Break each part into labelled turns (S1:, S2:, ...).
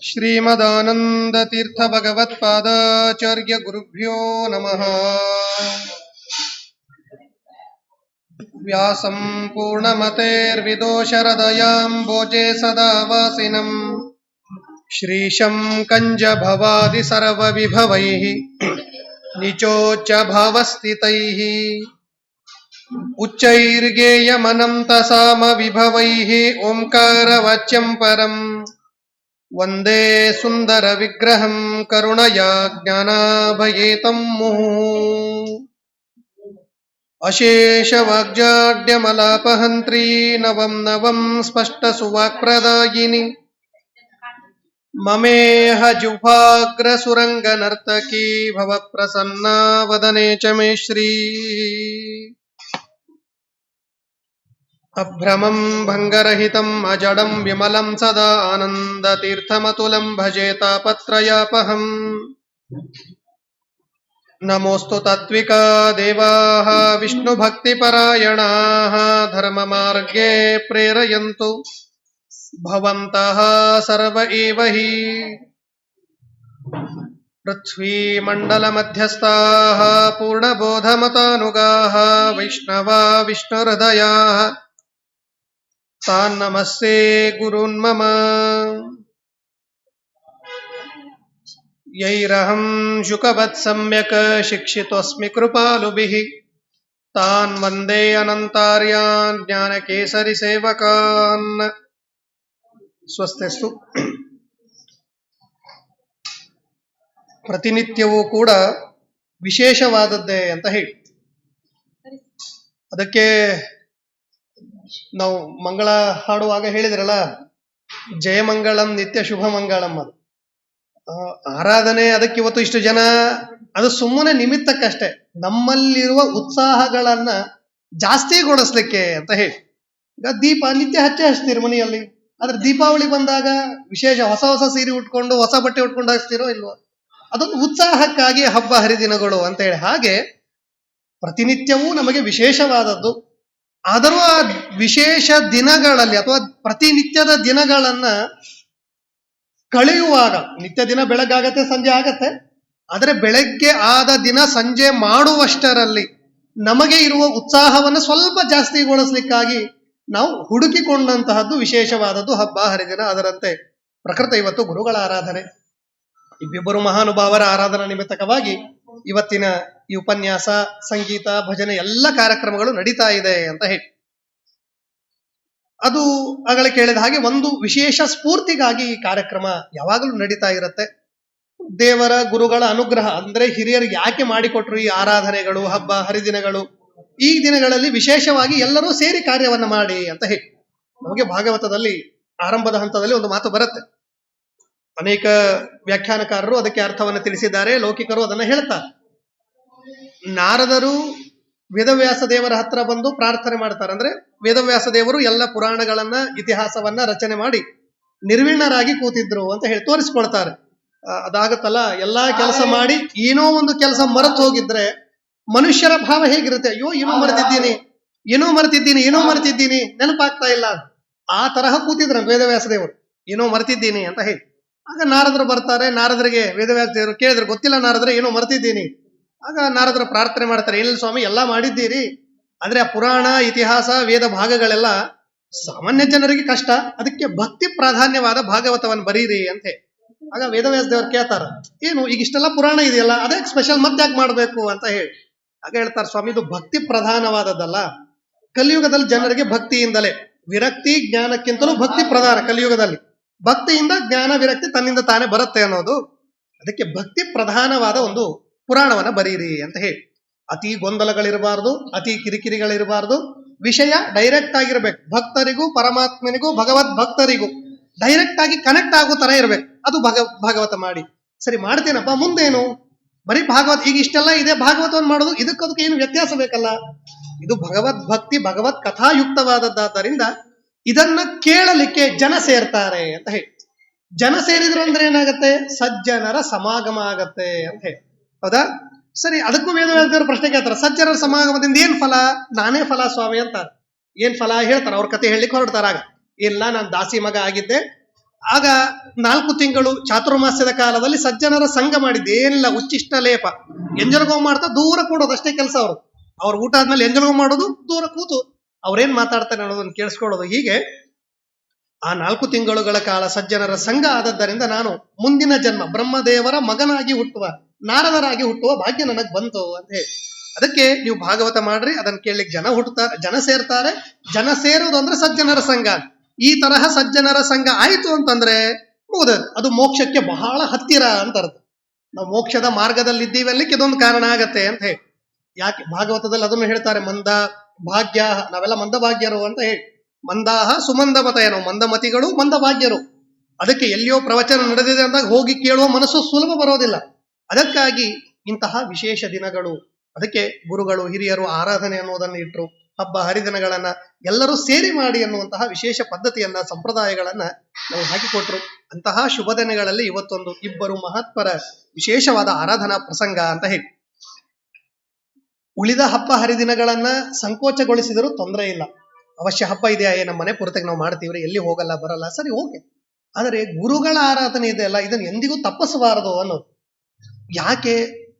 S1: ಶ್ರೀಮದಾನಂದತೀರ್ಥ ಭಗವತ್ಪಾದಾಚಾರ್ಯ ಗುರುಭ್ಯೋ ನಮಃ. ವ್ಯಾಸಂ ಪೂರ್ಣಮತೇರ್ವಿದೋಷರದಯಾಂಬೋಜೆ ಸದಾ ವಾಸಿನಂ ಶ್ರೀಶಂ ಕಂಜಭವಾದಿ ಸರ್ವವಿಭವೈಃ ನಿಚೋಚ್ಚ ಭಾವಸ್ಥಿತೈಃ ಉಚ್ಚೈರ್ಗೇಯಮನಂತ ಸಾಮ ವಿಭವೈಃ ಓಂಕಾರವಾಚ್ಯಂ ಪರಂ ವಂದೇ ಸುಂದರ ವಿಗ್ರಹಂ ಕರುಣಯಾ ಜ್ಞಾನಾಭಯೇತಂ ಮುಹುಃ. ಅಶೇಷ ವಾಗ್ಜಾಡ್ಯಮಲಾಪಹಂತ್ರೀ ನವಂ ನವಂ ಸ್ಪಷ್ಟ ಸುವಾಕ್ಪ್ರದಾಯಿನಿ ಮಮೇಹ ಜುಭಾಗ್ರ ಸುರಂಗ ನರ್ತಕೀ ಭವ ಪ್ರಸನ್ನಾ ವದನೆ ಚ ಮೇ ಶ್ರೀ. ಅಭ್ರಮಂ ಭಂಗರಹಿತಂ ಅಜಡಂ ವಿಮಲಂ ಸದಾ ಆನಂದತೀರ್ಥಮತುಲಂ ಭಜೆ ತಾಪತ್ರಯಾಪಹಂ. ನಮೋऽस्तु ತಾತ್ವಿಕಾ ದೇವಾಃ ವಿಷ್ಣುಭಕ್ತಿಪರಾಯಣಾಃ ಧರ್ಮಮಾರ್ಗೇ ಪ್ರೇರಯन्तು ಭವಂತಃ ಸರ್ವ ಏವ ಹಿ. ಪೃಥ್ವೀಮಂಡಲಮಧ್ಯಸ್ಥಾಃ ಪೂರ್ಣಬೋಧಮತಾನುಗಾಃ ವೈಷ್ಣವಾ ವಿಷ್ಣುಹೃದಯಾಃ ತಾನ್ ನಮಸ್ತೆ ಗುರುನ್ ಮಮ. ಯೈರಹಂ ಶುಕವತ್ ಸಮ್ಯಕ್ ಶಿಕ್ಷಿತೋಸ್ಮಿ ಕೃಪಾಲುಭಿಃ ತಾನ್ ವಂದೇ ಅನಂತಾರ್ಯಾನ್ ಜ್ಞಾನಕೇಸರಿ ಸೇವಕಾನ್. ಸ್ವಸ್ತಿಸ್ತು. ಪ್ರತಿನಿತ್ಯವೂ ಕೂಡ ವಿಶೇಷವಾದದ್ದೇ ಅಂತ ಹೇಳಿ, ಅದಕ್ಕೆ ನಾವು ಮಂಗಳ ಹಾಡುವಾಗ ಹೇಳಿದ್ರಲ್ಲ, ಜಯಮಂಗಳಂ ನಿತ್ಯ ಶುಭ ಮಂಗಳಂ. ಅದು ಆರಾಧನೆ. ಅದಕ್ಕೆ ಇವತ್ತು ಇಷ್ಟು ಜನ, ಅದು ಸುಮ್ಮನೆ ನಿಮಿತ್ತಕ್ಕಷ್ಟೇ, ನಮ್ಮಲ್ಲಿರುವ ಉತ್ಸಾಹಗಳನ್ನ ಜಾಸ್ತಿಗೊಳಿಸ್ಲಿಕ್ಕೆ ಅಂತ ಹೇಳಿ. ಈಗ ದೀಪ ನಿತ್ಯ ಹಚ್ತೀರಿ ಮನೆಯಲ್ಲಿ, ಆದ್ರೆ ದೀಪಾವಳಿ ಬಂದಾಗ ವಿಶೇಷ ಹೊಸ ಹೊಸ ಸೀರೆ ಉಟ್ಕೊಂಡು ಹೊಸ ಬಟ್ಟೆ ಉಟ್ಕೊಂಡು ಹಚ್ತೀರೋ ಇಲ್ವೋ, ಅದೊಂದು ಉತ್ಸಾಹಕ್ಕಾಗಿ ಹಬ್ಬ ಹರಿದಿನಗಳು ಅಂತ ಹೇಳಿ. ಹಾಗೆ ಪ್ರತಿನಿತ್ಯವೂ ನಮಗೆ ವಿಶೇಷವಾದದ್ದು. ಆದರೂ ಆ ವಿಶೇಷ ದಿನಗಳಲ್ಲಿ ಅಥವಾ ಪ್ರತಿನಿತ್ಯದ ದಿನಗಳನ್ನ ಕಳೆಯುವಾಗ, ನಿತ್ಯ ದಿನ ಬೆಳಗ್ಗಾಗತ್ತೆ ಸಂಜೆ ಆಗತ್ತೆ, ಆದರೆ ಬೆಳಗ್ಗೆ ಆದ ದಿನ ಸಂಜೆ ಮಾಡುವಷ್ಟರಲ್ಲಿ ನಮಗೆ ಇರುವ ಉತ್ಸಾಹವನ್ನು ಸ್ವಲ್ಪ ಜಾಸ್ತಿಗೊಳಿಸ್ಲಿಕ್ಕಾಗಿ ನಾವು ಹುಡುಕಿಕೊಂಡಂತಹದ್ದು ವಿಶೇಷವಾದದ್ದು ಹಬ್ಬ ಹರಿದಿನ. ಅದರಂತೆ ಪ್ರಕೃತ ಇವತ್ತು ಗುರುಗಳ ಆರಾಧನೆ. ಇಬ್ಬಿಬ್ಬರು ಮಹಾನುಭಾವರ ಆರಾಧನಾ ನಿಮಿತ್ತಕವಾಗಿ ಇವತ್ತಿನ ಈ ಉಪನ್ಯಾಸ, ಸಂಗೀತ, ಭಜನೆ ಎಲ್ಲ ಕಾರ್ಯಕ್ರಮಗಳು ನಡೀತಾ ಇದೆ ಅಂತ ಹೇಳಿ. ಅದು ಆಗಲೇ ಕೇಳಿದ ಹಾಗೆ ಒಂದು ವಿಶೇಷ ಸ್ಫೂರ್ತಿಗಾಗಿ ಈ ಕಾರ್ಯಕ್ರಮ ಯಾವಾಗಲೂ ನಡೀತಾ ಇರುತ್ತೆ. ದೇವರ ಗುರುಗಳ ಅನುಗ್ರಹ ಅಂದ್ರೆ ಹಿರಿಯರು ಯಾಕೆ ಮಾಡಿಕೊಟ್ರು ಈ ಆರಾಧನೆಗಳು, ಹಬ್ಬ ಹರಿದಿನಗಳು, ಈ ದಿನಗಳಲ್ಲಿ ವಿಶೇಷವಾಗಿ ಎಲ್ಲರೂ ಸೇರಿ ಕಾರ್ಯವನ್ನ ಮಾಡಿ ಅಂತ ಹೇಳಿ. ನಮಗೆ ಭಾಗವತದಲ್ಲಿ ಆರಂಭದ ಹಂತದಲ್ಲಿ ಒಂದು ಮಾತು ಬರುತ್ತೆ. ಅನೇಕ ವ್ಯಾಖ್ಯಾನಕಾರರು ಅದಕ್ಕೆ ಅರ್ಥವನ್ನು ತಿಳಿಸಿದ್ದಾರೆ, ಲೌಕಿಕರು ಅದನ್ನ ಹೇಳ್ತಾರೆ. ನಾರದರು ವೇದವ್ಯಾಸ ದೇವರ ಹತ್ರ ಬಂದು ಪ್ರಾರ್ಥನೆ ಮಾಡ್ತಾರೆ. ಅಂದ್ರೆ ವೇದವ್ಯಾಸ ದೇವರು ಎಲ್ಲ ಪುರಾಣಗಳನ್ನ, ಇತಿಹಾಸವನ್ನ ರಚನೆ ಮಾಡಿ ನಿರ್ವಿಣ್ಣರಾಗಿ ಕೂತಿದ್ರು ಅಂತ ಹೇಳಿ ತೋರಿಸ್ಕೊಳ್ತಾರೆ. ಅದಾಗತ್ತಲ್ಲ, ಎಲ್ಲಾ ಕೆಲಸ ಮಾಡಿ ಏನೋ ಒಂದು ಕೆಲಸ ಮರೆತು ಹೋಗಿದ್ರೆ ಮನುಷ್ಯರ ಭಾವ ಹೇಗಿರುತ್ತೆ? ಅಯ್ಯೋ ಏನೋ ಮರೆತಿದ್ದೀನಿ, ನೆನಪಾಗ್ತಾ ಇಲ್ಲ. ಆ ತರಹ ಕೂತಿದ್ರು ವೇದವ್ಯಾಸ ದೇವರು, ಏನೋ ಮರೆತಿದ್ದೀನಿ ಅಂತ ಹೇಳಿ. ಆಗ ನಾರದರು ಬರ್ತಾರೆ. ನಾರದರಿಗೆ ವೇದವ್ಯಾಸ ದೇವರು ಕೇಳಿದ್ರು, ಗೊತ್ತಿಲ್ಲ ನಾರದ್ರೆ, ಏನೋ ಮರೆತಿದ್ದೀನಿ. ಆಗ ನಾರದರು ಪ್ರಾರ್ಥನೆ ಮಾಡ್ತಾರೆ, ಇಲ್ಲ ಸ್ವಾಮಿ, ಎಲ್ಲ ಮಾಡಿದ್ದೀರಿ, ಆದ್ರೆ ಆ ಪುರಾಣ, ಇತಿಹಾಸ, ವೇದ ಭಾಗಗಳೆಲ್ಲ ಸಾಮಾನ್ಯ ಜನರಿಗೆ ಕಷ್ಟ, ಅದಕ್ಕೆ ಭಕ್ತಿ ಪ್ರಾಧಾನ್ಯವಾದ ಭಾಗವತವನ್ನು ಬರೀರಿ ಅಂತ ಹೇಳಿ. ಆಗ ವೇದವ್ಯಾಸ ದೇವರು ಕೇಳ್ತಾರ, ಏನು ಈಗ ಇಷ್ಟೆಲ್ಲ ಪುರಾಣ ಇದೆಯಲ್ಲ, ಅದೇ ಸ್ಪೆಷಲ್ ಮತ್ತೆ ಯಾಕೆ ಮಾಡ್ಬೇಕು ಅಂತ ಹೇಳಿ. ಆಗ ಹೇಳ್ತಾರೆ, ಸ್ವಾಮಿ ಇದು ಭಕ್ತಿ ಪ್ರಧಾನವಾದದ್ದಲ್ಲ. ಕಲಿಯುಗದಲ್ಲಿ ಜನರಿಗೆ ಭಕ್ತಿಯಿಂದಲೇ, ವಿರಕ್ತಿ ಜ್ಞಾನಕ್ಕಿಂತಲೂ ಭಕ್ತಿ ಪ್ರಧಾನ ಕಲಿಯುಗದಲ್ಲಿ. ಭಕ್ತಿಯಿಂದ ಜ್ಞಾನ, ವಿರಕ್ತಿ ತನ್ನಿಂದ ತಾನೇ ಬರುತ್ತೆ ಅನ್ನೋದು. ಅದಕ್ಕೆ ಭಕ್ತಿ ಪ್ರಧಾನವಾದ ಒಂದು ಪುರಾಣವನ್ನ ಬರೀರಿ ಅಂತ ಹೇಳಿ. ಅತಿ ಗೊಂದಲಗಳಿರಬಾರ್ದು, ಅತಿ ಕಿರಿಕಿರಿಗಳಿರಬಾರ್ದು, ವಿಷಯ ಡೈರೆಕ್ಟ್ ಆಗಿರ್ಬೇಕು. ಭಕ್ತರಿಗೂ ಪರಮಾತ್ಮನಿಗೂ ಭಗವದ್ ಭಕ್ತರಿಗೂ ಡೈರೆಕ್ಟ್ ಆಗಿ ಕನೆಕ್ಟ್ ಆಗೋ ತರ ಇರ್ಬೇಕು. ಅದು ಭಾಗವತ ಮಾಡಿ. ಸರಿ ಮಾಡ್ತೇನಪ್ಪ, ಮುಂದೇನು? ಬರೀ ಭಾಗವತ್ ಈಗ ಇಷ್ಟೆಲ್ಲ ಇದೆ, ಭಾಗವತವನ್ನು ಮಾಡೋದು, ಇದಕ್ಕದಕ್ಕೆ ಏನು ವ್ಯತ್ಯಾಸ ಬೇಕಲ್ಲ. ಇದು ಭಗವದ್ ಭಕ್ತಿ, ಭಗವತ್ ಕಥಾಯುಕ್ತವಾದದ್ದಾದ್ದರಿಂದ ಇದನ್ನ ಕೇಳಲಿಕ್ಕೆ ಜನ ಸೇರ್ತಾರೆ ಅಂತ ಹೇಳಿ. ಜನ ಸೇರಿದ್ರು ಅಂದ್ರೆ ಏನಾಗತ್ತೆ? ಸಜ್ಜನರ ಸಮಾಗಮ ಆಗತ್ತೆ ಅಂತ ಹೇಳಿ. ಹೌದಾ? ಸರಿ, ಅದಕ್ಕೂ ವೇದವ್ಯಾಸರು ಪ್ರಶ್ನೆ ಕೇಳ್ತಾರೆ, ಸಜ್ಜನರ ಸಮಾಗಮದಿಂದ ಏನ್ ಫಲ? ನಾನೇ ಫಲ ಸ್ವಾಮಿ ಅಂತಾರೆ. ಏನ್ ಫಲ ಹೇಳ್ತಾರೆ, ಅವ್ರ ಕತೆ ಹೇಳಲಿಕ್ಕೆ ಹೊರಡ್ತಾರಾಗ. ಇಲ್ಲ, ನಾನು ದಾಸಿ ಮಗ ಆಗಿದ್ದೆ, ಆಗ 4 ತಿಂಗಳು ಚಾತುರ್ಮಾಸ್ಯದ ಕಾಲದಲ್ಲಿ ಸಜ್ಜನರ ಸಂಘ ಮಾಡಿದ್ದೆ, ಏನಿಲ್ಲ ಉಚ್ಚಿಷ್ಟ ಲೇಪ, ಎಂಜಲಗೋ ಮಾಡ್ತಾ ದೂರ ಕೂಡೋದು ಅಷ್ಟೇ ಕೆಲಸ. ಅವ್ರ ಊಟ ಆದ್ಮೇಲೆ ಎಂಜಲಗೋ ಮಾಡೋದು, ದೂರ ಕೂತು ಅವ್ರೇನ್ ಮಾತಾಡ್ತಾರೆ ಅನ್ನೋದನ್ನ ಕೇಳಿಸ್ಕೊಳ್ಳೋದು. ಹೀಗೆ ಆ 4 ತಿಂಗಳುಗಳ ಕಾಲ ಸಜ್ಜನರ ಸಂಘ ಆದದ್ದರಿಂದ ನಾನು ಮುಂದಿನ ಜನ್ಮ ಬ್ರಹ್ಮದೇವರ ಮಗನಾಗಿ ಹುಟ್ಟುವ, ನಾರದರಾಗಿ ಹುಟ್ಟುವ ಭಾಗ್ಯ ನನಗ್ ಬಂತು ಅಂತ ಹೇಳಿ. ಅದಕ್ಕೆ ನೀವು ಭಾಗವತ ಮಾಡ್ರಿ, ಅದನ್ನ ಕೇಳಲಿಕ್ಕೆ ಜನ ಹುಟ್ಟುತ್ತಾರೆ, ಜನ ಸೇರ್ತಾರೆ. ಜನ ಸೇರೋದು ಅಂದ್ರೆ ಸಜ್ಜನರ ಸಂಘ. ಈ ತರಹ ಸಜ್ಜನರ ಸಂಘ ಆಯ್ತು ಅಂತಂದ್ರೆ ಮುಗಿದ, ಅದು ಮೋಕ್ಷಕ್ಕೆ ಬಹಳ ಹತ್ತಿರ ಅಂತ ಅರ್ಥ. ನಾವು ಮೋಕ್ಷದ ಮಾರ್ಗದಲ್ಲಿ ಇದ್ದೀವಿ ಅಲ್ಲಿಕ್ಕೆ ಇದೊಂದು ಕಾರಣ ಆಗತ್ತೆ ಅಂತ ಹೇಳಿ. ಯಾಕೆ ಭಾಗವತದಲ್ಲಿ ಅದನ್ನು ಹೇಳ್ತಾರೆ, ಮಂದ ಭಾಗ್ಯ, ನಾವೆಲ್ಲ ಮಂದ ಭಾಗ್ಯರು ಅಂತ ಹೇಳಿ. ಮಂದಾಹ ಸುಮಂದಮತಯ, ನಾವು ಮಂದಮತಿಗಳು ಮಂದಭಾಗ್ಯರು. ಅದಕ್ಕೆ ಎಲ್ಲಿಯೋ ಪ್ರವಚನ ನಡೆದಿದೆ ಅಂದಾಗ ಹೋಗಿ ಕೇಳುವ ಮನಸ್ಸು ಸುಲಭ ಬರೋದಿಲ್ಲ. ಅದಕ್ಕಾಗಿ ಇಂತಹ ವಿಶೇಷ ದಿನಗಳು, ಅದಕ್ಕೆ ಗುರುಗಳು ಹಿರಿಯರು ಆರಾಧನೆ ಅನ್ನೋದನ್ನು ಇಟ್ಟರು, ಹಬ್ಬ ಹರಿದಿನಗಳನ್ನ ಎಲ್ಲರೂ ಸೇರಿ ಮಾಡಿ ಅನ್ನುವಂತಹ ವಿಶೇಷ ಪದ್ಧತಿಯನ್ನ, ಸಂಪ್ರದಾಯಗಳನ್ನ ನಾವು ಹಾಕಿಕೊಟ್ರು. ಅಂತಹ ಶುಭ ದಿನಗಳಲ್ಲಿ ಇವತ್ತೊಂದು ಇಬ್ಬರು ಮಹತ್ವರ ವಿಶೇಷವಾದ ಆರಾಧನಾ ಪ್ರಸಂಗ ಅಂತ ಹೇಳಿ. ಉಳಿದ ಹಬ್ಬ ಹರಿದಿನಗಳನ್ನ ಸಂಕೋಚಗೊಳಿಸಿದರೂ ತೊಂದರೆ ಇಲ್ಲ. ಅವಶ್ಯ ಹಬ್ಬ ಇದೆಯಾ, ನಮ್ಮ ಮನೆ ಪೂರ್ತಿಗೆ ನಾವು ಮಾಡ್ತೀವ್ರಿ, ಎಲ್ಲಿ ಹೋಗಲ್ಲ ಬರಲ್ಲ, ಸರಿ ಓಕೆ. ಆದರೆ ಗುರುಗಳ ಆರಾಧನೆ ಇದೆಯಲ್ಲ, ಇದನ್ನು ಎಂದಿಗೂ ತಪ್ಪಿಸಬಾರದು ಅನ್ನೋದು. ಯಾಕೆ?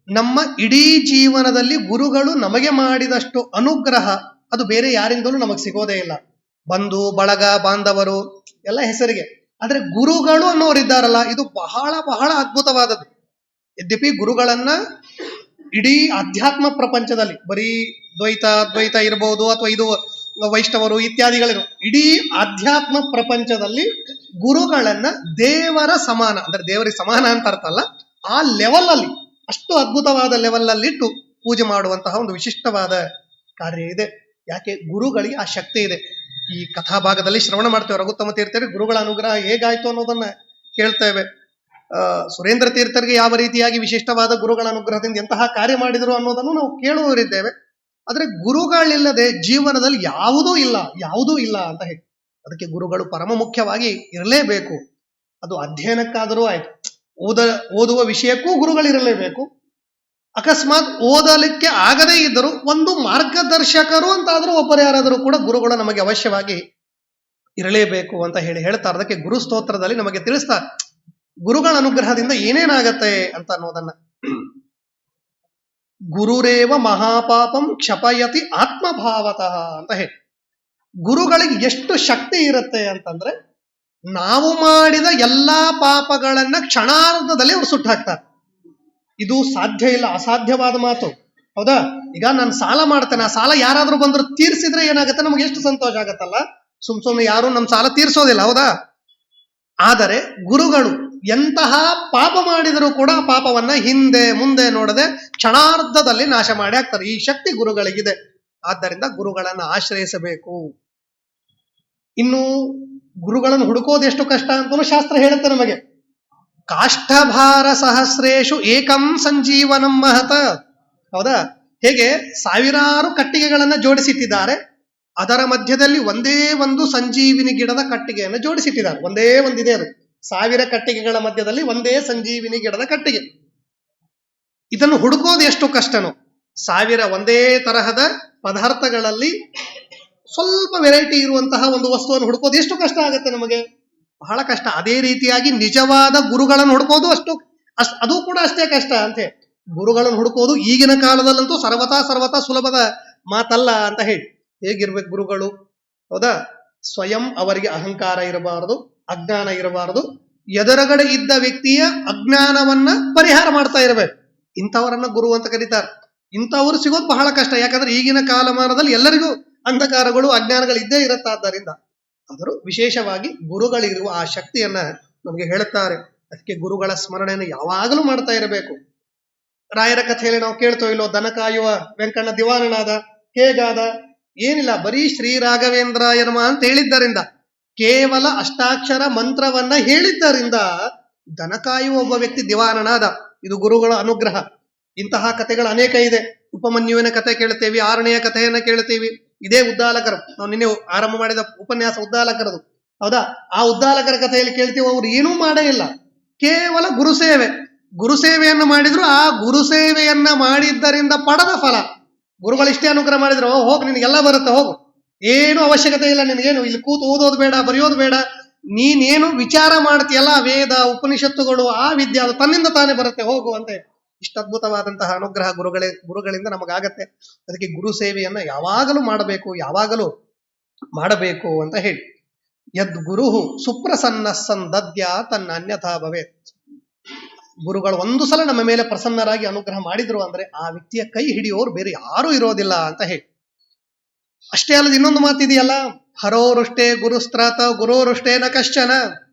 S1: ನಮ್ಮ ಇಡೀ ಜೀವನದಲ್ಲಿ ಗುರುಗಳು ನಮಗೆ ಮಾಡಿದಷ್ಟು ಅನುಗ್ರಹ ಅದು ಬೇರೆ ಯಾರಿಂದಲೂ ನಮಗೆ ಸಿಗೋದೇ ಇಲ್ಲ. ಬಂಧು ಬಳಗ ಬಾಂಧವರು ಎಲ್ಲ ಹೆಸರಿಗೆ, ಆದ್ರೆ ಗುರುಗಳು ಅನ್ನೋರಿದ್ದಾರಲ್ಲ, ಇದು ಬಹಳ ಬಹಳ ಅದ್ಭುತವಾದದ್ದು. ಯದ್ಯಪಿ ಗುರುಗಳನ್ನ ಇಡೀ ಅಧ್ಯಾತ್ಮ ಪ್ರಪಂಚದಲ್ಲಿ ಬರೀ ದ್ವೈತ ಇರಬಹುದು, ಅಥವಾ ಇದು ವೈಷ್ಣವರು ಇತ್ಯಾದಿಗಳಿರು, ಇಡೀ ಆಧ್ಯಾತ್ಮ ಪ್ರಪಂಚದಲ್ಲಿ ಗುರುಗಳನ್ನ ದೇವರ ಸಮಾನ, ಅಂದ್ರೆ ದೇವರಿಗೆ ಸಮಾನ ಅಂತ ಅರ್ಥ ಅಲ್ಲ, ಆ ಲೆವೆಲ್ ಅಲ್ಲಿ, ಅಷ್ಟು ಅದ್ಭುತವಾದ ಲೆವೆಲ್ ಅಲ್ಲಿ ಇಟ್ಟು ಪೂಜೆ ಮಾಡುವಂತಹ ಒಂದು ವಿಶಿಷ್ಟವಾದ ಕಾರ್ಯ ಇದೆ. ಯಾಕೆ? ಗುರುಗಳಿಗೆ ಆ ಶಕ್ತಿ ಇದೆ. ಈ ಕಥಾಭಾಗದಲ್ಲಿ ಶ್ರವಣ ಮಾಡ್ತೇವೆ, ರಘುತ್ತಮ ತೀರ್ಥರಿಗೆ ಗುರುಗಳ ಅನುಗ್ರಹ ಹೇಗಾಯ್ತು ಅನ್ನೋದನ್ನ ಕೇಳ್ತೇವೆ. ಸುರೇಂದ್ರ ತೀರ್ಥರಿಗೆ ಯಾವ ರೀತಿಯಾಗಿ ವಿಶಿಷ್ಟವಾದ ಗುರುಗಳ ಅನುಗ್ರಹದಿಂದ ಎಂತಹ ಕಾರ್ಯ ಮಾಡಿದರು ಅನ್ನೋದನ್ನು ನಾವು ಕೇಳುವವರಿದ್ದೇವೆ. ಆದ್ರೆ ಗುರುಗಳಿಲ್ಲದೆ ಜೀವನದಲ್ಲಿ ಯಾವುದೂ ಇಲ್ಲ ಅಂತ ಹೇಳಿ. ಅದಕ್ಕೆ ಗುರುಗಳು ಪರಮ ಮುಖ್ಯವಾಗಿ ಇರಲೇಬೇಕು. ಅದು ಅಧ್ಯಯನಕ್ಕಾದರೂ ಆಯ್ತು, ಓದುವ ವಿಷಯಕ್ಕೂ ಗುರುಗಳಿರಲೇಬೇಕು. ಅಕಸ್ಮಾತ್ ಓದಲಿಕ್ಕೆ ಆಗದೇ ಇದ್ದರೂ ಒಂದು ಮಾರ್ಗದರ್ಶಕರು ಅಂತಾದರೂ ಒಬ್ಬರು ಯಾರಾದರೂ ಕೂಡ ಗುರುಗಳು ನಮಗೆ ಅವಶ್ಯವಾಗಿ ಇರಲೇಬೇಕು ಅಂತ ಹೇಳ್ತಾರೆ. ಅದಕ್ಕೆ ಗುರು ಸ್ತೋತ್ರದಲ್ಲಿ ನಮಗೆ ತಿಳಿಸ್ತಾರೆ ಗುರುಗಳ ಅನುಗ್ರಹದಿಂದ ಏನೇನಾಗತ್ತೆ ಅಂತ ಅನ್ನೋದನ್ನ. ಗುರುರೇವ ಮಹಾಪಾಪಂ ಕ್ಷಪಯತಿ ಆತ್ಮಭಾವತಃ ಅಂತ ಹೇಳಿ. ಗುರುಗಳಿಗೆ ಎಷ್ಟು ಶಕ್ತಿ ಇರುತ್ತೆ ಅಂತಂದ್ರೆ, ನಾವು ಮಾಡಿದ ಎಲ್ಲಾ ಪಾಪಗಳನ್ನ ಕ್ಷಣಾರ್ಧದಲ್ಲಿ ಅವ್ರು ಸುಟ್ಟು ಹಾಕ್ತಾರೆ. ಇದು ಸಾಧ್ಯ ಇಲ್ಲ, ಅಸಾಧ್ಯವಾದ ಮಾತು, ಹೌದಾ? ಈಗ ನಾನು ಸಾಲ ಮಾಡ್ತೇನೆ, ಆ ಸಾಲ ಯಾರಾದ್ರೂ ಬಂದ್ರು ತೀರ್ಸಿದ್ರೆ ಏನಾಗುತ್ತೆ, ನಮ್ಗೆ ಎಷ್ಟು ಸಂತೋಷ ಆಗತ್ತಲ್ಲ. ಸುಮ್ನೆ ಯಾರು ನಮ್ಮ ಸಾಲ ತೀರ್ಸೋದಿಲ್ಲ, ಹೌದಾ? ಆದರೆ ಗುರುಗಳು ಎಂತಹ ಪಾಪ ಮಾಡಿದರೂ ಕೂಡ ಪಾಪವನ್ನ ಹಿಂದೆ ಮುಂದೆ ನೋಡದೆ ಕ್ಷಣಾರ್ಧದಲ್ಲಿ ನಾಶ ಮಾಡಿ ಹಾಕ್ತಾರೆ. ಈ ಶಕ್ತಿ ಗುರುಗಳಿಗಿದೆ. ಆದ್ದರಿಂದ ಗುರುಗಳನ್ನ ಆಶ್ರಯಿಸಬೇಕು. ಇನ್ನು ಗುರುಗಳನ್ನು ಹುಡುಕೋದು ಎಷ್ಟು ಕಷ್ಟ ಅಂತಲೂ ಶಾಸ್ತ್ರ ಹೇಳುತ್ತೆ ನಮಗೆ. ಕಾಷ್ಠಭಾರ ಸಹಸ್ರೇಶು ಏಕಂ ಸಂಜೀವನಂ ಮಹತ, ಹೌದಾ? ಹೇಗೆ ಸಾವಿರಾರು ಕಟ್ಟಿಗೆಗಳನ್ನ ಜೋಡಿಸಿಟ್ಟಿದ್ದಾರೆ, ಅದರ ಮಧ್ಯದಲ್ಲಿ ಒಂದೇ ಒಂದು ಸಂಜೀವಿನಿ ಗಿಡದ ಕಟ್ಟಿಗೆಯನ್ನು ಜೋಡಿಸಿಟ್ಟಿದ್ದಾರೆ. ಒಂದೇ ಒಂದಿದೆ, ಅದು 1000 ಕಟ್ಟಿಗೆಗಳ ಮಧ್ಯದಲ್ಲಿ ಒಂದೇ ಸಂಜೀವಿನಿ ಗಿಡದ ಕಟ್ಟಿಗೆ. ಇದನ್ನು ಹುಡುಕೋದು ಎಷ್ಟು ಕಷ್ಟನೋ. 1000 ಒಂದೇ ತರಹದ ಪದಾರ್ಥಗಳಲ್ಲಿ ಸ್ವಲ್ಪ ವೆರೈಟಿ ಇರುವಂತಹ ಒಂದು ವಸ್ತುವನ್ನು ಹುಡುಕೋದು ಎಷ್ಟು ಕಷ್ಟ ಆಗುತ್ತೆ ನಮಗೆ, ಬಹಳ ಕಷ್ಟ. ಅದೇ ರೀತಿಯಾಗಿ ನಿಜವಾದ ಗುರುಗಳನ್ನು ಹುಡುಕೋದು ಅದು ಕೂಡ ಅಷ್ಟೇ ಕಷ್ಟ ಅಂತೆ. ಗುರುಗಳನ್ನು ಹುಡುಕೋದು ಈಗಿನ ಕಾಲದಲ್ಲಂತೂ ಸರ್ವತಾ ಸುಲಭದ ಮಾತಲ್ಲ ಅಂತ ಹೇಳಿ. ಹೇಗಿರ್ಬೇಕು ಗುರುಗಳು, ಹೌದಾ? ಸ್ವಯಂ ಅವರಿಗೆ ಅಹಂಕಾರ ಇರಬಾರದು, ಅಜ್ಞಾನ ಇರಬಾರದು. ಎದುರುಗಡೆ ಇದ್ದ ವ್ಯಕ್ತಿಯ ಅಜ್ಞಾನವನ್ನ ಪರಿಹಾರ ಮಾಡ್ತಾ ಇರಬೇಕು. ಇಂಥವರನ್ನ ಗುರು ಅಂತ ಕರೀತಾರೆ. ಇಂಥವರು ಸಿಗೋದು ಬಹಳ ಕಷ್ಟ. ಯಾಕಂದ್ರೆ ಈಗಿನ ಕಾಲಮಾನದಲ್ಲಿ ಎಲ್ಲರಿಗೂ ಅಂಧಕಾರಗಳು ಅಜ್ಞಾನಗಳು ಇದ್ದೇ ಇರುತ್ತಾದ್ದರಿಂದ. ಆದರೂ ವಿಶೇಷವಾಗಿ ಗುರುಗಳಿರುವ ಆ ಶಕ್ತಿಯನ್ನ ನಮಗೆ ಹೇಳುತ್ತಾರೆ. ಅದಕ್ಕೆ ಗುರುಗಳ ಸ್ಮರಣೆಯನ್ನು ಯಾವಾಗಲೂ ಮಾಡ್ತಾ ಇರಬೇಕು. ರಾಯರ ಕಥೆಯಲ್ಲಿ ನಾವು ಕೇಳ್ತೋ ಇಲ್ಲೋ, ದನ ಕಾಯುವ ವೆಂಕಣ್ಣ ದಿವಾನನಾದ, ಹೇಗಾದ? ಏನಿಲ್ಲ, ಬರೀ ಶ್ರೀ ರಾಘವೇಂದ್ರಾಯ ನಮಃ ಅಂತ ಹೇಳಿದ್ದರಿಂದ, ಕೇವಲ ಅಷ್ಟಾಕ್ಷರ ಮಂತ್ರವನ್ನ ಹೇಳಿದ್ದರಿಂದ ದನ ಕಾಯುವ ಒಬ್ಬ ವ್ಯಕ್ತಿ ದಿವಾನನಾದ. ಇದು ಗುರುಗಳ ಅನುಗ್ರಹ. ಇಂತಹ ಕಥೆಗಳು ಅನೇಕ ಇದೆ. ಉಪಮನ್ಯುವಿನ ಕಥೆ ಕೇಳ್ತೇವೆ, ಆರನೆಯ ಕಥೆಯನ್ನ ಕೇಳ್ತೀವಿ. ಇದೇ ಉದ್ದಾಲಕರು, ನಾವು ನಿನ್ನೆ ಆರಂಭ ಮಾಡಿದ ಉಪನ್ಯಾಸ ಉದ್ದಾಲಕರದು, ಹೌದಾ? ಆ ಉದ್ದಾಲಕರ ಕಥೆಯಲ್ಲಿ ಕೇಳ್ತೀವಿ, ಅವ್ರು ಏನೂ ಮಾಡೇ ಇಲ್ಲ, ಕೇವಲ ಗುರುಸೇವೆಯನ್ನು ಮಾಡಿದ್ರು. ಆ ಗುರುಸೇವೆಯನ್ನ ಮಾಡಿದ್ದರಿಂದ ಪಡೆದ ಫಲ, ಗುರುಗಳಿಷ್ಟೇ ಅನುಗ್ರಹ ಮಾಡಿದ್ರು, ಹೋಗು ನಿನಗೆಲ್ಲ ಬರುತ್ತೆ, ಹೋಗು, ಏನು ಅವಶ್ಯಕತೆ ಇಲ್ಲ ನಿನಗೇನು, ಇಲ್ಲಿ ಕೂತು ಓದೋದು ಬೇಡ, ಬರೆಯೋದು ಬೇಡ, ನೀನೇನು ವಿಚಾರ ಮಾಡ್ತೀಯಲ್ಲ, ವೇದ ಉಪನಿಷತ್ತುಗಳು, ಆ ವಿದ್ಯೆ ಅದು ತನ್ನಿಂದ ತಾನೇ ಬರುತ್ತೆ, ಹೋಗು ಅಂತ. ಇಷ್ಟು ಅದ್ಭುತವಾದಂತಹ ಅನುಗ್ರಹ ಗುರುಗಳಿಂದ ನಮಗಾಗತ್ತೆ. ಅದಕ್ಕೆ ಗುರು ಸೇವೆಯನ್ನ ಯಾವಾಗಲೂ ಮಾಡಬೇಕು ಅಂತ ಹೇಳಿ. ಯದ್ ಗುರು ಸುಪ್ರಸನ್ನ ಸಂದದ್ಯ ತನ್ನ ಅನ್ಯಥಾ ಭವೇತ್. ಗುರುಗಳು ಒಂದು ಸಲ ನಮ್ಮ ಮೇಲೆ ಪ್ರಸನ್ನರಾಗಿ ಅನುಗ್ರಹ ಮಾಡಿದ್ರು ಅಂದ್ರೆ ಆ ವ್ಯಕ್ತಿಯ ಕೈ ಹಿಡಿಯೋರು ಬೇರೆ ಯಾರೂ ಇರೋದಿಲ್ಲ ಅಂತ ಹೇಳಿ. ಅಷ್ಟೇ ಅಲ್ಲದ ಇನ್ನೊಂದು ಮಾತಿದೆಯಲ್ಲ, ಹರೋರುಷ್ಟೇ ಗುರುಸ್ತ್ರಾತ ಗುರೋರುಷ್ಟೇ ನ ಕಶ್ಚನ.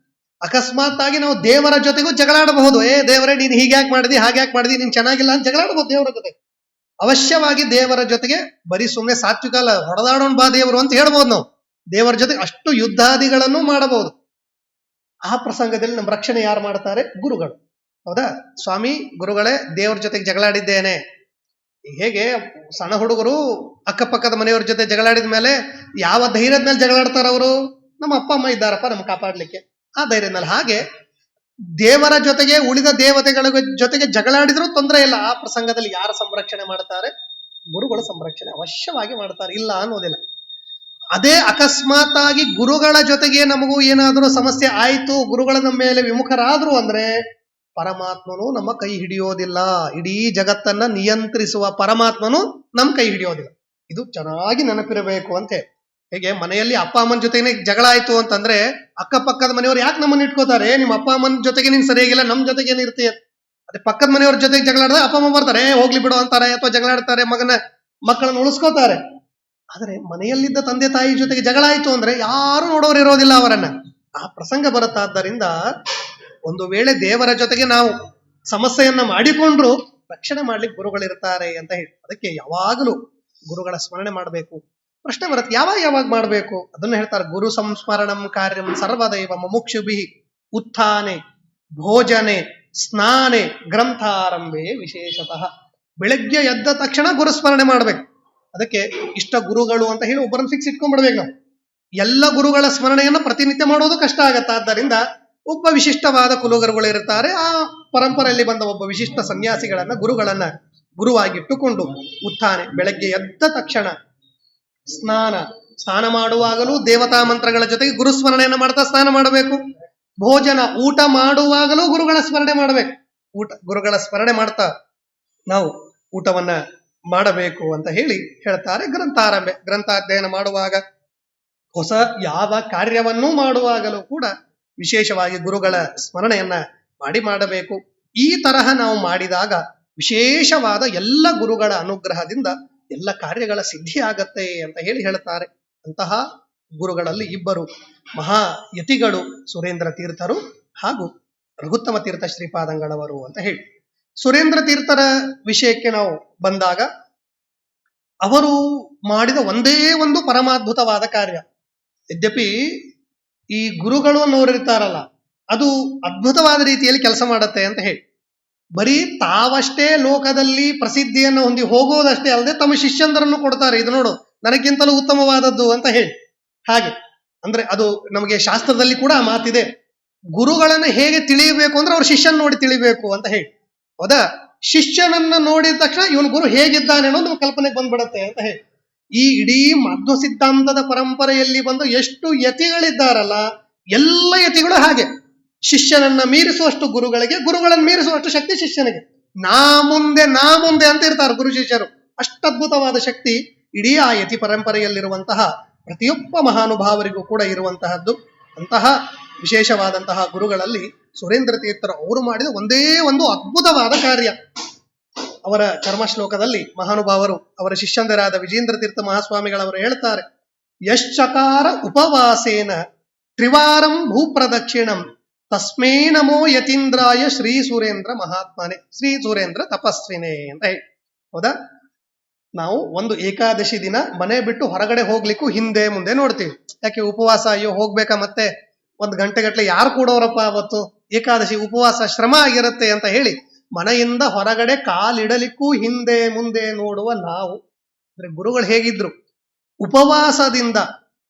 S1: ಅಕಸ್ಮಾತ್ ಆಗಿ ನಾವು ದೇವರ ಜೊತೆಗೂ ಜಗಳಾಡಬಹುದು. ದೇವರೇ ನೀನು ಹೀಗ್ಯಾಕೆ ಮಾಡಿದಿ, ಹಾಗ್ಯಾಕೆ ಮಾಡಿದಿ, ನೀನ್ ಚೆನ್ನಾಗಿಲ್ಲ ಅಂತ ಜಗಳಾಡಬಹುದು ದೇವರ ಜೊತೆ. ಅವಶ್ಯವಾಗಿ ದೇವರ ಜೊತೆಗೆ ಬರೀ ಸುಮ್ಮನೆ ಸಾತ್ವಿಕ ಅಲ್ಲ, ಹೊಡೆದಾಡೋಣ ಬಾ ದೇವರು ಅಂತ ಹೇಳ್ಬೋದು ನಾವು. ದೇವರ ಜೊತೆಗೆ ಅಷ್ಟು ಯುದ್ಧಾದಿಗಳನ್ನು ಮಾಡಬಹುದು. ಆ ಪ್ರಸಂಗದಲ್ಲಿ ನಮ್ಮ ರಕ್ಷಣೆ ಯಾರು ಮಾಡ್ತಾರೆ? ಗುರುಗಳು. ಹೌದಾ? ಸ್ವಾಮಿ ಗುರುಗಳೇ, ದೇವ್ರ ಜೊತೆಗೆ ಜಗಳಾಡಿದ್ದೇನೆ. ಹೇಗೆ ಸಣ್ಣ ಹುಡುಗರು ಅಕ್ಕಪಕ್ಕದ ಮನೆಯವ್ರ ಜೊತೆ ಜಗಳಾಡಿದ ಮೇಲೆ ಯಾವ ಧೈರ್ಯದ ಮೇಲೆ ಜಗಳಾಡ್ತಾರ ಅವರು? ನಮ್ಮ ಅಪ್ಪ ಅಮ್ಮ ಇದ್ದಾರಪ್ಪ ನಮ್ಗೆ ಕಾಪಾಡ್ಲಿಕ್ಕೆ, ಆ ಧೈರ್ಯದ ಮೇಲೆ. ಹಾಗೆ ದೇವರ ಜೊತೆಗೆ ಉಳಿದ ದೇವತೆಗಳ ಜೊತೆಗೆ ಜಗಳಾಡಿದ್ರೂ ತೊಂದರೆ ಇಲ್ಲ. ಆ ಪ್ರಸಂಗದಲ್ಲಿ ಯಾರು ಸಂರಕ್ಷಣೆ ಮಾಡ್ತಾರೆ? ಗುರುಗಳು ಸಂರಕ್ಷಣೆ ಅವಶ್ಯವಾಗಿ ಮಾಡ್ತಾರೆ, ಇಲ್ಲ ಅನ್ನೋದಿಲ್ಲ. ಅದೇ ಅಕಸ್ಮಾತ್ ಆಗಿ ಗುರುಗಳ ಜೊತೆಗೆ ನಮಗೂ ಏನಾದರೂ ಸಮಸ್ಯೆ ಆಯ್ತು, ಗುರುಗಳ ನಮ್ಮ ಮೇಲೆ ವಿಮುಖರಾದ್ರು ಅಂದ್ರೆ ಪರಮಾತ್ಮನು ನಮ್ಮ ಕೈ ಹಿಡಿಯೋದಿಲ್ಲ. ಇಡೀ ಜಗತ್ತನ್ನ ನಿಯಂತ್ರಿಸುವ ಪರಮಾತ್ಮನು ನಮ್ಮ ಕೈ ಹಿಡಿಯೋದಿಲ್ಲ. ಇದು ಚೆನ್ನಾಗಿ ನೆನಪಿರಬೇಕು ಅಂತೆ. ಹೇಗೆ ಮನೆಯಲ್ಲಿ ಅಪ್ಪ ಅಮ್ಮನ ಜೊತೆಗೆ ಜಗಳ ಆಯ್ತು ಅಂತಂದ್ರೆ ಅಕ್ಕಪಕ್ಕದ ಮನೆಯವ್ರು ಯಾಕೆ ನಮ್ಮನ್ನ ಇಟ್ಕೋತಾರೆ? ನಿಮ್ಮ ಅಪ್ಪ ಅಮ್ಮನ ಜೊತೆಗೆ ನೀನ್ ಸರಿಯಾಗಿಲ್ಲ, ನಮ್ ಜೊತೆಗೆ ಏನಿರ್ತೀಯ. ಅದೇ ಪಕ್ಕದ ಮನೆಯವ್ರ ಜೊತೆಗೆ ಜಗಳಾಡಿದ್ರೆ ಅಪ್ಪ ಅಮ್ಮ ಬರ್ತಾರೆ, ಹೋಗ್ಲಿ ಬಿಡು ಅಂತಾರೆ, ಅಥವಾ ಜಗಳಾಡ್ತಾರೆ, ಮಕ್ಕಳನ್ನು ಉಳಿಸ್ಕೋತಾರೆ. ಆದ್ರೆ ಮನೆಯಲ್ಲಿದ್ದ ತಂದೆ ತಾಯಿ ಜೊತೆಗೆ ಜಗಳ ಆಯ್ತು ಅಂದ್ರೆ ಯಾರು ನೋಡೋರು ಇರೋದಿಲ್ಲ ಅವರನ್ನ. ಆ ಪ್ರಸಂಗ ಬರುತ್ತಾದ್ದರಿಂದ ಒಂದು ವೇಳೆ ದೇವರ ಜೊತೆಗೆ ನಾವು ಸಮಸ್ಯೆಯನ್ನ ಮಾಡಿಕೊಂಡ್ರು ರಕ್ಷಣೆ ಮಾಡ್ಲಿಕ್ಕೆ ಗುರುಗಳಿರ್ತಾರೆ ಅಂತ ಹೇಳಿ. ಅದಕ್ಕೆ ಯಾವಾಗಲೂ ಗುರುಗಳ ಸ್ಮರಣೆ ಮಾಡಬೇಕು. ಪ್ರಶ್ನೆ ಬರುತ್ತೆ, ಯಾವಾಗ ಮಾಡಬೇಕು? ಅದನ್ನು ಹೇಳ್ತಾರೆ, ಗುರು ಸಂಸ್ಮರಣಂ ಕಾರ್ಯಂ ಸರ್ವದೈವ ಮುಮುಕ್ಷುಭಿ ಉತ್ಥಾನೆ ಭೋಜನೆ ಸ್ನಾನೆ ಗ್ರಂಥಾರಂಭೆ ವಿಶೇಷತಃ. ಬೆಳಗ್ಗೆ ಎದ್ದ ತಕ್ಷಣ ಗುರುಸ್ಮರಣೆ ಮಾಡ್ಬೇಕು. ಅದಕ್ಕೆ ಇಷ್ಟ ಗುರುಗಳು ಅಂತ ಹೇಳಿ ಒಬ್ಬರನ್ನು ಫಿಕ್ಸ್ ಇಟ್ಕೊಂಡ್ಬಿಡ್ಬೇಕು ನಾವು. ಎಲ್ಲ ಗುರುಗಳ ಸ್ಮರಣೆಯನ್ನ ಪ್ರತಿನಿತ್ಯ ಮಾಡೋದು ಕಷ್ಟ ಆಗತ್ತೆ. ಆದ್ದರಿಂದ ಒಬ್ಬ ವಿಶಿಷ್ಟವಾದ ಕುಲಗುರುಗಳು ಇರ್ತಾರೆ. ಆ ಪರಂಪರೆಯಲ್ಲಿ ಬಂದ ಒಬ್ಬ ವಿಶಿಷ್ಟ ಸನ್ಯಾಸಿಗಳನ್ನ ಗುರುವಾಗಿಟ್ಟುಕೊಂಡು ಉತ್ಥಾನೆ, ಬೆಳಗ್ಗೆ ಎದ್ದ ತಕ್ಷಣ ಸ್ನಾನ ಮಾಡುವಾಗಲೂ ದೇವತಾ ಮಂತ್ರಗಳ ಜೊತೆಗೆ ಗುರುಸ್ಮರಣೆಯನ್ನು ಮಾಡ್ತಾ ಸ್ನಾನ ಮಾಡಬೇಕು. ಭೋಜನ, ಊಟ ಮಾಡುವಾಗಲೂ ಗುರುಗಳ ಸ್ಮರಣೆ ಮಾಡಬೇಕು. ಗುರುಗಳ ಸ್ಮರಣೆ ಮಾಡ್ತಾ ನಾವು ಊಟವನ್ನ ಮಾಡಬೇಕು ಅಂತ ಹೇಳ್ತಾರೆ. ಗ್ರಂಥಾಧ್ಯಯನ ಮಾಡುವಾಗ, ಹೊಸ ಯಾವ ಕಾರ್ಯವನ್ನೂ ಮಾಡುವಾಗಲೂ ಕೂಡ ವಿಶೇಷವಾಗಿ ಗುರುಗಳ ಸ್ಮರಣೆಯನ್ನ ಮಾಡಬೇಕು. ಈ ತರಹ ನಾವು ಮಾಡಿದಾಗ ವಿಶೇಷವಾದ ಎಲ್ಲ ಗುರುಗಳ ಅನುಗ್ರಹದಿಂದ ಎಲ್ಲ ಕಾರ್ಯಗಳ ಸಿದ್ಧಿ ಆಗತ್ತೆ ಅಂತ ಹೇಳ್ತಾರೆ. ಅಂತಹ ಗುರುಗಳಲ್ಲಿ ಇಬ್ಬರು ಮಹಾಯತಿಗಳು ಸುರೇಂದ್ರ ತೀರ್ಥರು ಹಾಗೂ ರಘುತ್ತಮ ತೀರ್ಥ ಶ್ರೀಪಾದಂಗಳವರು ಅಂತ ಹೇಳಿ. ಸುರೇಂದ್ರ ತೀರ್ಥರ ವಿಷಯಕ್ಕೆ ನಾವು ಬಂದಾಗ, ಅವರು ಮಾಡಿದ ಒಂದೇ ಒಂದು ಪರಮಾದ್ಭುತವಾದ ಕಾರ್ಯ. ಯದ್ಯಪಿ ಈ ಗುರುಗಳು ಅನ್ನೋರು ಇರ್ತಾರಲ್ಲ, ಅದು ಅದ್ಭುತವಾದ ರೀತಿಯಲ್ಲಿ ಕೆಲಸ ಮಾಡತ್ತೆ ಅಂತ ಹೇಳಿ. ಬರೀ ತಾವಷ್ಟೇ ಲೋಕದಲ್ಲಿ ಪ್ರಸಿದ್ಧಿಯನ್ನು ಹೊಂದಿ ಹೋಗೋದಷ್ಟೇ ಅಲ್ಲದೆ ತಮ್ಮ ಶಿಷ್ಯಂದರನ್ನು ಕೊಡ್ತಾರೆ. ಇದು ನೋಡು ನನಗಿಂತಲೂ ಉತ್ತಮವಾದದ್ದು ಅಂತ ಹೇಳಿ. ಹಾಗೆ ಅಂದ್ರೆ ಅದು ನಮಗೆ ಶಾಸ್ತ್ರದಲ್ಲಿ ಕೂಡ ಆ ಮಾತಿದೆ. ಗುರುಗಳನ್ನ ಹೇಗೆ ತಿಳಿಯಬೇಕು ಅಂದ್ರೆ ಅವ್ರ ಶಿಷ್ಯನ್ ನೋಡಿ ತಿಳಿಬೇಕು ಅಂತ ಹೇಳಿ. ಹೌದಾ? ಶಿಷ್ಯನನ್ನ ನೋಡಿದ ತಕ್ಷಣ ಇವನು ಗುರು ಹೇಗಿದ್ದಾನೆ ಅನ್ನೋದು ನಮ್ಮ ಕಲ್ಪನೆಗೆ ಬಂದ್ಬಿಡತ್ತೆ ಅಂತ ಹೇಳಿ. ಈ ಇಡೀ ಮಧ್ವ ಸಿದ್ಧಾಂತದ ಪರಂಪರೆಯಲ್ಲಿ ಬಂದು ಎಷ್ಟು ಯತಿಗಳಿದ್ದಾರಲ್ಲ, ಎಲ್ಲ ಯತಿಗಳು ಹಾಗೆ. ಶಿಷ್ಯನನ್ನ ಮೀರಿಸುವಷ್ಟು ಗುರುಗಳಿಗೆ, ಗುರುಗಳನ್ನು ಮೀರಿಸುವಷ್ಟು ಶಕ್ತಿ ಶಿಷ್ಯನಿಗೆ. ನಾ ಮುಂದೆ ಅಂತ ಇರ್ತಾರೆ ಗುರು ಶಿಷ್ಯರು. ಅಷ್ಟದ್ಭುತವಾದ ಶಕ್ತಿ ಇಡೀ ಆ ಯತಿ ಪರಂಪರೆಯಲ್ಲಿರುವಂತಹ ಪ್ರತಿಯೊಬ್ಬ ಮಹಾನುಭಾವರಿಗೂ ಕೂಡ ಇರುವಂತಹದ್ದು. ಅಂತಹ ವಿಶೇಷವಾದಂತಹ ಗುರುಗಳಲ್ಲಿ ಸುರೇಂದ್ರ ತೀರ್ಥರು ಅವರು ಮಾಡಿದ ಒಂದೇ ಒಂದು ಅದ್ಭುತವಾದ ಕಾರ್ಯ. ಅವರ ಚರ್ಮಶ್ಲೋಕದಲ್ಲಿ ಮಹಾನುಭಾವರು ಅವರ ಶಿಷ್ಯಂದರಾದ ವಿಜೇಂದ್ರ ತೀರ್ಥ ಮಹಾಸ್ವಾಮಿಗಳವರು ಹೇಳ್ತಾರೆ, ಯಶ್ಚಕಾರ ಉಪವಾಸೇನ ತ್ರಿವಾರಂ ಭೂಪ್ರದಕ್ಷಿಣಂ ತಸ್ಮೇ ನಮೋ ಯತೀಂದ್ರಾಯ ಶ್ರೀ ಸುರೇಂದ್ರ ಮಹಾತ್ಮನೆ, ಶ್ರೀ ಸುರೇಂದ್ರ ತಪಸ್ವಿನೇ ಅಂತ ಹೇಳಿ. ಹೌದಾ? ನಾವು ಒಂದು ಏಕಾದಶಿ ದಿನ ಮನೆ ಬಿಟ್ಟು ಹೊರಗಡೆ ಹೋಗ್ಲಿಕ್ಕೂ ಹಿಂದೆ ಮುಂದೆ ನೋಡ್ತೀವಿ. ಯಾಕೆ? ಉಪವಾಸ, ಅಯ್ಯೋ ಹೋಗ್ಬೇಕಾ, ಮತ್ತೆ 1 ಗಂಟೆಗಟ್ಲೆ ಯಾರು ಕೂಡೋರಪ್ಪ ಅವತ್ತು, ಏಕಾದಶಿ ಉಪವಾಸ ಶ್ರಮ ಆಗಿರುತ್ತೆ ಅಂತ ಹೇಳಿ ಮನೆಯಿಂದ ಹೊರಗಡೆ ಕಾಲಿಡಲಿಕ್ಕೂ ಹಿಂದೆ ಮುಂದೆ ನೋಡುವ ನಾವು. ಅಂದ್ರೆ ಗುರುಗಳು ಹೇಗಿದ್ರು? ಉಪವಾಸದಿಂದ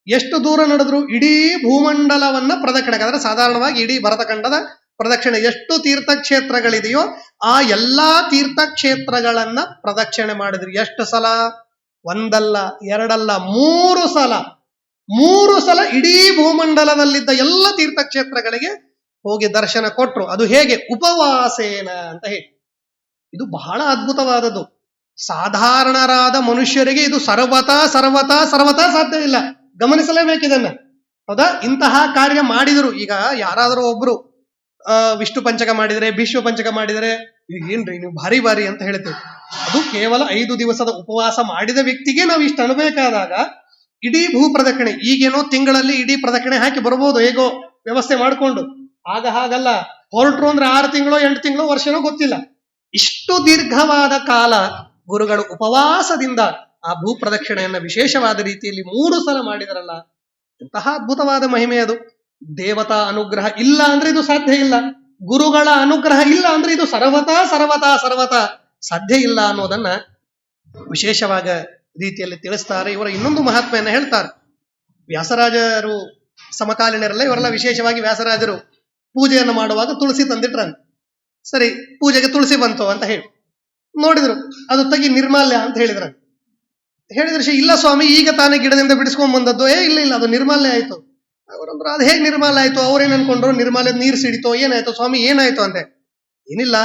S1: ಎಷ್ಟು ದೂರ ನಡೆದ್ರು? ಇಡೀ ಭೂಮಂಡಲವನ್ನ ಪ್ರದಕ್ಷಿಣೆ, ಅಂದ್ರೆ ಸಾಧಾರಣವಾಗಿ ಇಡೀ ಭರತಖಂಡದ ಪ್ರದಕ್ಷಿಣೆ ಎಷ್ಟು ತೀರ್ಥಕ್ಷೇತ್ರಗಳಿದೆಯೋ ಆ ಎಲ್ಲಾ ತೀರ್ಥಕ್ಷೇತ್ರಗಳನ್ನ ಪ್ರದಕ್ಷಿಣೆ ಮಾಡಿದ್ರು. ಎಷ್ಟು ಸಲ? 1 ಅಲ್ಲ 2 ಅಲ್ಲ 3 ಸಲ. 3 ಸಲ ಇಡೀ ಭೂಮಂಡಲದಲ್ಲಿದ್ದ ಎಲ್ಲ ತೀರ್ಥಕ್ಷೇತ್ರಗಳಿಗೆ ಹೋಗಿ ದರ್ಶನ ಕೊಟ್ರು. ಅದು ಹೇಗೆ? ಉಪವಾಸೇನ ಅಂತ ಹೇಳಿ. ಇದು ಬಹಳ ಅದ್ಭುತವಾದದ್ದು. ಸಾಧಾರಣರಾದ ಮನುಷ್ಯರಿಗೆ ಇದು ಸರ್ವತಾ ಸರ್ವತಾ ಸರ್ವತಾ ಸಾಧ್ಯ ಇಲ್ಲ. ಗಮನಿಸಲೇಬೇಕಿದನ್ನ. ಹೌದಾ? ಇಂತಹ ಕಾರ್ಯ ಮಾಡಿದರು. ಈಗ ಯಾರಾದರೂ ಒಬ್ರು ವಿಷ್ಣು ಪಂಚಕ ಮಾಡಿದರೆ, ಭೀಷ್ಮ ಪಂಚಕ ಮಾಡಿದರೆ, ಈಗ ಏನ್ರಿ ನೀವು ಭಾರಿ ಭಾರಿ ಅಂತ ಹೇಳ್ತೇವೆ. ಅದು ಕೇವಲ 5 ದಿವಸದ ಉಪವಾಸ ಮಾಡಿದ ವ್ಯಕ್ತಿಗೆ ನಾವು ಇಷ್ಟು ಅನ್ಬೇಕಾದಾಗ ಇಡೀ ಭೂ ಪ್ರದಕ್ಷಿಣೆ, ಈಗೇನೋ ತಿಂಗಳಲ್ಲಿ ಇಡೀ ಪ್ರದಕ್ಷಿಣೆ ಹಾಕಿ ಬರ್ಬೋದು ಹೇಗೋ ವ್ಯವಸ್ಥೆ ಮಾಡಿಕೊಂಡು. ಆಗ ಹಾಗಲ್ಲ. ಹೊರಟ್ರು ಅಂದ್ರೆ 6 ತಿಂಗಳು 8 ತಿಂಗಳು ವರ್ಷನೋ ಗೊತ್ತಿಲ್ಲ. ಇಷ್ಟು ದೀರ್ಘವಾದ ಕಾಲ ಗುರುಗಳು ಉಪವಾಸದಿಂದ ಆ ಭೂ ಪ್ರದಕ್ಷಿಣೆಯನ್ನ ವಿಶೇಷವಾದ ರೀತಿಯಲ್ಲಿ 3 ಸಲ ಮಾಡಿದರಲ್ಲ, ಎಂತಹ ಅದ್ಭುತವಾದ ಮಹಿಮೆ ಅದು. ದೇವತಾ ಅನುಗ್ರಹ ಇಲ್ಲ ಅಂದ್ರೆ ಇದು ಸಾಧ್ಯ ಇಲ್ಲ. ಗುರುಗಳ ಅನುಗ್ರಹ ಇಲ್ಲ ಅಂದ್ರೆ ಇದು ಸರ್ವತಾ ಸರ್ವತಾ ಸರ್ವತಾ ಸಾಧ್ಯ ಇಲ್ಲ ಅನ್ನೋದನ್ನ ವಿಶೇಷವಾದ ರೀತಿಯಲ್ಲಿ ತಿಳಿಸ್ತಾರೆ. ಇವರ ಇನ್ನೊಂದು ಮಹಾತ್ಮೆಯನ್ನ ಹೇಳ್ತಾರೆ. ವ್ಯಾಸರಾಜರು ಸಮಕಾಲೀನರಲ್ಲ, ಇವರೆಲ್ಲ ವಿಶೇಷವಾಗಿ ವ್ಯಾಸರಾಜರು ಪೂಜೆಯನ್ನು ಮಾಡುವಾಗ ತುಳಸಿ ತಂದಿಟ್ರಂತೆ. ಸರಿ, ಪೂಜೆಗೆ ತುಳಸಿ ಬಂತು ಅಂತ ಹೇಳಿ ನೋಡಿದ್ರು, ಅದು ತೆಗಿ ನಿರ್ಮಾಲ್ಯ ಅಂತ ಹೇಳಿದ್ರ. ಹೇಳಿದ್ರೆ ಇಲ್ಲ ಸ್ವಾಮಿ, ಈಗ ತಾನೇ ಗಿಡದಿಂದ ಬಿಡಿಸ್ಕೊಂಡ್ ಬಂದದ್ದು. ಇಲ್ಲ ಇಲ್ಲ, ಅದು ನಿರ್ಮಾಲ್ಯ ಆಯ್ತು. ಅವರಂದ್ರು ಅದು ಹೇಗೆ ನಿರ್ಮಾಲ್ಯ ಆಯ್ತು? ಅವ್ರೇನ್ ಅನ್ಕೊಂಡ್ರು, ನಿರ್ಮಾಲ್ಯ ನೀರು ಸಿಡಿತೋ ಏನಾಯ್ತು ಸ್ವಾಮಿ, ಏನಾಯ್ತು ಅಂತೆ. ಏನಿಲ್ಲ,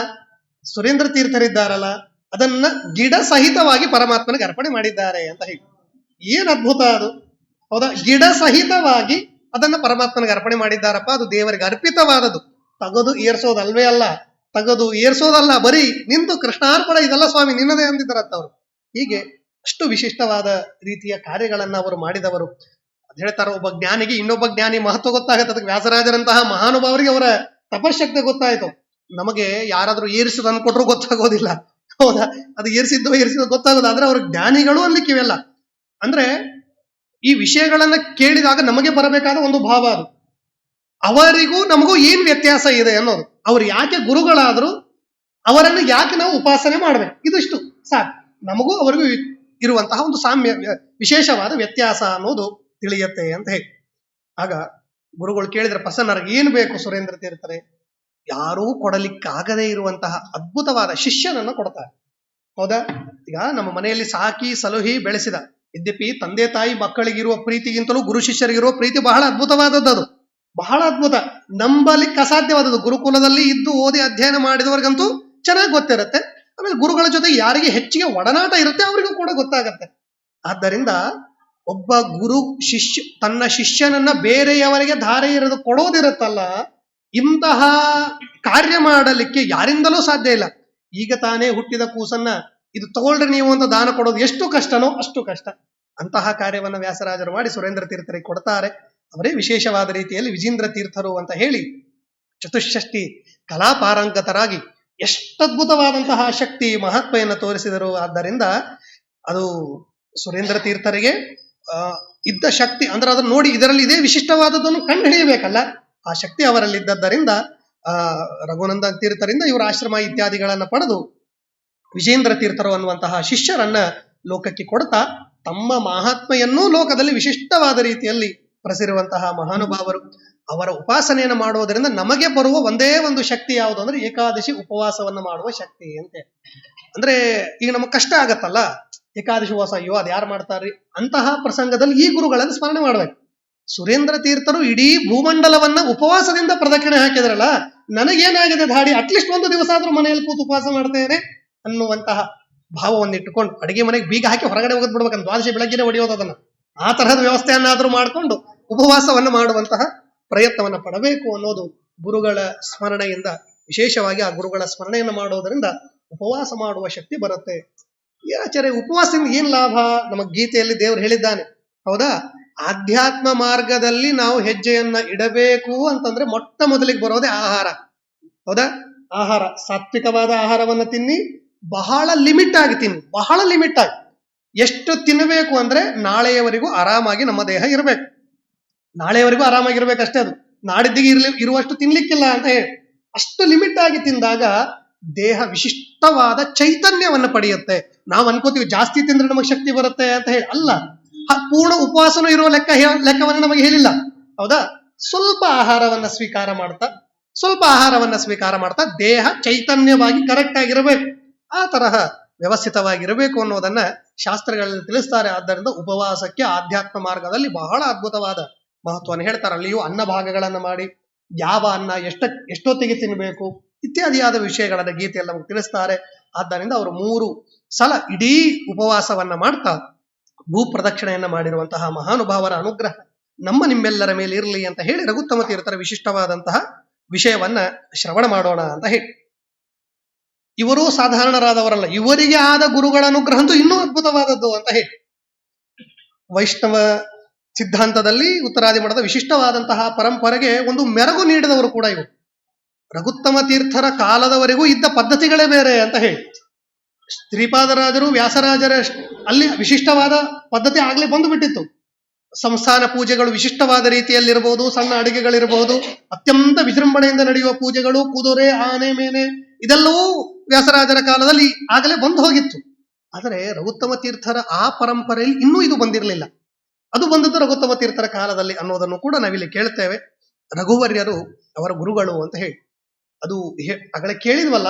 S1: ಸುರೇಂದ್ರ ತೀರ್ಥರಿದ್ದಾರಲ್ಲ, ಅದನ್ನ ಗಿಡ ಸಹಿತವಾಗಿ ಪರಮಾತ್ಮನಿಗೆ ಅರ್ಪಣೆ ಮಾಡಿದ್ದಾರೆ ಅಂತ ಹೇಳಿ. ಏನ್ ಅದ್ಭುತ ಅದು! ಹೌದಾ? ಗಿಡ ಸಹಿತವಾಗಿ ಅದನ್ನ ಪರಮಾತ್ಮನಿಗೆ ಅರ್ಪಣೆ ಮಾಡಿದ್ದಾರಪ್ಪ. ಅದು ದೇವರಿಗೆ ಅರ್ಪಿತವಾದದ್ದು. ತಗದು ಏರ್ಸೋದಲ್ವೇ ಅಲ್ಲ, ತಗದು ಏರ್ಸೋದಲ್ಲ, ಬರೀ ನಿಂತು ಕೃಷ್ಣಾರ್ಪಣ, ಇದೆಲ್ಲ ಸ್ವಾಮಿ ನಿನ್ನದೇ ಅಂದಿದ್ದಾರಂತ ಅವರು. ಹೀಗೆ ಅಷ್ಟು ವಿಶಿಷ್ಟವಾದ ರೀತಿಯ ಕಾರ್ಯಗಳನ್ನ ಅವರು ಮಾಡಿದವರು. ಅದ್ ಹೇಳ್ತಾರ, ಒಬ್ಬ ಜ್ಞಾನಿಗೆ ಇನ್ನೊಬ್ಬ ಜ್ಞಾನಿ ಮಹತ್ವ ಗೊತ್ತಾಗತ್ತೆ. ಅದಕ್ಕೆ ವ್ಯಾಸರಾಜರಂತಹ ಮಹಾನುಭಾವರಿಗೆ ಅವರ ತಪಶಕ್ತಿ ಗೊತ್ತಾಯ್ತು. ನಮಗೆ ಯಾರಾದ್ರೂ ಏರಿಸಿದ ಅನ್ಕೊಟ್ರು ಗೊತ್ತಾಗೋದಿಲ್ಲ. ಹೌದಾ? ಅದು ಏರಿಸಿದ್ದೋ ಗೊತ್ತಾಗೋದು. ಆದ್ರೆ ಅವ್ರ ಜ್ಞಾನಿಗಳು ಅನ್ಲಿಕ್ಕಿವೆಲ್ಲ. ಅಂದ್ರೆ ಈ ವಿಷಯಗಳನ್ನ ಕೇಳಿದಾಗ ನಮಗೆ ಬರಬೇಕಾದ ಒಂದು ಭಾವ ಅದು. ಅವರಿಗೂ ನಮಗೂ ಏನ್ ವ್ಯತ್ಯಾಸ ಇದೆ ಅನ್ನೋದು. ಅವ್ರು ಯಾಕೆ ಗುರುಗಳಾದ್ರು, ಅವರನ್ನು ಯಾಕೆ ನಾವು ಉಪಾಸನೆ ಮಾಡ್ಬೇಕು, ಇದಿಷ್ಟು ಸಾಕು. ನಮಗೂ ಅವರಿಗೂ ಇರುವಂತಹ ಒಂದು ಸಾಮ್ಯ, ವಿಶೇಷವಾದ ವ್ಯತ್ಯಾಸ ಅನ್ನೋದು ತಿಳಿಯತ್ತೆ ಅಂತ ಹೇಳಿ. ಆಗ ಗುರುಗಳು ಕೇಳಿದ್ರೆ ಪ್ರಸನ್ನರಿಗೆ ಏನ್ ಬೇಕು ಸುರೇಂದ್ರ ತೀರ್ಥರೇ? ಯಾರೂ ಕೊಡಲಿಕ್ಕಾಗದೇ ಇರುವಂತಹ ಅದ್ಭುತವಾದ ಶಿಷ್ಯನನ್ನು ಕೊಡ್ತಾರೆ. ಹೌದಾ? ಈಗ ನಮ್ಮ ಮನೆಯಲ್ಲಿ ಸಾಕಿ ಸಲುಹಿ ಬೆಳೆಸಿದ, ಯದ್ಯಪಿ ತಂದೆ ತಾಯಿ ಮಕ್ಕಳಿಗಿರುವ ಪ್ರೀತಿಗಿಂತಲೂ ಗುರು ಶಿಷ್ಯರಿಗಿರುವ ಪ್ರೀತಿ ಬಹಳ ಅದ್ಭುತವಾದದ್ದು. ಅದು ಬಹಳ ಅದ್ಭುತ, ನಂಬಲಿಕ್ಕೆ ಅಸಾಧ್ಯವಾದದ್ದು. ಗುರುಕುಲದಲ್ಲಿ ಇದ್ದು ಓದಿ ಅಧ್ಯಯನ ಮಾಡಿದವರಿಗಂತೂ ಚೆನ್ನಾಗಿ ಗೊತ್ತಿರುತ್ತೆ. ಆಮೇಲೆ ಗುರುಗಳ ಜೊತೆ ಯಾರಿಗೆ ಹೆಚ್ಚಿಗೆ ಒಡನಾಟ ಇರುತ್ತೆ ಅವರಿಗೂ ಕೂಡ ಗೊತ್ತಾಗತ್ತೆ. ಆದ್ದರಿಂದ ಒಬ್ಬ ಗುರು ತನ್ನ ಶಿಷ್ಯನನ್ನ ಬೇರೆಯವರಿಗೆ ಧಾರೆ ಇರೋದು ಕೊಡೋದಿರುತ್ತಲ್ಲ, ಇಂತಹ ಕಾರ್ಯ ಮಾಡಲಿಕ್ಕೆ ಯಾರಿಂದಲೂ ಸಾಧ್ಯ ಇಲ್ಲ. ಈಗ ತಾನೇ ಹುಟ್ಟಿದ ಕೂಸನ್ನ ಇದು ತಗೊಳ್ರಿ ನೀವು ಅಂತ ದಾನ ಕೊಡೋದು ಎಷ್ಟು ಕಷ್ಟನೋ ಅಷ್ಟು ಕಷ್ಟ. ಅಂತಹ ಕಾರ್ಯವನ್ನ ವ್ಯಾಸರಾಜರು ಮಾಡಿ ಸುರೇಂದ್ರ ತೀರ್ಥರಿಗೆ ಕೊಡ್ತಾರೆ. ಅವರೇ ವಿಶೇಷವಾದ ರೀತಿಯಲ್ಲಿ ವಿಜೇಂದ್ರ ತೀರ್ಥರು ಅಂತ ಹೇಳಿ ಚತುಷ್ಷಷ್ಟಿ ಕಲಾಪಾರಂಗತರಾಗಿ ಎಷ್ಟದ್ಭುತವಾದಂತಹ ಶಕ್ತಿ ಮಹಾತ್ಮೆಯನ್ನು ತೋರಿಸಿದರು. ಆದ್ದರಿಂದ ಅದು ಸುರೇಂದ್ರ ತೀರ್ಥರಿಗೆ ಇದ್ದ ಶಕ್ತಿ ಅಂದ್ರೆ ಅದನ್ನು ನೋಡಿ ಇದರಲ್ಲಿ ಇದೇ ವಿಶಿಷ್ಟವಾದದ್ದನ್ನು ಕಂಡು ಹಿಡಿಯಬೇಕಲ್ಲ, ಆ ಶಕ್ತಿ ಅವರಲ್ಲಿದ್ದರಿಂದ ರಘುನಂದನ ತೀರ್ಥರಿಂದ ಇವರ ಆಶ್ರಮ ಇತ್ಯಾದಿಗಳನ್ನ ಪಡೆದು ವಿಜೇಂದ್ರ ತೀರ್ಥರು ಅನ್ನುವಂತಹ ಶಿಷ್ಯರನ್ನ ಲೋಕಕ್ಕೆ ಕೊಡ್ತಾ ತಮ್ಮ ಮಹಾತ್ಮೆಯನ್ನೂ ಲೋಕದಲ್ಲಿ ವಿಶಿಷ್ಟವಾದ ರೀತಿಯಲ್ಲಿ ಪ್ರಸಿರುವಂತಹ ಮಹಾನುಭಾವರು. ಅವರ ಉಪಾಸನೆಯನ್ನು ಮಾಡುವುದರಿಂದ ನಮಗೆ ಬರುವ ಒಂದೇ ಒಂದು ಶಕ್ತಿ ಯಾವುದು ಅಂದ್ರೆ ಏಕಾದಶಿ ಉಪವಾಸವನ್ನು ಮಾಡುವ ಶಕ್ತಿ ಅಂತೆ. ಅಂದ್ರೆ ಈಗ ನಮಗೆ ಕಷ್ಟ ಆಗತ್ತಲ್ಲ, ಏಕಾದಶಿ ಉಪವಾಸ, ಅಯ್ಯೋ ಅದು ಯಾರು ಮಾಡ್ತಾರ್ರಿ ಅಂತಹ ಪ್ರಸಂಗದಲ್ಲಿ ಈ ಗುರುಗಳನ್ನು ಸ್ಮರಣೆ ಮಾಡ್ಬೇಕು. ಸುರೇಂದ್ರ ತೀರ್ಥರು ಇಡೀ ಭೂಮಂಡಲವನ್ನ ಉಪವಾಸದಿಂದ ಪ್ರದಕ್ಷಿಣೆ ಹಾಕಿದ್ರಲ್ಲ, ನನಗೇನಾಗಿದೆ ಧಾಡಿ, ಅಟ್ಲೀಸ್ಟ್ ಒಂದು ದಿವಸ ಆದ್ರೂ ಮನೆಯಲ್ಲಿ ಕೂತು ಉಪವಾಸ ಮಾಡ್ತೇನೆ ಅನ್ನುವಂತಹ ಭಾವವನ್ನಿಟ್ಟುಕೊಂಡು ಅಡಿಗೆ ಮನೆಗೆ ಬೀಗ ಹಾಕಿ ಹೊರಗಡೆ ಹೋಗೋದ್ ಬಿಡ್ಬೇಕಂತ, ದ್ವಾದಶಿ ಬೆಳಗ್ಗೆನೆ ಹೊಡೆಯೋದು ಅದನ್ನ. ಆ ತರಹದ ವ್ಯವಸ್ಥೆಯನ್ನಾದ್ರೂ ಮಾಡಿಕೊಂಡು ಉಪವಾಸವನ್ನು ಮಾಡುವಂತಹ ಪ್ರಯತ್ನವನ್ನ ಪಡಬೇಕು ಅನ್ನೋದು ಗುರುಗಳ ಸ್ಮರಣೆಯಿಂದ. ವಿಶೇಷವಾಗಿ ಆ ಗುರುಗಳ ಸ್ಮರಣೆಯನ್ನು ಮಾಡೋದರಿಂದ ಉಪವಾಸ ಮಾಡುವ ಶಕ್ತಿ ಬರುತ್ತೆ. ಆಚಾರ್ಯ ಉಪವಾಸದಿಂದ ಏನ್ ಲಾಭ? ನಮಗ್ ಗೀತೆಯಲ್ಲಿ ದೇವರು ಹೇಳಿದ್ದಾನೆ. ಹೌದಾ? ಆಧ್ಯಾತ್ಮ ಮಾರ್ಗದಲ್ಲಿ ನಾವು ಹೆಜ್ಜೆಯನ್ನ ಇಡಬೇಕು ಅಂತಂದ್ರೆ ಮೊಟ್ಟ ಮೊದಲಿಗೆ ಬರೋದೇ ಆಹಾರ. ಹೌದಾ? ಆಹಾರ, ಸಾತ್ವಿಕವಾದ ಆಹಾರವನ್ನ ತಿನ್ನಿ, ಬಹಳ ಲಿಮಿಟ್ ಆಗಿ ತಿನ್ನಿ, ಬಹಳ ಲಿಮಿಟ್ ಆಗಿ. ಎಷ್ಟು ತಿನ್ನಬೇಕು ಅಂದ್ರೆ ನಾಳೆಯವರೆಗೂ ಆರಾಮಾಗಿ ನಮ್ಮ ದೇಹ ಇರಬೇಕು, ನಾಳೆಯವರೆಗೂ ಆರಾಮಾಗಿರ್ಬೇಕಷ್ಟೇ. ಅದು ನಾಡಿದ್ದಿಗೆ ಇರುವಷ್ಟು ತಿನ್ಲಿಕ್ಕಿಲ್ಲ ಅಂತ ಹೇಳಿ ಅಷ್ಟು ಲಿಮಿಟ್ ಆಗಿ ತಿಂದಾಗ ದೇಹ ವಿಶಿಷ್ಟವಾದ ಚೈತನ್ಯವನ್ನು ಪಡೆಯುತ್ತೆ. ನಾವು ಅನ್ಕೋತೀವಿ ಜಾಸ್ತಿ ತಿಂದ್ರೆ ನಮಗೆ ಶಕ್ತಿ ಬರುತ್ತೆ ಅಂತ ಹೇಳಿ, ಅಲ್ಲ. ಪೂರ್ಣ ಉಪವಾಸನೂ ಇರುವ ಲೆಕ್ಕವನ್ನು ನಮಗೆ ಹೇಳಿಲ್ಲ. ಹೌದಾ? ಸ್ವಲ್ಪ ಆಹಾರವನ್ನ ಸ್ವೀಕಾರ ಮಾಡ್ತಾ ದೇಹ ಚೈತನ್ಯವಾಗಿ ಕರೆಕ್ಟ್ ಆಗಿರಬೇಕು. ಆ ತರಹ ವ್ಯವಸ್ಥಿತವಾಗಿರಬೇಕು ಅನ್ನೋದನ್ನ ಶಾಸ್ತ್ರಗಳಲ್ಲಿ ತಿಳಿಸ್ತಾರೆ. ಆದ್ದರಿಂದ ಉಪವಾಸಕ್ಕೆ ಆಧ್ಯಾತ್ಮ ಮಾರ್ಗದಲ್ಲಿ ಬಹಳ ಅದ್ಭುತವಾದ ಮಹತ್ವವನ್ನು ಹೇಳ್ತಾರೆ. ಅಲ್ಲಿಯೂ ಅನ್ನ ಭಾಗಗಳನ್ನು ಮಾಡಿ ಯಾವ ಅನ್ನ ಎಷ್ಟೊತ್ತಿಗೆ ತಿನ್ನಬೇಕು ಇತ್ಯಾದಿಯಾದ ವಿಷಯಗಳನ್ನ ಗೀತೆಯಲ್ಲಿ ನಮಗೆ ತಿಳಿಸ್ತಾರೆ. ಆದ್ದರಿಂದ ಅವರು 3 ಸಲ ಇಡೀ ಉಪವಾಸವನ್ನ ಮಾಡ್ತಾ ಭೂ ಪ್ರದಕ್ಷಿಣೆಯನ್ನ ಮಾಡಿರುವಂತಹ ಮಹಾನುಭಾವರ ಅನುಗ್ರಹ ನಿಮ್ಮೆಲ್ಲರ ಮೇಲೆ ಇರಲಿ ಅಂತ ಹೇಳಿ ರಘುತ್ತಮ ತೀರ್ಥರ ವಿಶಿಷ್ಟವಾದಂತಹ ವಿಷಯವನ್ನ ಶ್ರವಣ ಮಾಡೋಣ ಅಂತ ಹೇಳಿ. ಇವರು ಸಾಧಾರಣರಾದವರಲ್ಲ, ಇವರಿಗೆ ಆದ ಗುರುಗಳ ಅನುಗ್ರಹ ಅಂತೂ ಇನ್ನೂ ಅದ್ಭುತವಾದದ್ದು ಅಂತ ಹೇಳಿ. ವೈಷ್ಣವ ಸಿದ್ಧಾಂತದಲ್ಲಿ ಉತ್ತರಾದಿ ಮಠದ ವಿಶಿಷ್ಟವಾದಂತಹ ಪರಂಪರೆಗೆ ಒಂದು ಮೆರಗು ನೀಡಿದವರು ಕೂಡ ಇವರು. ರಘುತ್ತಮ ತೀರ್ಥರ ಕಾಲದವರೆಗೂ ಇದ್ದ ಪದ್ಧತಿಗಳೇ ಬೇರೆ ಅಂತ ಹೇಳಿ. ಶ್ರೀಪಾದರಾಜರು ವ್ಯಾಸರಾಜರ ಅಲ್ಲಿ ವಿಶಿಷ್ಟವಾದ ಪದ್ಧತಿ ಆಗ್ಲೇ ಬಂದು ಬಿಟ್ಟಿತ್ತು. ಸಂಸ್ಥಾನ ಪೂಜೆಗಳು ವಿಶಿಷ್ಟವಾದ ರೀತಿಯಲ್ಲಿರಬಹುದು, ಸಣ್ಣ ಅಡಿಗೆಗಳಿರಬಹುದು, ಅತ್ಯಂತ ವಿಜೃಂಭಣೆಯಿಂದ ನಡೆಯುವ ಪೂಜೆಗಳು, ಕುದುರೆ, ಆನೆ, ಮೇನೆ ಇದೆಲ್ಲವೂ ವ್ಯಾಸರಾಜರ ಕಾಲದಲ್ಲಿ ಆಗಲೇ ಬಂದು ಹೋಗಿತ್ತು. ಆದರೆ ರಘುತ್ತಮ ತೀರ್ಥರ ಆ ಪರಂಪರೆಯಲ್ಲಿ ಇನ್ನೂ ಇದು ಬಂದಿರಲಿಲ್ಲ. ಅದು ಬಂದದ್ದು ರಘುತ್ತಮ ತೀರ್ಥರ ಕಾಲದಲ್ಲಿ ಅನ್ನೋದನ್ನು ಕೂಡ ನಾವಿಲ್ಲಿ ಕೇಳ್ತೇವೆ. ರಘುವರ್ಯರು ಅವರ ಗುರುಗಳು ಅಂತ ಹೇಳಿ ಅದು ಆಗಲೇ ಕೇಳಿದ್ವಲ್ಲ.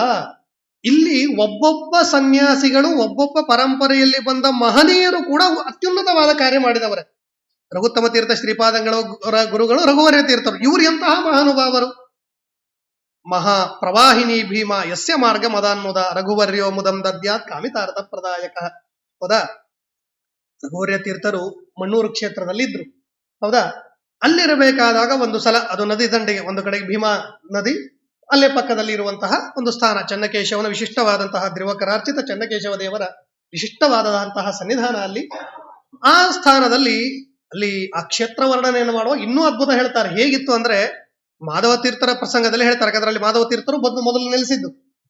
S1: ಇಲ್ಲಿ ಒಬ್ಬೊಬ್ಬ ಸನ್ಯಾಸಿಗಳು ಒಬ್ಬೊಬ್ಬ ಪರಂಪರೆಯಲ್ಲಿ ಬಂದ ಮಹನೀಯರು ಕೂಡ ಅತ್ಯುನ್ನತವಾದ ಕಾರ್ಯ ಮಾಡಿದವರೇ. ರಘುತ್ತಮ ತೀರ್ಥ ಶ್ರೀಪಾದಂಗಳ ಗುರುಗಳು ರಘುವರ್ಯ ತೀರ್ಥರು. ಇವರು ಎಂತಹ ಮಹಾನುಭಾವರು! ಮಹಾ ಪ್ರವಾಹಿನಿ ಭೀಮ ಯಸ್ಯ ಮಾರ್ಗ ಮದಾನ್ಮುದ ರಘುವರ್ಯೋ ಮುದಂ ದದ್ಯಾತ್ ಕಾಮಿತಾರ್ಥ ಪ್ರದಾಯಕ. ಹೌದಾ? ರಘುವರ್ಯ ತೀರ್ಥರು ಮಣ್ಣೂರು ಕ್ಷೇತ್ರದಲ್ಲಿದ್ರು. ಹೌದಾ? ಅಲ್ಲಿರಬೇಕಾದಾಗ ಒಂದು ಸಲ ಅದು ನದಿ ದಂಡೆಗೆ, ಒಂದು ಕಡೆಗೆ ಭೀಮಾ ನದಿ, ಅಲ್ಲೇ ಪಕ್ಕದಲ್ಲಿ ಇರುವಂತಹ ಒಂದು ಸ್ಥಾನ, ಚನ್ನಕೇಶವನ ವಿಶಿಷ್ಟವಾದಂತಹ ಧ್ರುವಕರಾರ್ಚಿತ ಚನ್ನಕೇಶವ ದೇವರ ವಿಶಿಷ್ಟವಾದಂತಹ ಸನ್ನಿಧಾನ ಅಲ್ಲಿ. ಆ ಸ್ಥಾನದಲ್ಲಿ ಅಲ್ಲಿ ಆ ಕ್ಷೇತ್ರ ವರ್ಣನೆಯನ್ನು ಮಾಡುವ ಇನ್ನೂ ಅದ್ಭುತ ಹೇಳ್ತಾರೆ. ಹೇಗಿತ್ತು ಅಂದ್ರೆ, ಮಾಧವ ತೀರ್ಥರ ಪ್ರಸಂಗದಲ್ಲಿ ಹೇಳ್ತಾರೆ. ಅದರಲ್ಲಿ ಮಾಧವ ತೀರ್ಥರು ಮೊದಲು ನೆಲೆಸಿದ್ದು.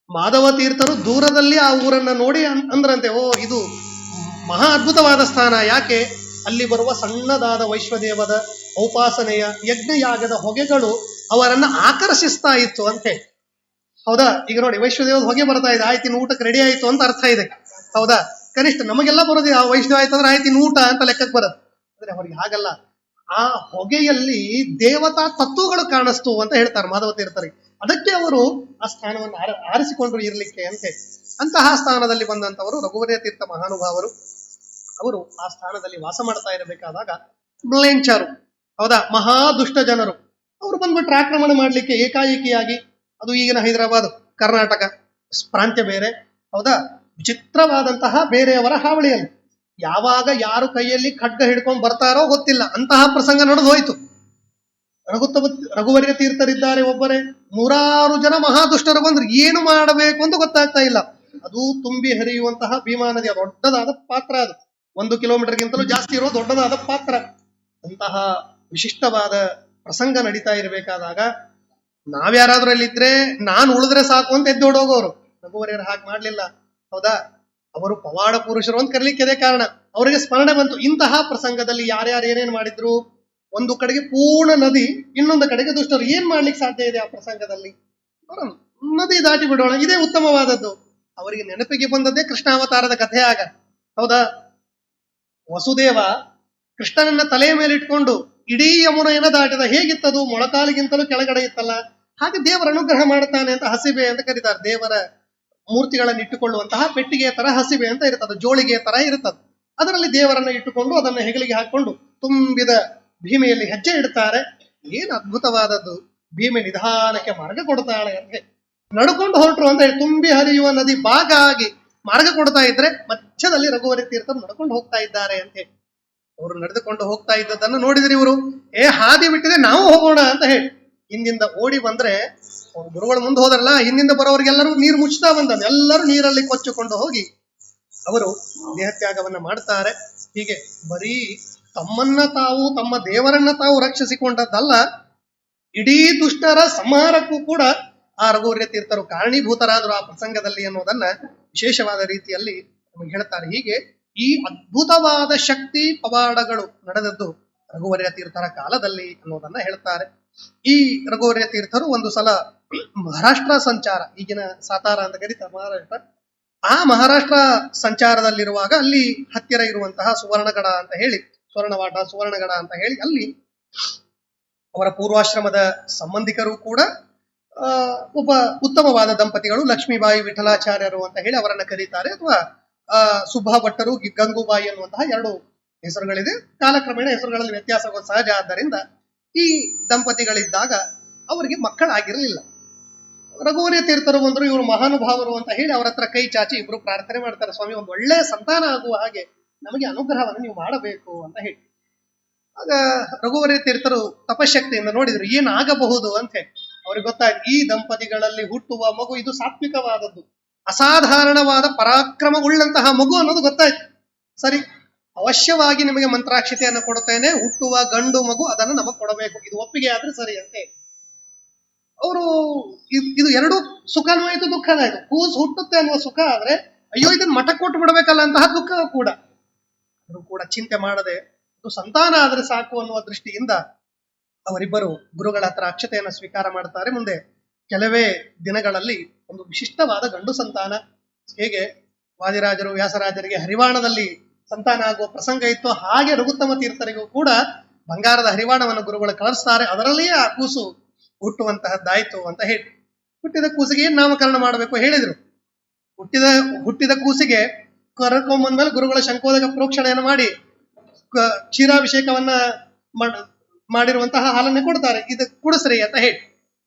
S1: ಮಾಧವ ತೀರ್ಥರು ದೂರದಲ್ಲಿ ಆ ಊರನ್ನ ನೋಡಿ ಅಂದ್ರಂತೆ, ಓ ಇದು ಮಹಾ ಅದ್ಭುತವಾದ ಸ್ಥಾನ. ಯಾಕೆ? ಅಲ್ಲಿ ಬರುವ ಸಣ್ಣದಾದ ವೈಶ್ವದೇವದ ಔಪಾಸನೆಯ ಯಜ್ಞಯಾಗದ ಹೊಗೆಗಳು ಅವರನ್ನ ಆಕರ್ಷಿಸ್ತಾ ಇತ್ತು ಅಂತೆ. ಹೌದಾ? ಈಗ ನೋಡಿ, ವೈಶ್ವದೇವದ ಹೊಗೆ ಬರ್ತಾ ಇದೆ, ಆಯ್ತು ಇನ್ನು ಊಟಕ್ಕೆ ರೆಡಿ ಆಯ್ತು ಅಂತ ಅರ್ಥ ಇದೆ. ಹೌದಾ? ಕನಿಷ್ಠ ನಮಗೆಲ್ಲ ಬರೋದು ಆ ವೈಷ್ಣವ ಆಯ್ತು ಅಂದ್ರೆ ಆಯ್ತು ಇನ್ನು ಊಟ ಅಂತ ಲೆಕ್ಕಕ್ಕೆ ಬರುತ್ತೆ. ಅಂದ್ರೆ ಅವರಿಗೆ ಹಾಗಲ್ಲ, ಆ ಹೊಗೆಯಲ್ಲಿ ದೇವತಾ ತತ್ವಗಳು ಕಾಣಿಸ್ತು ಅಂತ ಹೇಳ್ತಾರೆ ಮಾಧವ ತೀರ್ಥರಿಗೆ. ಅದಕ್ಕೆ ಅವರು ಆ ಸ್ಥಾನವನ್ನು ಆರಿಸಿಕೊಂಡ್ರು ಇರ್ಲಿಕ್ಕೆ ಅಂತೆ. ಅಂತಹ ಸ್ಥಾನದಲ್ಲಿ ಬಂದಂತವರು ರಘುವರ್ಯ ತೀರ್ಥ ಮಹಾನುಭಾವರು. ಅವರು ಆ ಸ್ಥಾನದಲ್ಲಿ ವಾಸ ಮಾಡ್ತಾ ಇರಬೇಕಾದಾಗ ಮ್ಲೇಂಚರು, ಹೌದಾ, ಮಹಾ ದುಷ್ಟ ಜನರು, ಅವರು ಬಂದ್ಬಿಟ್ರೆ ಆಕ್ರಮಣ ಮಾಡ್ಲಿಕ್ಕೆ ಏಕಾಏಕಿಯಾಗಿ. ಅದು ಈಗಿನ ಹೈದರಾಬಾದ್ ಕರ್ನಾಟಕ ಪ್ರಾಂತ್ಯ ಬೇರೆ, ಹೌದಾ, ವಿಚಿತ್ರವಾದಂತಹ ಬೇರೆಯವರ ಹಾವಳಿಯಲ್ಲಿ ಯಾವಾಗ ಯಾರು ಕೈಯಲ್ಲಿ ಖಡ್ಗ ಹಿಡ್ಕೊಂಡು ಬರ್ತಾರೋ ಗೊತ್ತಿಲ್ಲ, ಅಂತಹ ಪ್ರಸಂಗ ನಡೆದು ಹೋಯ್ತು. ರಘುವರ್ಯ ತೀರ್ಥರಿದ್ದಾರೆ ಒಬ್ಬರೇ, 100 ಜನ ಮಹಾದುಷ್ಟರು ಬಂದ್ರು. ಏನು ಮಾಡಬೇಕು ಅಂತ ಗೊತ್ತಾಗ್ತಾ ಇಲ್ಲ. ಅದು ತುಂಬಿ ಹರಿಯುವಂತಹ ಭೀಮಾ ನದಿಯ ದೊಡ್ಡದಾದ ಪಾತ್ರ, ಅದು 1 ಕಿಲೋಮೀಟರ್ಗಿಂತಲೂ ಜಾಸ್ತಿ ಇರುವ ದೊಡ್ಡದಾದ ಪಾತ್ರ. ಅಂತಹ ವಿಶಿಷ್ಟವಾದ ಪ್ರಸಂಗ ನಡೀತಾ ಇರಬೇಕಾದಾಗ ನಾವ್ಯಾರಾದ್ರೂ ಅಲ್ಲಿದ್ರೆ ನಾನು ಉಳಿದ್ರೆ ಸಾಕು ಅಂತ ಎದ್ದೋಡೋಗೋರು. ರಘುವರ್ಯರು ಹಾಗೆ ಮಾಡ್ಲಿಲ್ಲ. ಹೌದಾ? ಅವರು ಪವಾಡ ಪುರುಷರು ಅಂತ ಕರೀಲಿಕ್ಕೆ ಅದೇ ಕಾರಣ. ಅವರಿಗೆ ಸ್ಮರಣೆ ಬಂತು. ಇಂತಹ ಪ್ರಸಂಗದಲ್ಲಿ ಯಾರ್ಯಾರು ಏನೇನ್ ಮಾಡಿದ್ರು, ಒಂದು ಕಡೆಗೆ ಪೂರ್ಣ ನದಿ, ಇನ್ನೊಂದು ಕಡೆಗೆ ದುಷ್ಟರು. ಏನ್ ಮಾಡ್ಲಿಕ್ಕೆ ಸಾಧ್ಯ ಇದೆ ಆ ಪ್ರಸಂಗದಲ್ಲಿ? ನದಿ ದಾಟಿ ಬಿಡೋಣ, ಇದೇ ಉತ್ತಮವಾದದ್ದು. ಅವರಿಗೆ ನೆನಪಿಗೆ ಬಂದದ್ದೇ ಕೃಷ್ಣಾವತಾರದ ಕಥೆ. ಆಗ ಹೌದಾ, ವಸುದೇವ ಕೃಷ್ಣನನ್ನ ತಲೆಯ ಮೇಲೆ ಇಟ್ಕೊಂಡು ಇಡೀ ಯಮುನೆಯನ್ನ ದಾಟಿದ. ಹೇಗಿತ್ತದು? ಮೊಳಕಾಲಿಗಿಂತಲೂ ಕೆಳಗಡೆ ಇತ್ತಲ್ಲ. ಹಾಗೆ ದೇವರ ಅನುಗ್ರಹ ಮಾಡುತ್ತಾನೆ ಅಂತ ಹಸಿಬೆ ಅಂತ ಕರೀತಾರೆ. ದೇವರ ಮೂರ್ತಿಗಳನ್ನು ಇಟ್ಟುಕೊಳ್ಳುವಂತಹ ಪೆಟ್ಟಿಗೆಯ ತರ ಹಸಿಬೆ ಅಂತ ಇರ್ತದೆ, ಜೋಳಿಗೆಯ ತರ ಇರ್ತದೆ. ಅದರಲ್ಲಿ ದೇವರನ್ನ ಇಟ್ಟುಕೊಂಡು ಅದನ್ನ ಹೆಗಲಿಗೆ ಹಾಕೊಂಡು ತುಂಬಿದ ಭೀಮೆಯಲ್ಲಿ ಹೆಜ್ಜೆ ಇಡ್ತಾರೆ. ಏನು ಅದ್ಭುತವಾದದ್ದು! ಭೀಮೆ ನಿಧಾನಕ್ಕೆ ಮಾರ್ಗ ಕೊಡ್ತಾಳೆ ಅಂತ ನಡ್ಕೊಂಡು ಹೊರಟರು ಅಂತ ಹೇಳಿ. ತುಂಬಿ ಹರಿಯುವ ನದಿ ಭಾಗ ಆಗಿ ಮಾರ್ಗ ಕೊಡ್ತಾ ಇದ್ರೆ ಮಧ್ಯದಲ್ಲಿ ರಘುವರ್ಯ ತೀರ್ಥರು ನಡ್ಕೊಂಡು ಹೋಗ್ತಾ ಇದ್ದಾರೆ ಅಂತ ಹೇಳಿ. ಅವರು ನಡೆದುಕೊಂಡು ಹೋಗ್ತಾ ಇದ್ದದನ್ನು ನೋಡಿದ್ರೆ ಇವರು ಹಾದಿ ಬಿಟ್ಟಿದೆ, ನಾವು ಹೋಗೋಣ ಅಂತ ಹೇಳಿ ಹಿಂದಿಂದ ಓಡಿ ಬಂದ್ರೆ, ಗುರುಗಳು ಮುಂದೆ ಹೋದ್ರಲ್ಲ, ಹಿಂದಿಂದ ಬರೋರಿಗೆಲ್ಲರೂ ನೀರು ಮುಚ್ಚುತ್ತಾ ಬಂದದ್ದು. ಎಲ್ಲರೂ ನೀರಲ್ಲಿ ಕೊಚ್ಚಿಕೊಂಡು ಹೋಗಿ ಅವರು ದೇಹತ್ಯಾಗವನ್ನ ಮಾಡ್ತಾರೆ. ಹೀಗೆ ಬರೀ ತಮ್ಮನ್ನ ತಾವು, ತಮ್ಮ ದೇವರನ್ನ ತಾವು ರಕ್ಷಿಸಿಕೊಂಡದ್ದಲ್ಲ, ಇಡೀ ದುಷ್ಟರ ಸಂಹಾರಕ್ಕೂ ಕೂಡ ಆ ರಘುವರ್ಯ ತೀರ್ಥರು ಕಾರಣೀಭೂತರಾದರು ಆ ಪ್ರಸಂಗದಲ್ಲಿ ಅನ್ನೋದನ್ನ ವಿಶೇಷವಾದ ರೀತಿಯಲ್ಲಿ ನಮಗೆ ಹೇಳ್ತಾರೆ. ಹೀಗೆ ಈ ಅದ್ಭುತವಾದ ಶಕ್ತಿ ಪವಾಡಗಳು ನಡೆದದ್ದು ರಘುವರ್ಯ ತೀರ್ಥರ ಕಾಲದಲ್ಲಿ ಅನ್ನೋದನ್ನ ಹೇಳ್ತಾರೆ. ಈ ರಘುವರ್ಯ ತೀರ್ಥರು ಒಂದು ಸಲ ಮಹಾರಾಷ್ಟ್ರ ಸಂಚಾರ, ಈಗಿನ ಸಾತಾರ ಅಂತ ಕರೀತಾರೆ ಮಹಾರಾಷ್ಟ್ರ, ಆ ಮಹಾರಾಷ್ಟ್ರ ಸಂಚಾರದಲ್ಲಿರುವಾಗ ಅಲ್ಲಿ ಹತ್ತಿರ ಇರುವಂತಹ ಸುವರ್ಣಗಡ ಅಂತ ಹೇಳಿ, ಸ್ವರ್ಣವಾಟ ಸುವರ್ಣಗಡ ಅಂತ ಹೇಳಿ, ಅಲ್ಲಿ ಅವರ ಪೂರ್ವಾಶ್ರಮದ ಸಂಬಂಧಿಕರು ಕೂಡ ಒಬ್ಬ ಉತ್ತಮವಾದ ದಂಪತಿಗಳು ಲಕ್ಷ್ಮೀಬಾಯಿ ವಿಠಲಾಚಾರ್ಯರು ಅಂತ ಹೇಳಿ ಅವರನ್ನ ಕರೀತಾರೆ, ಅಥವಾ ಸುಬ್ಬಾ ಭಟ್ಟರು ಗಂಗೂಬಾಯಿ ಅನ್ನುವಂತಹ ಎರಡು ಹೆಸರುಗಳಿದೆ. ಕಾಲಕ್ರಮೇಣ ಹೆಸರುಗಳಲ್ಲಿ ವ್ಯತ್ಯಾಸಗಳು ಸಹಜ. ಆದ್ದರಿಂದ ಈ ದಂಪತಿಗಳಿದ್ದಾಗ ಅವರಿಗೆ ಮಕ್ಕಳಾಗಿರಲಿಲ್ಲ. ರಘುವರ್ಯ ತೀರ್ಥರು ಬಂದ್ರು, ಇವರು ಮಹಾನುಭಾವರು ಅಂತ ಹೇಳಿ ಅವರ ಹತ್ರ ಕೈ ಚಾಚಿ ಇಬ್ರು ಪ್ರಾರ್ಥನೆ ಮಾಡ್ತಾರೆ, ಸ್ವಾಮಿ ಒಂದು ಒಳ್ಳೆಯ ಸಂತಾನ ಆಗುವ ಹಾಗೆ ನಮಗೆ ಅನುಗ್ರಹವನ್ನು ನೀವು ಮಾಡಬೇಕು ಅಂತ ಹೇಳಿ. ಆಗ ರಘುವರ್ಯ ತೀರ್ಥರು ತಪಶಕ್ತಿಯಿಂದ ನೋಡಿದ್ರು ಏನಾಗಬಹುದು ಅಂತ ಹೇಳಿ. ಅವ್ರಿಗೆ ಗೊತ್ತಾಯ್ತು ಈ ದಂಪತಿಗಳಲ್ಲಿ ಹುಟ್ಟುವ ಮಗು ಇದು ಸಾತ್ವಿಕವಾದದ್ದು, ಅಸಾಧಾರಣವಾದ ಪರಾಕ್ರಮವುಳ್ಳಂತಹ ಮಗು ಅನ್ನೋದು ಗೊತ್ತಾಯ್ತು. ಸರಿ, ಅವಶ್ಯವಾಗಿ ನಿಮಗೆ ಮಂತ್ರಾಕ್ಷತೆಯನ್ನು ಕೊಡುತ್ತೇನೆ, ಹುಟ್ಟುವ ಗಂಡು ಮಗು ಅದನ್ನು ನಮಗೆ ಕೊಡಬೇಕು, ಇದು ಒಪ್ಪಿಗೆ ಆದ್ರೆ ಸರಿ ಅಂತೆ. ಅವರು ಇದು ಎರಡು ಸುಖನೂ ಆಯ್ತು ದುಃಖನಾಯ್ತು. ಕೂಸು ಹುಟ್ಟುತ್ತೆ ಅನ್ನುವ ಸುಖ ಆದ್ರೆ ಅಯ್ಯೋ ಇದನ್ನ ಮಠಕ್ಕೆ ಕೊಟ್ಟು ಬಿಡಬೇಕಲ್ಲ ಅಂತಹ ದುಃಖ ಕೂಡ. ಅವರು ಕೂಡ ಚಿಂತೆ ಮಾಡದೆ ಇದು ಸಂತಾನ ಆದ್ರೆ ಸಾಕು ಅನ್ನುವ ದೃಷ್ಟಿಯಿಂದ ಅವರಿಬ್ಬರು ಗುರುಗಳ ಹತ್ರ ಅಕ್ಷತೆಯನ್ನು ಸ್ವೀಕಾರ ಮಾಡ್ತಾರೆ. ಮುಂದೆ ಕೆಲವೇ ದಿನಗಳಲ್ಲಿ ಒಂದು ವಿಶಿಷ್ಟವಾದ ಗಂಡು ಸಂತಾನ. ಹೇಗೆ ವಾದಿರಾಜರು ವ್ಯಾಸರಾಜರಿಗೆ ಹರಿವಾಣದಲ್ಲಿ ಸಂತಾನ ಆಗುವ ಪ್ರಸಂಗ ಇತ್ತು, ಹಾಗೆ ರಘುತ್ತಮ ತೀರ್ಥರಿಗೂ ಕೂಡ ಬಂಗಾರದ ಹರಿವಾಣವನ್ನು ಗುರುಗಳು ಕಳಿಸ್ತಾರೆ. ಅದರಲ್ಲಿಯೇ ಆ ಕೂಸು ಹುಟ್ಟುವಂತಹದ್ದಾಯ್ತು ಅಂತ ಹೇಳಿ. ಹುಟ್ಟಿದ ಕೂಸಿಗೆ ಏನ್ ನಾಮಕರಣ ಮಾಡಬೇಕು ಹೇಳಿದ್ರು. ಹುಟ್ಟಿದ ಕೂಸಿಗೆ ಕರ್ಕೊಂಬಂದ್ಮೇಲೆ ಗುರುಗಳ ಶಂಕೋದಕ ಪ್ರೋಕ್ಷಣೆಯನ್ನು ಮಾಡಿ ಕ್ಷೀರಾಭಿಷೇಕವನ್ನ ಮಾಡಿರುವಂತಹ ಹಾಲನ್ನೇ ಕೊಡ್ತಾರೆ, ಇದು ಕುಡಿಸ್ರಿ ಅಂತ ಹೇಳಿ.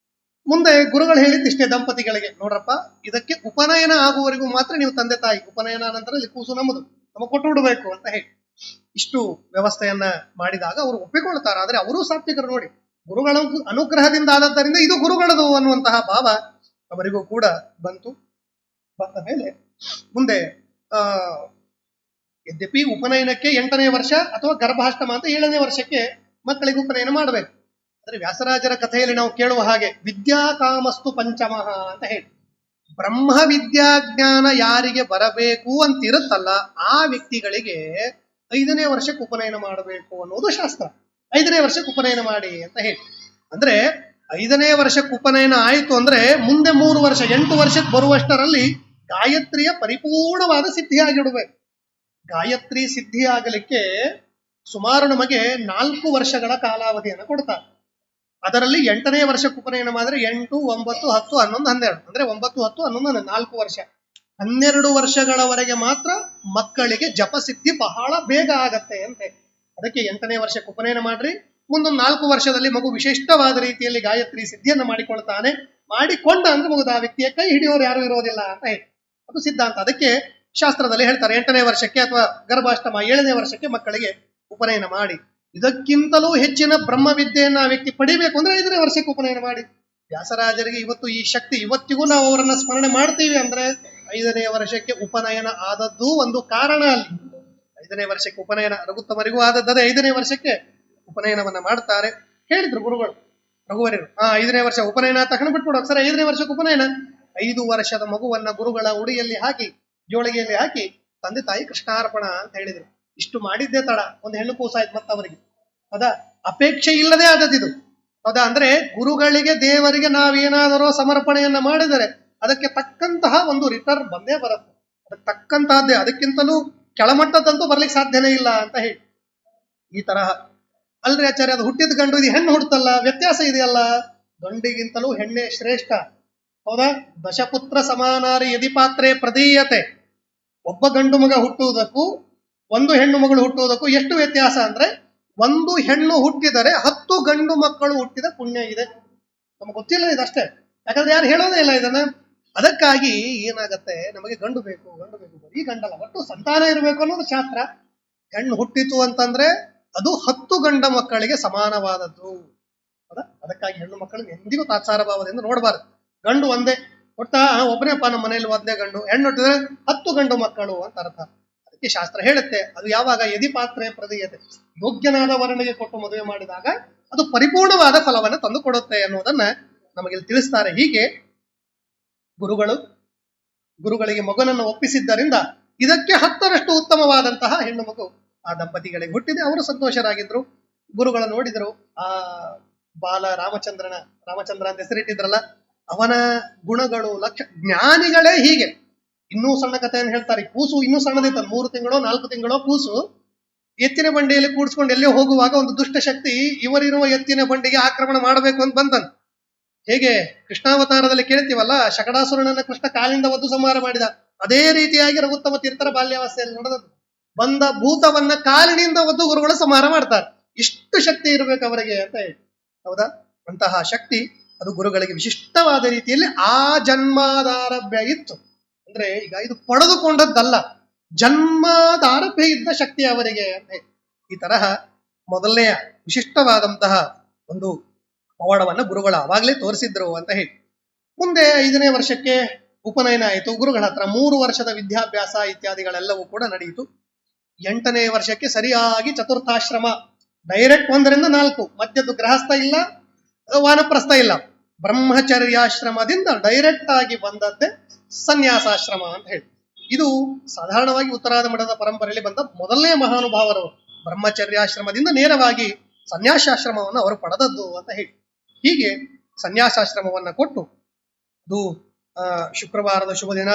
S1: ಮುಂದೆ ಗುರುಗಳು ಹೇಳಿದ್ದಿಷ್ಟೇ ದಂಪತಿಗಳಿಗೆ, ನೋಡ್ರಪ್ಪ ಇದಕ್ಕೆ ಉಪನಯನ ಆಗುವವರೆಗೂ ಮಾತ್ರ ನೀವು ತಂದೆ ತಾಯಿ, ಉಪನಯನ ನಂತರ ಇಲ್ಲಿ ಕೂಸು ನಮ್ಮದು, ನಮಗೆ ಕೊಟ್ಟು ಬಿಡಬೇಕು ಅಂತ ಹೇಳಿ ಇಷ್ಟು ವ್ಯವಸ್ಥೆಯನ್ನ ಮಾಡಿದಾಗ ಅವರು ಒಪ್ಪಿಕೊಳ್ತಾರೆ. ಆದ್ರೆ ಅವರೂ ಸಾತ್ವಿಕರು ನೋಡಿ, ಗುರುಗಳ ಅನುಗ್ರಹದಿಂದ ಆದದ್ದರಿಂದ ಇದು ಗುರುಗಳದು ಅನ್ನುವಂತಹ ಭಾವ ಅವರಿಗೂ ಕೂಡ ಬಂತು. ಬಂದ ಮೇಲೆ ಮುಂದೆ ಯದ್ಯಪಿ ಉಪನಯನಕ್ಕೆ 8ನೇ ವರ್ಷ ಅಥವಾ ಗರ್ಭಾಷ್ಟಮ ಅಂತ 7ನೇ ವರ್ಷಕ್ಕೆ ಮಕ್ಕಳಿಗೆ ಉಪನಯನ ಮಾಡಬೇಕು. ಆದ್ರೆ ವ್ಯಾಸರಾಜರ ಕಥೆಯಲ್ಲಿ ನಾವು ಕೇಳುವ ಹಾಗೆ ವಿದ್ಯಾ ಕಾಮಸ್ತು ಪಂಚಮಃ ಅಂತ ಹೇಳಿ, ಬ್ರಹ್ಮ ವಿದ್ಯಾಜ್ಞಾನ ಯಾರಿಗೆ ಬರಬೇಕು ಅಂತಿರುತ್ತಲ್ಲ ಆ ವ್ಯಕ್ತಿಗಳಿಗೆ 5ನೇ ವರ್ಷಕ್ಕೆ ಉಪನಯನ ಮಾಡಬೇಕು ಅನ್ನೋದು ಶಾಸ್ತ್ರ. 5ನೇ ವರ್ಷಕ್ಕೆ ಉಪನಯನ ಮಾಡಿ ಅಂತ ಹೇಳಿ. ಅಂದ್ರೆ 5ನೇ ವರ್ಷಕ್ಕೆ ಉಪನಯನ ಆಯಿತು ಅಂದ್ರೆ ಮುಂದೆ 3 ವರ್ಷ 8 ವರ್ಷಕ್ಕೆ ಬರುವಷ್ಟರಲ್ಲಿ ಗಾಯತ್ರಿಯ ಪರಿಪೂರ್ಣವಾದ ಸಿದ್ಧಿ ಆಗಿಡಬೇಕು. ಗಾಯತ್ರಿ ಸಿದ್ಧಿ ಆಗಲಿಕ್ಕೆ ಸುಮಾರು ನಮಗೆ 4 ವರ್ಷಗಳ ಕಾಲಾವಧಿಯನ್ನು ಕೊಡ್ತಾರೆ. ಅದರಲ್ಲಿ 8ನೇ ವರ್ಷಕ್ಕೆ ಉಪನಯನ ಮಾಡಿದ್ರೆ 8, 9, 10, 11, 12 ಅಂದ್ರೆ 9, 10, 11, 4 ವರ್ಷ. 12 ವರ್ಷಗಳವರೆಗೆ ಮಾತ್ರ ಮಕ್ಕಳಿಗೆ ಜಪಸಿದ್ಧಿ ಬಹಳ ಬೇಗ ಆಗತ್ತೆ ಅಂತೆ. ಅದಕ್ಕೆ 8ನೇ ವರ್ಷಕ್ಕೆ ಉಪನಯನ ಮಾಡ್ರಿ, ಮುಂದೊಂದು 4 ವರ್ಷದಲ್ಲಿ ಮಗು ವಿಶಿಷ್ಟವಾದ ರೀತಿಯಲ್ಲಿ ಗಾಯತ್ರಿ ಸಿದ್ಧಿಯನ್ನು ಮಾಡಿಕೊಳ್ತಾನೆ. ಮಾಡಿಕೊಂಡ ಅಂದ್ರೆ ಮಗುದ ಆ ವ್ಯಕ್ತಿಯ ಕೈ ಹಿಡಿಯೋರು ಯಾರು ಇರೋದಿಲ್ಲ ಅಂತ ಹೇಳಿ ಅದು ಸಿದ್ಧಾಂತ. ಅದಕ್ಕೆ ಶಾಸ್ತ್ರದಲ್ಲಿ ಹೇಳ್ತಾರೆ 8ನೇ ವರ್ಷಕ್ಕೆ ಅಥವಾ ಗರ್ಭಾಷ್ಟಮ 7ನೇ ವರ್ಷಕ್ಕೆ ಮಕ್ಕಳಿಗೆ ಉಪನಯನ ಮಾಡಿ. ಇದಕ್ಕಿಂತಲೂ ಹೆಚ್ಚಿನ ಬ್ರಹ್ಮವಿದ್ಯೆಯನ್ನು ಆ ವ್ಯಕ್ತಿ ಪಡಿಬೇಕು ಅಂದ್ರೆ 5ನೇ ವರ್ಷಕ್ಕೆ ಉಪನಯನ ಮಾಡಿ. ವ್ಯಾಸರಾಜರಿಗೆ ಇವತ್ತು ಈ ಶಕ್ತಿ, ಇವತ್ತಿಗೂ ನಾವು ಅವರನ್ನ ಸ್ಮರಣೆ ಮಾಡ್ತೀವಿ ಅಂದ್ರೆ 5ನೇ ವರ್ಷಕ್ಕೆ ಉಪನಯನ ಆದದ್ದು ಒಂದು ಕಾರಣ. ಅಲ್ಲಿ 5ನೇ ವರ್ಷಕ್ಕೆ ಉಪನಯನ ರಘುತ್ತಮರಿಗೂ ಆದದ್ದೇ 5ನೇ ವರ್ಷಕ್ಕೆ ಉಪನಯನವನ್ನ ಮಾಡ್ತಾರೆ. ಹೇಳಿದ್ರು ಗುರುಗಳು ರಘುವರ್ಯರು, 5ನೇ ವರ್ಷ ಉಪನಯನ ತಕ್ಷಣ ಬಿಟ್ಬಿಡೋದು ಸರ್, 5ನೇ ವರ್ಷಕ್ಕೆ ಉಪನಯನ. 5 ವರ್ಷದ ಮಗುವನ್ನ ಗುರುಗಳ ಉಡಿಯಲ್ಲಿ ಹಾಕಿ ಜೋಳಿಗೆಯಲ್ಲಿ ಹಾಕಿ ತಂದೆ ತಾಯಿ ಕೃಷ್ಣಾರ್ಪಣ ಅಂತ ಹೇಳಿದ್ರು. ಇಷ್ಟು ಮಾಡಿದ್ದೇ ತಡ, ಒಂದು ಹೆಣ್ಣು ಕೂಸಾಯ್ತು ಮತ್ತ ಅವರಿಗೆ. ಹೌದಾ, ಅಪೇಕ್ಷೆ ಇಲ್ಲದೆ ಆದದಿದು. ಹೌದಾ, ಅಂದ್ರೆ ಗುರುಗಳಿಗೆ ದೇವರಿಗೆ ನಾವೇನಾದರೂ ಸಮರ್ಪಣೆಯನ್ನ ಮಾಡಿದರೆ ಅದಕ್ಕೆ ತಕ್ಕಂತಹ ಒಂದು ರಿಟರ್ನ್ ಬಂದೇ ಬರುತ್ತೆ. ಅದಕ್ಕೆ ತಕ್ಕಂತಹದ್ದೇ, ಅದಕ್ಕಿಂತಲೂ ಕೆಳಮಟ್ಟದಂತೂ ಬರ್ಲಿಕ್ಕೆ ಸಾಧ್ಯನೇ ಇಲ್ಲ ಅಂತ ಹೇಳಿ ಈ ತರಹ. ಅಲ್ರಿ ಆಚಾರ್ಯ, ಅದು ಹುಟ್ಟಿದ ಗಂಡು ಇದು ಹೆಣ್ಣು ಹುಟ್ಟಲ್ಲ, ವ್ಯತ್ಯಾಸ ಇದೆಯಲ್ಲ. ಗಂಡಿಗಿಂತಲೂ ಹೆಣ್ಣೆ ಶ್ರೇಷ್ಠ. ಹೌದಾ, ದಶಪುತ್ರ ಸಮಾನಾರಿ ಯದಿ ಪಾತ್ರೆ ಪ್ರದೀಯತೆ. ಒಬ್ಬ ಗಂಡು ಮಗ ಹುಟ್ಟುವುದಕ್ಕೂ ಒಂದು ಹೆಣ್ಣು ಮಗಳು ಹುಟ್ಟುವುದಕ್ಕೂ ಎಷ್ಟು ವ್ಯತ್ಯಾಸ ಅಂದ್ರೆ, ಒಂದು ಹೆಣ್ಣು ಹುಟ್ಟಿದರೆ 10 ಗಂಡು ಮಕ್ಕಳು ಹುಟ್ಟಿದ ಪುಣ್ಯ ಇದೆ. ನಮ್ಗೆ ಗೊತ್ತಿಲ್ಲ ಇದಷ್ಟೇ, ಯಾಕಂದ್ರೆ ಯಾರು ಹೇಳೋದೇ ಇಲ್ಲ ಇದನ್ನ. ಅದಕ್ಕಾಗಿ ಏನಾಗತ್ತೆ, ನಮಗೆ ಗಂಡು ಬೇಕು ಗಂಡು ಬೇಕು, ಬರೀ ಗಂಡಲ್ಲ, ಒಟ್ಟು ಸಂತಾನ ಇರಬೇಕು ಅನ್ನೋದು ಶಾಸ್ತ್ರ. ಹೆಣ್ಣು ಹುಟ್ಟಿತು ಅಂತಂದ್ರೆ ಅದು 10 ಗಂಡ ಮಕ್ಕಳಿಗೆ ಸಮಾನವಾದದ್ದು. ಹೌದಾ, ಅದಕ್ಕಾಗಿ ಹೆಣ್ಣು ಮಕ್ಕಳಿಗೆ ಎಂದಿಗೂ ತಾತ್ಸಾರ ಭಾವದಿಂದ ನೋಡಬಾರದು. ಗಂಡು ಒಂದೇ ಒಟ್ಟ ಒಬ್ಬನೇಪ್ಪ ನಮ್ಮ ಮನೆಯಲ್ಲಿ ಒಂದೇ ಗಂಡು, ಹೆಣ್ಣು ಹುಟ್ಟಿದ್ರೆ 10 ಗಂಡು ಮಕ್ಕಳು ಅಂತ ಅರ್ಥ. ಅದಕ್ಕೆ ಶಾಸ್ತ್ರ ಹೇಳುತ್ತೆ, ಅದು ಯಾವಾಗ ಯದಿ ಪಾತ್ರೆ ಪ್ರದೀಯತೆ, ಯೋಗ್ಯನಾದ ವರ್ಣಿಗೆ ಕೊಟ್ಟು ಮದುವೆ ಮಾಡಿದಾಗ ಅದು ಪರಿಪೂರ್ಣವಾದ ಫಲವನ್ನು ತಂದು ಕೊಡುತ್ತೆ ಅನ್ನೋದನ್ನ ನಮಗೆ ತಿಳಿಸ್ತಾರೆ. ಹೀಗೆ ಗುರುಗಳಿಗೆ ಮಗನನ್ನು ಒಪ್ಪಿಸಿದ್ದರಿಂದ ಇದಕ್ಕೆ 10ರಷ್ಟು ಉತ್ತಮವಾದಂತಹ ಹೆಣ್ಣು ಮಗು ಆ ದಂಪತಿಗಳಿಗೆ ಹುಟ್ಟಿದೆ. ಅವರು ಸಂತೋಷರಾಗಿದ್ರು. ಗುರುಗಳು ನೋಡಿದ್ರು, ಆ ಬಾಲ ರಾಮಚಂದ್ರ ಅಂತ ಹೆಸರಿಟ್ಟಿದ್ರಲ್ಲ, ಅವನ ಗುಣಗಳು ಜ್ಞಾನಿಗಳೇ ಹೀಗೆ. ಇನ್ನೂ ಸಣ್ಣ ಕಥೆಯನ್ನು ಹೇಳ್ತಾರೆ. ಕೂಸು ಇನ್ನೂ ಸಣ್ಣದಿತ್ತ, 3 ತಿಂಗಳೋ 4 ತಿಂಗಳೋ ಕೂಸು ಎತ್ತಿನ ಬಂಡಿಯಲ್ಲಿ ಕೂಡಿಸ್ಕೊಂಡು ಎಲ್ಲೇ ಹೋಗುವಾಗ ಒಂದು ದುಷ್ಟ ಶಕ್ತಿ ಇವರಿರುವ ಎತ್ತಿನ ಬಂಡಿಗೆ ಆಕ್ರಮಣ ಮಾಡಬೇಕು ಅಂತ ಬಂತಂತ. ಹೇಗೆ ಕೃಷ್ಣಾವತಾರದಲ್ಲಿ ಕೇಳ್ತೀವಲ್ಲ, ಶಕಟಾಸುರನನ್ನ ಕೃಷ್ಣ ಕಾಲಿಂದ ಒದ್ದು ಸಂಹಾರ ಮಾಡಿದ, ಅದೇ ರೀತಿಯಾಗಿ ರಘುತ್ತಮ ತೀರ್ಥರ ಬಾಲ್ಯಾವಸ್ಥೆಯಲ್ಲಿ ನಡೆದದ್ದು. ಬಂದ ಭೂತವನ್ನ ಕಾಲಿನಿಂದ ಒದ್ದು ಗುರುಗಳು ಸಂಹಾರ ಮಾಡ್ತಾರೆ. ಇಷ್ಟು ಶಕ್ತಿ ಇರಬೇಕು ಅವರಿಗೆ ಅಂತ ಹೇಳಿ. ಹೌದಾ? ಅಂತಹ ಶಕ್ತಿ ಅದು ಗುರುಗಳಿಗೆ ವಿಶಿಷ್ಟವಾದ ರೀತಿಯಲ್ಲಿ ಆ ಜನ್ಮಾದಾರಭ್ಯ ಇತ್ತು. ಅಂದ್ರೆ ಈಗ ಇದು ಪಡೆದುಕೊಂಡದ್ದಲ್ಲ, ಜನ್ಮಾದಾರಭ್ಯ ಇದ್ದ ಶಕ್ತಿ ಅವರಿಗೆ ಅಂತ ಹೇಳಿ. ಈ ತರಹ ಮೊದಲನೆಯ ವಿಶಿಷ್ಟವಾದಂತಹ ಒಂದು ಪವಾಡವನ್ನ ಗುರುಗಳು ಅವಾಗಲೇ ತೋರಿಸಿದ್ರು ಅಂತ ಹೇಳಿ. ಮುಂದೆ 5ನೇ ವರ್ಷಕ್ಕೆ ಉಪನಯನ ಆಯಿತು. ಗುರುಗಳ ಹತ್ರ 3 ವರ್ಷದ ವಿದ್ಯಾಭ್ಯಾಸ ಇತ್ಯಾದಿಗಳೆಲ್ಲವೂ ಕೂಡ ನಡೆಯಿತು. 8ನೇ ವರ್ಷಕ್ಕೆ ಸರಿಯಾಗಿ ಚತುರ್ಥಾಶ್ರಮ, ಡೈರೆಕ್ಟ್ 1ರಿಂದ 4, ಮಧ್ಯದ್ದು ಗೃಹಸ್ಥ ಇಲ್ಲ, ವಾನಪ್ರಸ್ಥ ಇಲ್ಲ, ಬ್ರಹ್ಮಚರ್ಯಾಶ್ರಮದಿಂದ ಡೈರೆಕ್ಟ್ ಆಗಿ ಬಂದದ್ದೇ ಸನ್ಯಾಸಾಶ್ರಮ ಅಂತ ಹೇಳಿ. ಇದು ಸಾಧಾರಣವಾಗಿ ಉತ್ತರಾದ ಮಠದ ಪರಂಪರೆಯಲ್ಲಿ ಬಂದ ಮೊದಲನೇ ಮಹಾನುಭಾವರವರು. ಬ್ರಹ್ಮಚರ್ಯಾಶ್ರಮದಿಂದ ನೇರವಾಗಿ ಸನ್ಯಾಸಾಶ್ರಮವನ್ನು ಅವರು ಪಡೆದದ್ದು ಅಂತ ಹೇಳಿ. ಹೀಗೆ ಸನ್ಯಾಸಾಶ್ರಮವನ್ನ ಕೊಟ್ಟು, ಅದು ಶುಕ್ರವಾರದ ಶುಭ ದಿನ,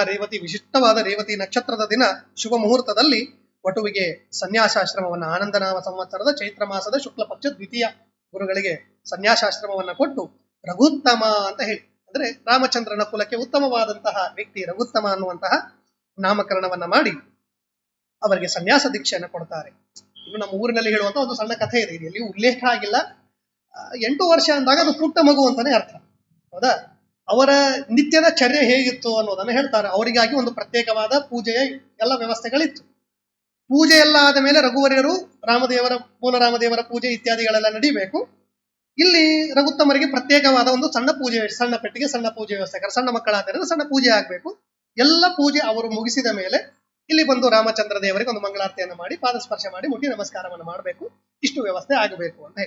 S1: ವಿಶಿಷ್ಟವಾದ ರೇವತಿ ನಕ್ಷತ್ರದ ದಿನ, ಶುಭ ಮುಹೂರ್ತದಲ್ಲಿ ವಟುವಿಗೆ ಸನ್ಯಾಸಾಶ್ರಮವನ್ನ ಆನಂದನಾಮ ಸಂವತ್ಸರದ ಚೈತ್ರ ಮಾಸದ ಶುಕ್ಲ ಪಕ್ಷ ದ್ವಿತೀಯ ಗುರುಗಳಿಗೆ ಸನ್ಯಾಸಾಶ್ರಮವನ್ನ ಕೊಟ್ಟು ರಘುತ್ತಮ ಅಂತ ಹೇಳಿ, ಅಂದ್ರೆ ರಾಮಚಂದ್ರನ ಕುಲಕ್ಕೆ ಉತ್ತಮವಾದಂತಹ ವ್ಯಕ್ತಿ ರಘುತ್ತಮ ಅನ್ನುವಂತಹ ನಾಮಕರಣವನ್ನ ಮಾಡಿ ಅವರಿಗೆ ಸನ್ಯಾಸ ದೀಕ್ಷೆಯನ್ನು ಕೊಡ್ತಾರೆ. ಇದು ನಮ್ಮ ಊರಿನಲ್ಲಿ ಹೇಳುವಂತ ಒಂದು ಸಣ್ಣ ಕಥೆ ಇದೆ, ಇಲ್ಲಿ ಉಲ್ಲೇಖ ಆಗಿಲ್ಲ. 8 ವರ್ಷ ಅಂದಾಗ ಅದು ಪುಟ್ಟ ಮಗು ಅಂತಾನೆ ಅರ್ಥ. ಹೌದಾ? ಅವರ ನಿತ್ಯದ ಚರ್ಯ ಹೇಗಿತ್ತು ಅನ್ನೋದನ್ನ ಹೇಳ್ತಾರೆ. ಅವರಿಗಾಗಿ ಒಂದು ಪ್ರತ್ಯೇಕವಾದ ಪೂಜೆಯ ಎಲ್ಲ ವ್ಯವಸ್ಥೆಗಳಿತ್ತು. ಪೂಜೆ ಎಲ್ಲ ಆದ ಮೇಲೆ ರಘುವರ್ಯರು ಮೂಲ ರಾಮದೇವರ ಪೂಜೆ ಇತ್ಯಾದಿಗಳೆಲ್ಲ ನಡೀಬೇಕು. ಇಲ್ಲಿ ರಘುತ್ತಮರಿಗೆ ಪ್ರತ್ಯೇಕವಾದ ಒಂದು ಸಣ್ಣ ಪೂಜೆ, ಸಣ್ಣ ಪೆಟ್ಟಿಗೆ, ಸಣ್ಣ ಪೂಜೆ ವ್ಯವಸ್ಥೆ, ಸಣ್ಣ ಮಕ್ಕಳಾದ್ದರಿಂದ ಸಣ್ಣ ಪೂಜೆ ಆಗ್ಬೇಕು. ಎಲ್ಲ ಪೂಜೆ ಅವರು ಮುಗಿಸಿದ ಮೇಲೆ ಇಲ್ಲಿ ಬಂದು ರಾಮಚಂದ್ರ ದೇವರಿಗೆ ಒಂದು ಮಂಗಳಾರತಿಯನ್ನು ಮಾಡಿ ಪಾದಸ್ಪರ್ಶ ಮಾಡಿ ಮುಟ್ಟಿ ನಮಸ್ಕಾರವನ್ನು ಮಾಡಬೇಕು. ಇಷ್ಟು ವ್ಯವಸ್ಥೆ ಆಗಬೇಕು ಅಂತ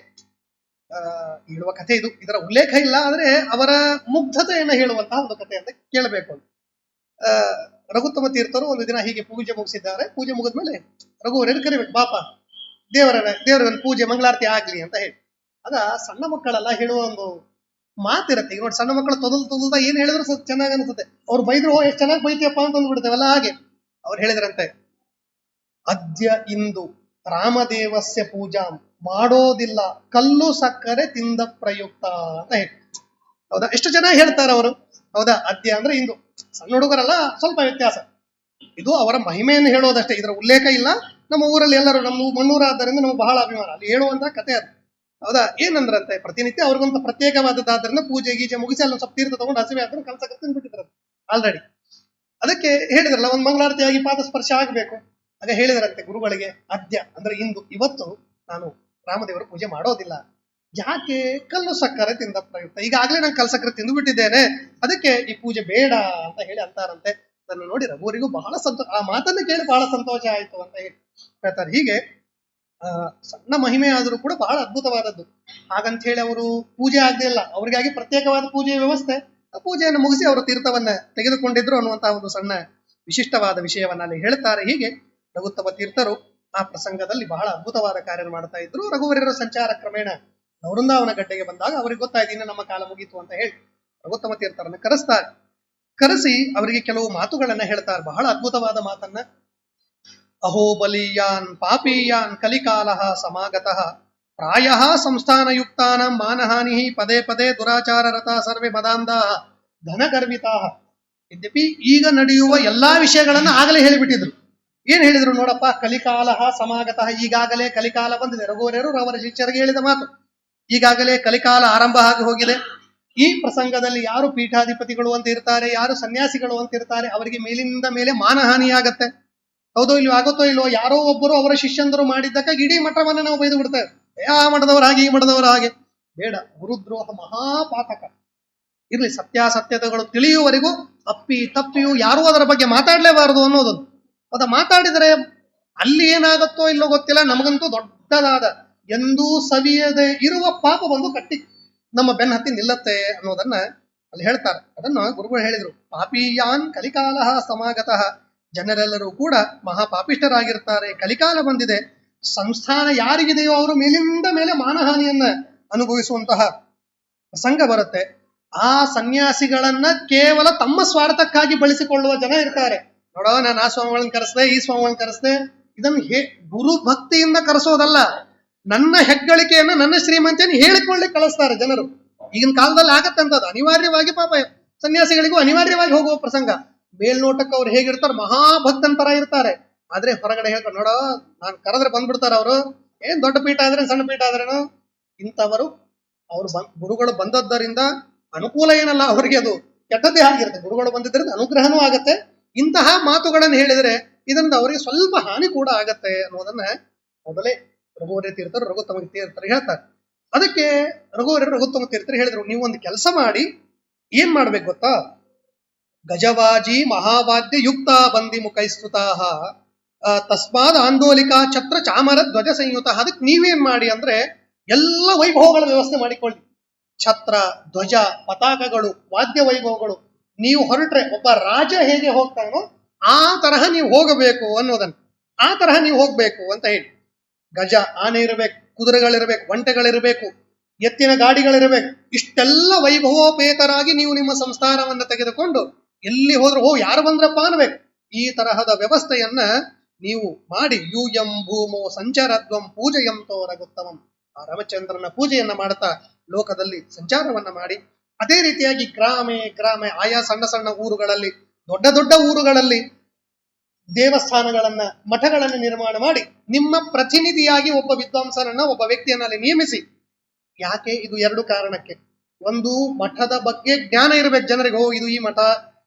S1: ಹೇಳುವ ಕಥೆ ಇದು. ಇದರ ಉಲ್ಲೇಖ ಇಲ್ಲ, ಆದ್ರೆ ಅವರ ಮುಗ್ಧತೆಯನ್ನು ಹೇಳುವಂತಹ ಒಂದು ಕಥೆ ಅಂತ ಕೇಳಬೇಕು ಅಂತ. ರಘುತ್ತಮ ತೀರ್ಥರು ಒಂದು ದಿನ ಹೀಗೆ ಪೂಜೆ ಮುಗಿಸಿದ್ದಾರೆ. ಪೂಜೆ ಮುಗಿದ್ಮೇಲೆ ರಘುವರ್ಯರು ಕರಿಬೇಕು, ಬಾಪ ದೇವರ ಪೂಜೆ ಮಂಗಳಾರತಿ ಆಗ್ಲಿ ಅಂತ ಹೇಳಿ. ಅದ ಸಣ್ಣ ಮಕ್ಕಳೆಲ್ಲ ಹೇಳುವ ಒಂದು ಮಾತಿರತ್ತೆ. ಈಗ ನೋಡಿ, ಸಣ್ಣ ಮಕ್ಕಳು ತೊದಲ್ದ ಏನ್ ಹೇಳಿದ್ರು ಸ್ವಲ್ಪ ಚೆನ್ನಾಗಿ ಅನ್ಸುತ್ತೆ. ಅವ್ರು ಬೈದ್ರು ಎಷ್ಟು ಚೆನ್ನಾಗಿ ಬೈತಿಯಪ್ಪ ಅಂತ ಅಂದ್ಬಿಡ್ತೇವಲ್ಲ. ಹಾಗೆ ಅವ್ರು ಹೇಳಿದ್ರಂತೆ, ಅದ್ಯ ಇಂದು ರಾಮದೇವಸ್ಯ ಪೂಜಾಂ ಮಾಡೋದಿಲ್ಲ ಕಲ್ಲು ಸಕ್ಕರೆ ತಿಂದ ಪ್ರಯುಕ್ತ ಅಂತ ಹೇಳಿ. ಹೌದಾ? ಎಷ್ಟು ಚೆನ್ನಾಗಿ ಹೇಳ್ತಾರೆ ಅವರು. ಹೌದಾ? ಅದ್ಯ ಅಂದ್ರೆ ಇಂದು. ಸಣ್ಣ ಹುಡುಗರಲ್ಲ, ಸ್ವಲ್ಪ ವ್ಯತ್ಯಾಸ. ಇದು ಅವರ ಮಹಿಮೆಯನ್ನು ಹೇಳೋದಷ್ಟೇ, ಇದರ ಉಲ್ಲೇಖ ಇಲ್ಲ. ನಮ್ಮ ಊರಲ್ಲಿ ಎಲ್ಲರೂ, ನಮ್ಮ ಮಣ್ಣೂರಾದ್ದರಿಂದ ನಮ್ಗೆ ಬಹಳ ಅಭಿಮಾನ, ಅಲ್ಲಿ ಹೇಳುವಂತಹ ಕಥೆ ಅದು. ಹೌದಾ? ಏನಂದ್ರಂತೆ, ಪ್ರತಿನಿತ್ಯ ಅವ್ರಿಗೊಂದು ಪ್ರತ್ಯೇಕವಾದದ್ದಾದ್ರಿಂದ ಪೂಜೆ ಗೀಜೆ ಮುಗಿಸಿ ಅಲ್ಲಿ ಸ್ವಲ್ಪ ತೀರ್ಥ ತಗೊಂಡು ಹಸಿವೆ ಆದ್ರೆ ಕಲ್ಸಕ್ಕೆ ತಿಂದ್ಬಿಟ್ಟಿದ್ರು ಆಲ್ರೆಡಿ. ಅದಕ್ಕೆ ಹೇಳಿದ್ರಲ್ಲ, ಒಂದು ಮಂಗಳಾರತಿಯಾಗಿ ಪಾದಸ್ಪರ್ಶ ಆಗ್ಬೇಕು. ಆಗ ಹೇಳಿದ್ರಂತೆ ಗುರುಗಳಿಗೆ, ಅದ್ಯ ಅಂದ್ರೆ ಇಂದು, ಇವತ್ತು ನಾನು ರಾಮದೇವರ ಪೂಜೆ ಮಾಡೋದಿಲ್ಲ. ಯಾಕೆ? ಕಲ್ಲು ಸಕ್ಕರೆ ತಿಂದ ಪ್ರಯುಕ್ತ. ಈಗಾಗಲೇ ನಾನು ಕಲ್ಲು ಸಕ್ಕರೆ ತಿಂದು ಬಿಟ್ಟಿದ್ದೇನೆ, ಅದಕ್ಕೆ ಈ ಪೂಜೆ ಬೇಡ ಅಂತ ಹೇಳಿ ಅಂತಾರಂತೆ. ಅದನ್ನು ನೋಡಿ ರಘುವರಿಗೂ ಬಹಳ ಆ ಮಾತನ್ನು ಕೇಳಿ ಬಹಳ ಸಂತೋಷ ಆಯ್ತು ಅಂತ ಹೇಳಿ ಹೇಳ್ತಾರೆ. ಹೀಗೆ ಸಣ್ಣ ಮಹಿಮೆ ಆದರೂ ಕೂಡ ಬಹಳ ಅದ್ಭುತವಾದದ್ದು. ಹಾಗಂತ ಹೇಳಿ ಅವರು ಪೂಜೆ ಆಗದೆ ಇಲ್ಲ, ಅವರಿಗಾಗಿ ಪ್ರತ್ಯೇಕವಾದ ಪೂಜೆಯ ವ್ಯವಸ್ಥೆ, ಪೂಜೆಯನ್ನು ಮುಗಿಸಿ ಅವರು ತೀರ್ಥವನ್ನ ತೆಗೆದುಕೊಂಡಿದ್ರು ಅನ್ನುವಂತಹ ಒಂದು ಸಣ್ಣ ವಿಶಿಷ್ಟವಾದ ವಿಷಯವನ್ನ ಅಲ್ಲಿ ಹೇಳ್ತಾರೆ. ಹೀಗೆ ರಘುತ್ತಮ ತೀರ್ಥರು ಆ ಪ್ರಸಂಗದಲ್ಲಿ ಬಹಳ ಅದ್ಭುತವಾದ ಕಾರ್ಯ ಮಾಡ್ತಾ ಇದ್ರು. ರಘುವರ್ಯರ ಸಂಚಾರ ಕ್ರಮೇಣ ವೃಂದಾವನ ಗಡ್ಡೆಗೆ ಬಂದಾಗ ಅವರಿಗೆ ಗೊತ್ತಾಯ್ತು, ಇನ್ನು ನಮ್ಮ ಕಾಲ ಮುಗೀತು ಅಂತ ಹೇಳಿ ರಘುತ್ತಮ ತೀರ್ಥರನ್ನ ಕರೆಸ್ತಾರೆ. ಕರೆಸಿ ಅವರಿಗೆ ಕೆಲವು ಮಾತುಗಳನ್ನ ಹೇಳ್ತಾರೆ, ಬಹಳ ಅದ್ಭುತವಾದ ಮಾತನ್ನ. ಅಹೋಬಲೀಯಾನ್ ಪಾಪೀಯಾನ್ ಕಲಿಕಾಲಃ ಸಮಾಗತಃ ಪ್ರಾಯಃ ಸಂಸ್ಥಾನಯುಕ್ತಾನಾಂ ಮಾನಹಾನಿ ಪದೇ ಪದೇ ದುರಾಚಾರರತ ಸರ್ವೇ ಮದಾಂಧ ಧನಗರ್ವಿತಾ. ಯದ್ಯಪಿ ಈಗ ನಡೆಯುವ ಎಲ್ಲಾ ವಿಷಯಗಳನ್ನ ಆಗಲೇ ಹೇಳಿಬಿಟ್ಟಿದ್ರು. ಏನ್ ಹೇಳಿದ್ರು ನೋಡಪ್ಪ, ಕಲಿಕಾಲಃ ಸಮಾಗತಃ, ಈಗಾಗಲೇ ಕಲಿಕಾಲ ಬಂದಿದೆ. ರಘುವರ್ಯರು ಅವರ ಶಿಷ್ಯರಿಗೆ ಹೇಳಿದ ಮಾತು, ಈಗಾಗಲೇ ಕಲಿಕಾಲ ಆರಂಭ ಆಗಿ ಹೋಗಿದೆ. ಈ ಪ್ರಸಂಗದಲ್ಲಿ ಯಾರು ಪೀಠಾಧಿಪತಿಗಳು ಅಂತ ಇರ್ತಾರೆ, ಯಾರು ಸನ್ಯಾಸಿಗಳು ಅಂತ ಇರ್ತಾರೆ, ಅವರಿಗೆ ಮೇಲಿಂದ ಮೇಲೆ ಮಾನಹಾನಿಯಾಗತ್ತೆ. ಹೌದೋ ಇಲ್ವೋ, ಆಗುತ್ತೋ ಇಲ್ವೋ, ಯಾರೋ ಒಬ್ಬರು ಅವರ ಶಿಷ್ಯಂದರು ಮಾಡಿದ್ದಕ್ಕಾಗಿ ಇಡೀ ಮಠವನ್ನ ನಾವು ಬೈದು ಬಿಡ್ತೇವೆ. ಆ ಮಠದವರ ಹಾಗೆ, ಈ ಮಠದವರ ಹಾಗೆ. ಬೇಡ, ಗುರುದ್ರೋಹ ಮಹಾಪಾತಕ. ಇರ್ಲಿ, ಸತ್ಯಾಸತ್ಯತೆಗಳು ತಿಳಿಯುವವರೆಗೂ ಅಪ್ಪಿ ತಪ್ಪಿಯು ಯಾರೂ ಅದರ ಬಗ್ಗೆ ಮಾತಾಡ್ಲೇಬಾರದು ಅನ್ನೋದು. ಅದ ಮಾತಾಡಿದರೆ ಅಲ್ಲಿ ಏನಾಗುತ್ತೋ ಇಲ್ಲೋ ಗೊತ್ತಿಲ್ಲ, ನಮಗಂತೂ ದೊಡ್ಡದಾದ ಎಂದೂ ಸವಿಯದೆ ಇರುವ ಪಾಪ ಬಂದು ಕಟ್ಟಿ ನಮ್ಮ ಬೆನ್ನ ಹತ್ತಿ ನಿಲ್ಲತ್ತೆ ಅನ್ನೋದನ್ನ ಅಲ್ಲಿ ಹೇಳ್ತಾರೆ. ಅದನ್ನ ಗುರುಗಳು ಹೇಳಿದ್ರು, ಪಾಪೀಯಾನ್ ಕಲಿಕಾಲಃ ಸಮಾಗತಃ. ಜನರೆಲ್ಲರೂ ಕೂಡ ಮಹಾಪಾಪಿಷ್ಠರಾಗಿರ್ತಾರೆ, ಕಲಿಕಾಲ ಬಂದಿದೆ. ಸಂಸ್ಥಾನ ಯಾರಿಗಿದೆಯೋ ಅವರು ಮೇಲಿಂದ ಮೇಲೆ ಮಾನಹಾನಿಯನ್ನ ಅನುಭವಿಸುವಂತಹ ಪ್ರಸಂಗ ಬರುತ್ತೆ. ಆ ಸನ್ಯಾಸಿಗಳನ್ನ ಕೇವಲ ತಮ್ಮ ಸ್ವಾರ್ಥಕ್ಕಾಗಿ ಬಳಸಿಕೊಳ್ಳುವ ಜನ ಇರ್ತಾರೆ. ನೋಡೋ, ನಾನು ಆ ಸ್ವಾಮಿಗಳನ್ನ ಕರೆಸ್ದೆ, ಈ ಸ್ವಾಮಿಗಳನ್ನ ಕರೆಸ್ದೆ. ಇದನ್ನು ಗುರು ಭಕ್ತಿಯಿಂದ ಕರೆಸೋದಲ್ಲ, ನನ್ನ ಹೆಗ್ಗಳಿಕೆಯನ್ನ, ನನ್ನ ಶ್ರೀಮಂತಿಯನ್ನು ಹೇಳಿಕೊಳ್ಳಿ ಕಳಿಸ್ತಾರೆ ಜನರು. ಈಗಿನ ಕಾಲದಲ್ಲಿ ಆಗತ್ತಂತ ಅದು ಅನಿವಾರ್ಯವಾಗಿ ಪಾಪ ಸನ್ಯಾಸಿಗಳಿಗೂ ಅನಿವಾರ್ಯವಾಗಿ ಹೋಗುವ ಪ್ರಸಂಗ. ಮೇಲ್ನೋಟಕ್ಕೆ ಅವ್ರು ಹೇಗಿರ್ತಾರೆ, ಮಹಾಭಕ್ತನ ತರ ಇರ್ತಾರೆ, ಆದ್ರೆ ಹೊರಗಡೆ ಹೇಳ್ತಾರೆ ನೋಡೋ ನಾನ್ ಕರೆದ್ರೆ ಬಂದ್ಬಿಡ್ತಾರ ಅವರು, ಏನ್ ದೊಡ್ಡ ಪೀಠ ಆದ್ರೆ ಸಣ್ಣ ಪೀಠ ಆದ್ರೇನು. ಇಂಥವರು ಅವರು ಗುರುಗಳು ಬಂದದ್ದರಿಂದ ಅನುಕೂಲ ಏನಲ್ಲ ಅವರಿಗೆ, ಅದು ಕೆಟ್ಟದ್ದೇ ಆಗಿರುತ್ತೆ. ಗುರುಗಳು ಬಂದಿದ್ದರಿಂದ ಅನುಗ್ರಹನೂ ಆಗತ್ತೆ. ಇಂತಹ ಮಾತುಗಳನ್ನು ಹೇಳಿದ್ರೆ ಇದರಿಂದ ಅವರಿಗೆ ಸ್ವಲ್ಪ ಹಾನಿ ಕೂಡ ಆಗತ್ತೆ ಅನ್ನೋದನ್ನ ಮೊದಲೇ ರಘುವರ್ಯ ತೀರ್ಥರು ರಘುತ್ತಮ ತೀರ್ಥರು ಹೇಳ್ತಾರೆ. ಅದಕ್ಕೆ ರಘುವರ್ಯರು ರಘುತ್ತಮ ತೀರ್ಥರು ಹೇಳಿದ್ರು, ನೀವು ಒಂದು ಕೆಲಸ ಮಾಡಿ, ಏನ್ ಮಾಡ್ಬೇಕು ಗೊತ್ತಾ, ಗಜವಾಜಿ ಮಹಾವಾದ್ಯ ಯುಕ್ತ ಬಂದಿ ಮುಖೈಸ್ತುತಾಹ ತಸ್ಮಾದ್ ಆಂದೋಲಿಕಾ ಛತ್ರ ಚಾಮರ ಧ್ವಜ ಸಂಯುತ. ಅದಕ್ಕೆ ನೀವೇನ್ ಮಾಡಿ ಅಂದ್ರೆ ಎಲ್ಲ ವೈಭವಗಳ ವ್ಯವಸ್ಥೆ ಮಾಡಿಕೊಳ್ಳಿ. ಛತ್ರ, ಧ್ವಜ, ಪತಾಕಗಳು, ವಾದ್ಯ ವೈಭವಗಳು. ನೀವು ಹೊರಟ್ರೆ ಒಬ್ಬ ರಾಜ ಹೇಗೆ ಹೋಗ್ತಾನೋ ಆ ತರಹ ನೀವು ಹೋಗಬೇಕು ಅನ್ನೋದನ್ನ, ಆ ತರಹ ನೀವು ಹೋಗ್ಬೇಕು ಅಂತ ಹೇಳಿ. ಗಜ, ಆನೆ ಇರಬೇಕು, ಕುದುರೆಗಳಿರ್ಬೇಕು, ಒಂಟೆಗಳಿರ್ಬೇಕು, ಎತ್ತಿನ ಗಾಡಿಗಳಿರ್ಬೇಕು. ಇಷ್ಟೆಲ್ಲ ವೈಭವೋಪೇತರಾಗಿ ನೀವು ನಿಮ್ಮ ಸಂಸ್ಥಾನವನ್ನ ತೆಗೆದುಕೊಂಡು ಎಲ್ಲಿ ಹೋದ್ರು ಯಾರು ಬಂದ್ರಪ್ಪ ಅನ್ಬೇಕು. ಈ ತರಹದ ವ್ಯವಸ್ಥೆಯನ್ನ ನೀವು ಮಾಡಿ, ಯೂಯಂ ಭೂಮೋ ಸಂಚರದ್ವಂ ಪೂಜೆಯಂತೋ ರಘುತ್ತಮಂ. ಆ ರಾಮಚಂದ್ರನ ಪೂಜೆಯನ್ನ ಮಾಡ್ತಾ ಲೋಕದಲ್ಲಿ ಸಂಚಾರವನ್ನ ಮಾಡಿ, ಅದೇ ರೀತಿಯಾಗಿ ಗ್ರಾಮೆ ಆಯಾ ಸಣ್ಣ ಸಣ್ಣ ಊರುಗಳಲ್ಲಿ, ದೊಡ್ಡ ದೊಡ್ಡ ಊರುಗಳಲ್ಲಿ ದೇವಸ್ಥಾನಗಳನ್ನ, ಮಠಗಳನ್ನ ನಿರ್ಮಾಣ ಮಾಡಿ ನಿಮ್ಮ ಪ್ರತಿನಿಧಿಯಾಗಿ ಒಬ್ಬ ವಿದ್ವಾಂಸರನ್ನ, ಒಬ್ಬ ವ್ಯಕ್ತಿಯನ್ನ ಅಲ್ಲಿ ನೇಮಿಸಿ. ಯಾಕೆ? ಇದು ಎರಡು ಕಾರಣಕ್ಕೆ. ಒಂದು, ಮಠದ ಬಗ್ಗೆ ಜ್ಞಾನ ಇರಬೇಕು ಜನರಿಗೆ. ಇದು ಈ ಮಠ,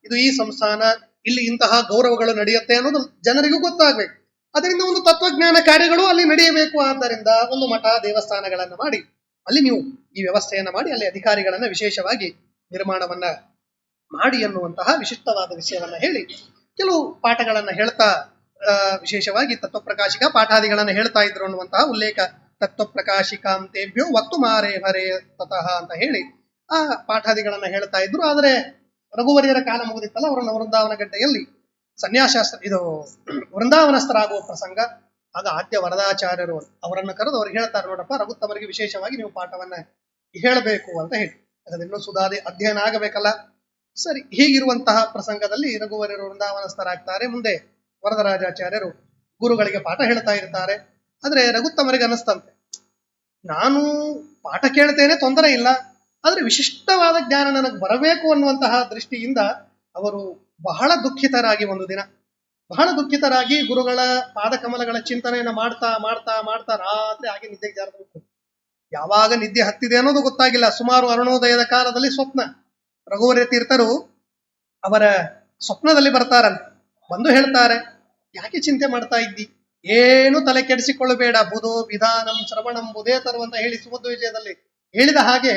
S1: ಇದು ಈ ಸಂಸ್ಥಾನ, ಇಲ್ಲಿ ಇಂತಹ ಗೌರವಗಳು ನಡೆಯುತ್ತೆ ಅನ್ನೋದು ಜನರಿಗೂ ಗೊತ್ತಾಗ್ಬೇಕು. ಅದರಿಂದ ಒಂದು ತತ್ವಜ್ಞಾನ ಕಾರ್ಯಗಳು ಅಲ್ಲಿ ನಡೆಯಬೇಕು. ಆದ್ದರಿಂದ ಒಂದು ಮಠ, ದೇವಸ್ಥಾನಗಳನ್ನ ಮಾಡಿ ಅಲ್ಲಿ ನೀವು ಈ ವ್ಯವಸ್ಥೆಯನ್ನ ಮಾಡಿ ಅಲ್ಲಿ ಅಧಿಕಾರಿಗಳನ್ನ ವಿಶೇಷವಾಗಿ ನಿರ್ಮಾಣವನ್ನ ಮಾಡಿ ಅನ್ನುವಂತಹ ವಿಶಿಷ್ಟವಾದ ವಿಷಯವನ್ನ ಹೇಳಿ ಕೆಲವು ಪಾಠಗಳನ್ನ ಹೇಳ್ತಾ, ವಿಶೇಷವಾಗಿ ತತ್ವಪ್ರಕಾಶಿಕ ಪಾಠಾದಿಗಳನ್ನ ಹೇಳ್ತಾ ಇದ್ರು ಅನ್ನುವಂತಹ ಉಲ್ಲೇಖ. ತತ್ವಪ್ರಕಾಶಿಕಾಂತೇಭ್ಯೋ ವಕ್ತು ಮಾರೇ ಹರೇ ತತಃ ಅಂತ ಹೇಳಿ ಆ ಪಾಠಾದಿಗಳನ್ನ ಹೇಳ್ತಾ ಇದ್ರು. ಆದ್ರೆ ರಘುವರ್ಯರ ಕಾಲ ಮುಗಿದಿತ್ತಲ್ಲ, ಅವರನ್ನ ವೃಂದಾವನ ಗಡ್ಡೆಯಲ್ಲಿ ಸನ್ಯಾಸಾಸ್ತ್ರ, ಇದು ವೃಂದಾವನಸ್ಥರಾಗುವ ಪ್ರಸಂಗ. ಆಗ ಆದ್ಯ ವರದಾಚಾರ್ಯರು ಅವರನ್ನ ಕರೆದು ಅವ್ರಿಗೆ ಹೇಳ್ತಾರೆ, ನೋಡಪ್ಪ ರಘುತ್ತಮರಿಗೆ ವಿಶೇಷವಾಗಿ ನೀವು ಪಾಠವನ್ನ ಹೇಳಬೇಕು ಅಂತ ಹೇಳಿ. ಅದನ್ನು ಸುಧಾದಿ ಅಧ್ಯಯನ ಆಗಬೇಕಲ್ಲ. ಸರಿ, ಹೀಗಿರುವಂತಹ ಪ್ರಸಂಗದಲ್ಲಿ ರಘುವರ್ಯರು ವೃಂದಾವನಸ್ಥರಾಗ್ತಾರೆ. ಮುಂದೆ ವರದರಾಜಾಚಾರ್ಯರು ಗುರುಗಳಿಗೆ ಪಾಠ ಹೇಳ್ತಾ ಇರ್ತಾರೆ. ಆದ್ರೆ ರಘುತ್ತಮರಿಗೆ ಅನಿಸ್ತಂತೆ, ನಾನು ಪಾಠ ಕೇಳ್ತೇನೆ, ತೊಂದರೆ ಇಲ್ಲ, ಆದ್ರೆ ವಿಶಿಷ್ಟವಾದ ಜ್ಞಾನ ನನಗೆ ಬರಬೇಕು ಅನ್ನುವಂತಹ ದೃಷ್ಟಿಯಿಂದ ಅವರು ಬಹಳ ದುಃಖಿತರಾಗಿ, ಒಂದು ದಿನ ಬಹಳ ದುಃಖಿತರಾಗಿ ಗುರುಗಳ ಪಾದಕಮಲಗಳ ಚಿಂತನೆಯನ್ನ ಮಾಡ್ತಾ ಮಾಡ್ತಾ ಮಾಡ್ತಾ ರಾತ್ರಿ ಆಗಿ ನಿದ್ದೆಗೆ ಜಾರಬೇಕು. ಯಾವಾಗ ನಿದ್ದೆ ಹತ್ತಿದೆ ಅನ್ನೋದು ಗೊತ್ತಾಗಿಲ್ಲ. ಸುಮಾರು ಅರುಣೋದಯದ ಕಾಲದಲ್ಲಿ ಸ್ವಪ್ನ. ರಘುವರ್ಯ ತೀರ್ಥರು ಅವರ ಸ್ವಪ್ನದಲ್ಲಿ ಬರ್ತಾರಂತೆ. ಬಂದು ಹೇಳ್ತಾರೆ, ಯಾಕೆ ಚಿಂತೆ ಮಾಡ್ತಾ ಇದ್ದಿ, ಏನು ತಲೆ ಕೆಡಿಸಿಕೊಳ್ಳಬೇಡ, ಬುಧೋ ವಿಧಾನಂ ಶ್ರವಣಂ ಬುಧೇತರು ಅಂತ ಹೇಳಿ ಸುಮಧ್ವ ವಿಜಯದಲ್ಲಿ ಹೇಳಿದ ಹಾಗೆ,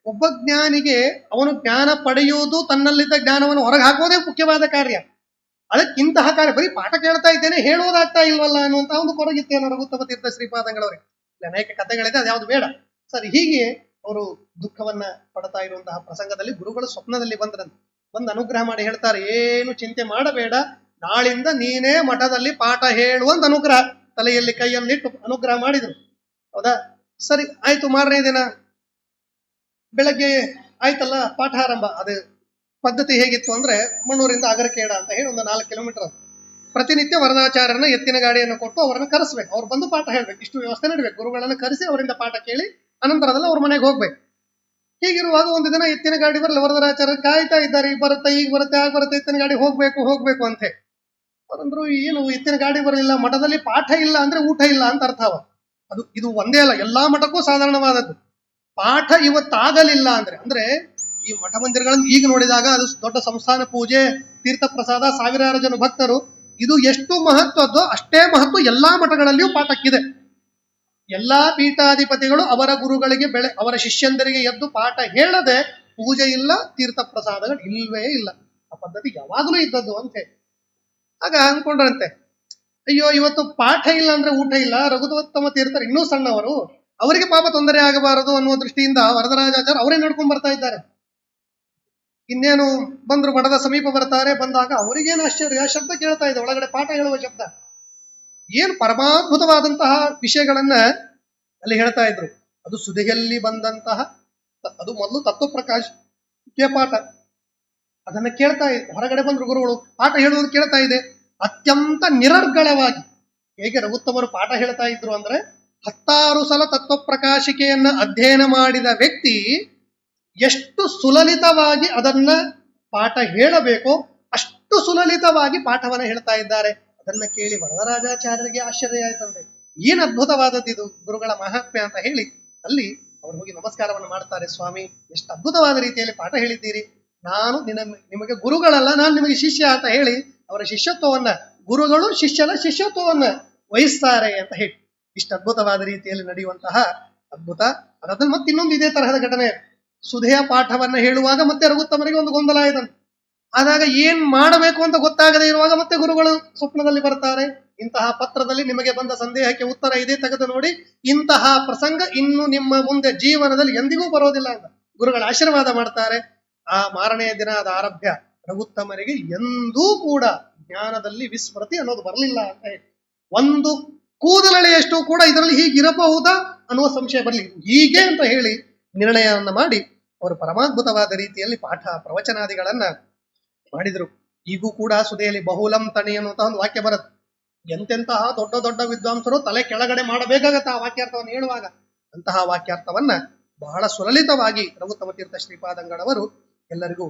S1: ಒಬ್ಬ ಜ್ಞಾನಿಗೆ ಅವನು ಜ್ಞಾನ ಪಡೆಯುವುದು, ತನ್ನಲ್ಲಿದ್ದ ಜ್ಞಾನವನ್ನು ಹೊರಗೆ ಹಾಕೋದೇ ಮುಖ್ಯವಾದ ಕಾರ್ಯ. ಅದಕ್ಕಿಂತಹ ಕಾರ್ಯ ಬರೀ ಪಾಠ ಕೇಳ್ತಾ ಇದ್ದೇನೆ, ಹೇಳೋದಾಗ್ತಾ ಇಲ್ವಲ್ಲ ಅನ್ನುವಂತ ಒಂದು ಕೊರಗಿತ್ತೇನೋ ರಘುತ್ತಮ ತೀರ್ಥ ಶ್ರೀಪಾದಂಗಳವರಿಗೆ. ಅನೇಕ ಕಥೆಗಳಿದೆ, ಅದ್ಯಾವುದು ಬೇಡ. ಸರಿ, ಹೀಗೆ ಅವರು ದುಃಖವನ್ನ ಪಡ್ತಾ ಇರುವಂತಹ ಪ್ರಸಂಗದಲ್ಲಿ ಗುರುಗಳು ಸ್ವಪ್ನದಲ್ಲಿ ಬಂದ್ರಂತೆ. ಬಂದು ಅನುಗ್ರಹ ಮಾಡಿ ಹೇಳ್ತಾರೆ, ಏನು ಚಿಂತೆ ಮಾಡಬೇಡ, ನಾಳಿಂದ ನೀನೇ ಮಠದಲ್ಲಿ ಪಾಠ ಹೇಳುವಂತ ಅನುಗ್ರಹ. ತಲೆಯಲ್ಲಿ ಕೈಯನ್ನಿಟ್ಟು ಅನುಗ್ರಹ ಮಾಡಿದ್ರು. ಹೌದಾ? ಸರಿ ಆಯ್ತು, ಮಾರನೇ ದಿನ ಬೆಳಗ್ಗೆ ಆಯ್ತಲ್ಲ ಪಾಠ ಆರಂಭ. ಅದು ಪದ್ಧತಿ ಹೇಗಿತ್ತು ಅಂದ್ರೆ, ಮಣ್ಣೂರಿಂದ ಅಗರಕೇಡ ಅಂತ ಹೇಳಿ ಒಂದು 4 ಕಿಲೋಮೀಟರ್. ಪ್ರತಿನಿತ್ಯ ವರದಾಚಾರ್ಯರನ್ನ ಎತ್ತಿನ ಗಾಡಿಯನ್ನು ಕೊಟ್ಟು ಅವರನ್ನು ಕರೆಸ್ಬೇಕು. ಅವ್ರು ಬಂದು ಪಾಠ ಹೇಳ್ಬೇಕು. ಇಷ್ಟು ವ್ಯವಸ್ಥೆ ನಡಬೇಕು. ಗುರುಗಳನ್ನ ಕರೆಸಿ ಅವರಿಂದ ಪಾಠ ಕೇಳಿ ಅನಂತರದಲ್ಲಿ ಅವ್ರ ಮನೆಗೆ ಹೋಗ್ಬೇಕು. ಹೀಗಿರುವಾಗ ಒಂದು ದಿನ ಎತ್ತಿನ ಗಾಡಿ ಬರಲ್ಲ, ವರದರಾಚಾರ್ಯರು ಕಾಯ್ತಾ ಇದ್ದಾರೆ. ಈಗ ಬರುತ್ತೆ, ಈಗ ಬರುತ್ತೆ, ಆಗ ಬರುತ್ತೆ, ಎತ್ತಿನ ಗಾಡಿ ಹೋಗ್ಬೇಕು ಅಂತ ಹೇಳಿ. ಅವರಂದ್ರು, ಏನು ಎತ್ತಿನ ಗಾಡಿ ಬರಲಿಲ್ಲ, ಮಠದಲ್ಲಿ ಪಾಠ ಇಲ್ಲ ಅಂದ್ರೆ ಊಟ ಇಲ್ಲ ಅಂತ ಅರ್ಥ. ಇದು ಒಂದೇ ಅಲ್ಲ, ಎಲ್ಲಾ ಮಠಕ್ಕೂ ಸಾಧಾರಣವಾದದ್ದು. ಪಾಠ ಇವತ್ತಾಗಲಿಲ್ಲ ಅಂದ್ರೆ ಈ ಮಠ ಮಂದಿರಗಳನ್ನು ಈಗ ನೋಡಿದಾಗ ಅದು ದೊಡ್ಡ ಸಂಸ್ಥಾನ ಪೂಜೆ, ತೀರ್ಥ ಪ್ರಸಾದ, ಸಾವಿರಾರು ಜನ ಭಕ್ತರು, ಇದು ಎಷ್ಟು ಮಹತ್ವದ್ದೋ ಅಷ್ಟೇ ಮಹತ್ವ ಎಲ್ಲಾ ಮಠಗಳಲ್ಲಿಯೂ ಪಾಠಕ್ಕಿದೆ. ಎಲ್ಲಾ ಪೀಠಾಧಿಪತಿಗಳು ಅವರ ಗುರುಗಳಿಗೆ ಅವರ ಶಿಷ್ಯಂದರಿಗೆ ಎದ್ದು ಪಾಠ ಹೇಳದೆ ಪೂಜೆ ಇಲ್ಲ, ತೀರ್ಥ ಪ್ರಸಾದಗಳು ಇಲ್ವೇ ಇಲ್ಲ. ಆ ಪದ್ಧತಿ ಯಾವಾಗಲೂ ಇದ್ದದ್ದು ಅಂತ ಹೇಳಿ. ಆಗ ಅನ್ಕೊಂಡ್ರಂತೆ, ಅಯ್ಯೋ ಇವತ್ತು ಪಾಠ ಇಲ್ಲ ಅಂದ್ರೆ ಊಟ ಇಲ್ಲ, ರಘುತ್ತಮ ತೀರ್ಥರು ಇನ್ನೂ ಸಣ್ಣವರು, ಅವರಿಗೆ ಪಾಪ ತೊಂದರೆ ಆಗಬಾರದು ಅನ್ನುವ ದೃಷ್ಟಿಯಿಂದ ವರದರಾಜಾಚಾರ್ಯ ಅವರೇ ನಡ್ಕೊಂಡ್ ಬರ್ತಾ ಇದ್ದಾರೆ. ಇನ್ನೇನು ಬಂದ್ರು, ಮಠದ ಸಮೀಪ ಬರ್ತಾರೆ. ಬಂದಾಗ ಅವರಿಗೇನು ಆಶ್ಚರ್ಯ, ಶಬ್ದ ಕೇಳ್ತಾ ಇದೆ ಒಳಗಡೆ, ಪಾಠ ಹೇಳುವ ಶಬ್ದ. ಏನು ಪರಮಾದ್ಭುತವಾದಂತಹ ವಿಷಯಗಳನ್ನ ಅಲ್ಲಿ ಹೇಳ್ತಾ ಇದ್ರು. ಅದು ಸುದೆಯಲ್ಲಿ ಬಂದಂತಹ, ಅದು ಮೊದಲು ತತ್ವಪ್ರಕಾಶ ಪಾಠ. ಅದನ್ನ ಕೇಳ್ತಾ ಇದೆ. ಹೊರಗಡೆ ಬಂದ್ರು ಗುರುಗಳು, ಪಾಠ ಹೇಳುವುದು ಕೇಳ್ತಾ ಇದೆ. ಅತ್ಯಂತ ನಿರರ್ಗಳವಾಗಿ ಹೇಗೆ ರಘುತ್ತಮರು ಪಾಠ ಹೇಳ್ತಾ ಇದ್ರು ಅಂದ್ರೆ, 16 ಸಲ ತತ್ವಪ್ರಕಾಶಿಕೆಯನ್ನ ಅಧ್ಯಯನ ಮಾಡಿದ ವ್ಯಕ್ತಿ ಎಷ್ಟು ಸುಲಲಿತವಾಗಿ ಅದನ್ನ ಪಾಠ ಹೇಳಬೇಕೋ ಅಷ್ಟು ಸುಲಲಿತವಾಗಿ ಪಾಠವನ್ನ ಹೇಳ್ತಾ ಇದ್ದಾರೆ. ಅದನ್ನ ಕೇಳಿ ವರದರಾಜಾಚಾರ್ಯರಿಗೆ ಆಶ್ಚರ್ಯ ಆಯ್ತಂತೆ. ಏನ್ ಅದ್ಭುತವಾದದ್ದು ಇದು ಗುರುಗಳ ಮಹಾತ್ಮ್ಯ ಅಂತ ಹೇಳಿ ಅಲ್ಲಿ ಅವರು ಹೋಗಿ ನಮಸ್ಕಾರವನ್ನು ಮಾಡ್ತಾರೆ. ಸ್ವಾಮಿ, ಎಷ್ಟು ಅದ್ಭುತವಾದ ರೀತಿಯಲ್ಲಿ ಪಾಠ ಹೇಳಿದ್ದೀರಿ. ನಾನು ನಿಮಗೆ ಗುರುಗಳಲ್ಲ, ನಾನು ನಿಮಗೆ ಶಿಷ್ಯ ಅಂತ ಹೇಳಿ ಅವರ ಶಿಷ್ಯತ್ವವನ್ನ, ಗುರುಗಳು ಶಿಷ್ಯನ ಶಿಷ್ಯತ್ವವನ್ನ ವಹಿಸ್ತಾರೆ ಅಂತ ಹೇಳಿ ಇಷ್ಟು ಅದ್ಭುತವಾದ ರೀತಿಯಲ್ಲಿ ನಡೆಯುವಂತಹ ಅದ್ಭುತ. ಅದಾದ ಮತ್ತೆ ಇನ್ನೊಂದು ಇದೇ ತರಹದ ಘಟನೆ. ಸುಧೆಯ ಪಾಠವನ್ನ ಹೇಳುವಾಗ ಮತ್ತೆ ರಘುತ್ತಮರಿಗೆ ಒಂದು ಗೊಂದಲ ಆಯ್ತಂತೆ. ಆದಾಗ ಏನ್ ಮಾಡಬೇಕು ಅಂತ ಗೊತ್ತಾಗದೇ ಇರುವಾಗ ಮತ್ತೆ ಗುರುಗಳು ಸ್ವಪ್ನದಲ್ಲಿ ಬರ್ತಾರೆ. ಇಂತಹ ಪತ್ರದಲ್ಲಿ ನಿಮಗೆ ಬಂದ ಸಂದೇಹಕ್ಕೆ ಉತ್ತರ ಇದೆ, ತೆಗೆದು ನೋಡಿ. ಇಂತಹ ಪ್ರಸಂಗ ಇನ್ನು ನಿಮ್ಮ ಮುಂದೆ ಜೀವನದಲ್ಲಿ ಎಂದಿಗೂ ಬರೋದಿಲ್ಲ ಅಂತ ಗುರುಗಳ ಆಶೀರ್ವಾದ ಮಾಡ್ತಾರೆ. ಆ ಮಾರನೆಯ ದಿನ ಅದ ಆರಭ್ಯ ರಘುತ್ತಮರಿಗೆ ಎಂದೂ ಕೂಡ ಜ್ಞಾನದಲ್ಲಿ ವಿಸ್ಮೃತಿ ಅನ್ನೋದು ಬರಲಿಲ್ಲ ಅಂತ ಹೇಳಿ. ಒಂದು ಕೂದಲೆಳೆಯಷ್ಟು ಕೂಡ ಇದರಲ್ಲಿ ಹೀಗಿರಬಹುದಾ ಅನ್ನುವ ಸಂಶಯ ಬರಲಿ, ಹೀಗೆ ಅಂತ ಹೇಳಿ ನಿರ್ಣಯವನ್ನ ಮಾಡಿ ಅವರು ಪರಮಾದ್ಭುತವಾದ ರೀತಿಯಲ್ಲಿ ಪಾಠ ಪ್ರವಚನಾದಿಗಳನ್ನ ಮಾಡಿದ್ರು. ಈಗೂ ಕೂಡ ಸುದೆಯಲ್ಲಿ ಬಹುಲಂ ತಣಿ ಅನ್ನುವಂತಹ ಒಂದು ವಾಕ್ಯ ಬರುತ್ತೆ. ಎಂತೆಂತಹ ದೊಡ್ಡ ದೊಡ್ಡ ವಿದ್ವಾಂಸರು ತಲೆ ಕೆಳಗಡೆ ಮಾಡಬೇಕಾಗತ್ತ ಆ ವಾಕ್ಯಾರ್ಥವನ್ನು ಹೇಳುವಾಗ. ಅಂತಹ ವಾಕ್ಯಾರ್ಥವನ್ನ ಬಹಳ ಸುಲಲಿತವಾಗಿ ರಘುತ್ತಮ ತೀರ್ಥ ಶ್ರೀಪಾದಂಗಳವರು ಎಲ್ಲರಿಗೂ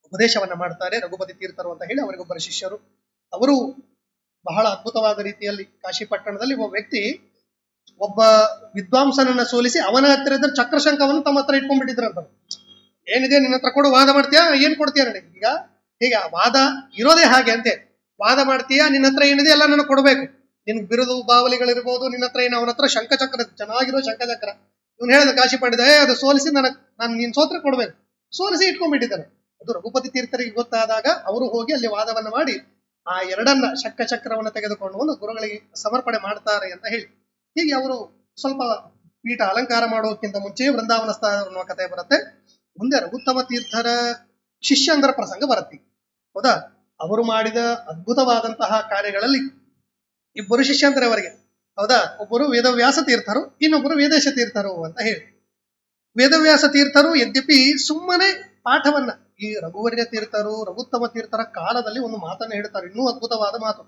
S1: ಉಪದೇಶವನ್ನ ಮಾಡ್ತಾರೆ. ರಘುಪತಿ ತೀರ್ಥರು ಅಂತ ಹೇಳಿ ಅವರಿಗೊಬ್ಬರ ಶಿಷ್ಯರು. ಅವರು ಬಹಳ ಅದ್ಭುತವಾದ ರೀತಿಯಲ್ಲಿ ಕಾಶಿ ಪಟ್ಟಣದಲ್ಲಿ ಒಬ್ಬ ವ್ಯಕ್ತಿ ಒಬ್ಬ ವಿದ್ವಾಂಸನನ್ನ ಸೋಲಿಸಿ ಅವನ ಹತ್ತಿರ ಇದ್ದ ಚಕ್ರಶಂಕವನ್ನು ತಮ್ಮ ಹತ್ರ ಇಟ್ಕೊಂಡ್ಬಿಟ್ಟಿದ್ರಂತ. ಏನಿದೆ ನಿನ್ನ ಹತ್ರ ಕೊಡು, ವಾದ ಮಾಡ್ತೀಯಾ, ಏನ್ ಕೊಡ್ತೀಯ ನನಗೆ? ಈಗ ಹೀಗೆ ವಾದ ಇರೋದೇ ಹಾಗೆ ಅಂತೆ. ವಾದ ಮಾಡ್ತೀಯಾ, ನಿನ್ನ ಹತ್ರ ಏನಿದೆ ಎಲ್ಲ ನನಗೆ ಕೊಡ್ಬೇಕು. ನಿನ್ ಬಿರುದು ಬಾವಲಿಗಳಿರ್ಬೋದು, ನಿನ್ನ ಹತ್ರ ಏನು, ಅವನ ಹತ್ರ ಶಂಖಚಕ್ರ, ಚೆನ್ನಾಗಿರೋ ಶಂಖಚಕ್ರ. ಇವನು ಹೇಳಿದ ಕಾಶಿ ಪಂಡಿತ, ಅದು ಸೋಲಿಸಿ ನಾನು ನಿನ್ ಸೋತ್ರ ಕೊಡ್ಬೇಕು. ಸೋಲಿಸಿ ಇಟ್ಕೊಂಡ್ಬಿಟ್ಟಿದ್ದಾನೆ. ಅದು ರಘುಪತಿ ತೀರ್ಥರಿಗೆ ಗೊತ್ತಾದಾಗ ಅವರು ಹೋಗಿ ಅಲ್ಲಿ ವಾದವನ್ನ ಮಾಡಿ ಆ ಎರಡನ್ನ ಶಂಖಚಕ್ರವನ್ನ ತೆಗೆದುಕೊಂಡು ಒಂದು ಗುರುಗಳಿಗೆ ಸಮರ್ಪಣೆ ಮಾಡ್ತಾರೆ ಅಂತ ಹೇಳಿ. ಹೀಗೆ ಅವರು ಸ್ವಲ್ಪ ಪೀಠ ಅಲಂಕಾರ ಮಾಡೋಕ್ಕಿಂತ ಮುಂಚೆ ವೃಂದಾವನ ಸ್ಥಾನ ಕಥೆ ಬರುತ್ತೆ. ಮುಂದೆ ರಘುತ್ತಮ ತೀರ್ಥರ ಶಿಷ್ಯಂದರ ಪ್ರಸಂಗ ಬರುತ್ತೆ. ಹೌದಾ? ಅವರು ಮಾಡಿದ ಅದ್ಭುತವಾದಂತಹ ಕಾರ್ಯಗಳಲ್ಲಿ ಇಬ್ಬರು ಶಿಷ್ಯಂತರವರೆಗೆ. ಹೌದಾ? ಒಬ್ಬರು ವೇದವ್ಯಾಸ ತೀರ್ಥರು, ಇನ್ನೊಬ್ಬರು ವೇದೇಶ ತೀರ್ಥರು ಅಂತ ಹೇಳಿ. ವೇದವ್ಯಾಸ ತೀರ್ಥರು ಯದ್ಯಪಿ ಸುಮ್ಮನೆ ಪಾಠವನ್ನ, ಈ ರಘುವರ್ಯ ತೀರ್ಥರು ರಘುತ್ತಮ ತೀರ್ಥರ ಕಾಲದಲ್ಲಿ ಒಂದು ಮಾತನ್ನ ಹೇಳ್ತಾರೆ, ಇನ್ನೂ ಅದ್ಭುತವಾದ ಮಾತು.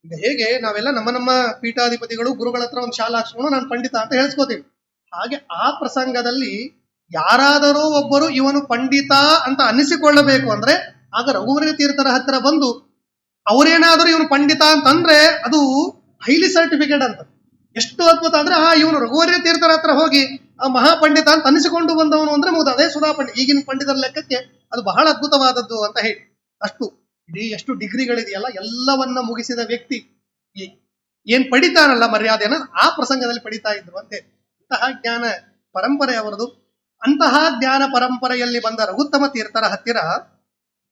S1: ಈಗ ಹೇಗೆ ನಾವೆಲ್ಲ ನಮ್ಮ ಪೀಠಾಧಿಪತಿಗಳು ಗುರುಗಳ ಹತ್ರ ಒಂದು ಶಾಲಾ ಹಾಕ್ಸ್ಕೊಂಡು ನಾನು ಪಂಡಿತ ಅಂತ ಹೇಳ್ಸ್ಕೋತೀವಿ, ಹಾಗೆ ಆ ಪ್ರಸಂಗದಲ್ಲಿ ಯಾರಾದರೂ ಒಬ್ಬರು ಇವನು ಪಂಡಿತ ಅಂತ ಅನ್ನಿಸಿಕೊಳ್ಳಬೇಕು ಅಂದ್ರೆ ಆಗ ರಘುವರ್ಯ ತೀರ್ಥರ ಹತ್ತಿರ ಬಂದು ಅವರೇನಾದರೂ ಇವನು ಪಂಡಿತ ಅಂತಂದ್ರೆ ಅದು ಹೈಲಿ ಸರ್ಟಿಫಿಕೇಟ್ ಅಂತ. ಎಷ್ಟು ಅದ್ಭುತ ಅಂದ್ರೆ ಇವನು ರಘುವರ್ಯ ತೀರ್ಥರ ಹತ್ರ ಹೋಗಿ ಆ ಮಹಾಪಂಡಿತ ಅಂತ ಅನ್ನಿಸಿಕೊಂಡು ಬಂದವನು ಅಂದ್ರೆ ಮುಗಿದ ಅದೇ ಸುಧಾ ಪಂಡಿತ. ಈಗಿನ ಪಂಡಿತರ ಲೆಕ್ಕಕ್ಕೆ ಅದು ಬಹಳ ಅದ್ಭುತವಾದದ್ದು ಅಂತ ಹೇಳಿ. ಅಷ್ಟು ಇಡೀ ಎಷ್ಟು ಡಿಗ್ರಿಗಳಿದೆಯಲ್ಲ ಎಲ್ಲವನ್ನ ಮುಗಿಸಿದ ವ್ಯಕ್ತಿ ಏನ್ ಪಡಿತಾನಲ್ಲ ಮರ್ಯಾದೆನ ಆ ಪ್ರಸಂಗದಲ್ಲಿ ಪಡಿತಾ ಇದ್ರು ಅಂತೆ. ಅಂತಹ ಜ್ಞಾನ ಪರಂಪರೆ ಅವರದು. ಅಂತಹ ಜ್ಞಾನ ಪರಂಪರೆಯಲ್ಲಿ ಬಂದ ರಘುತ್ತಮ ತೀರ್ಥರ ಹತ್ತಿರ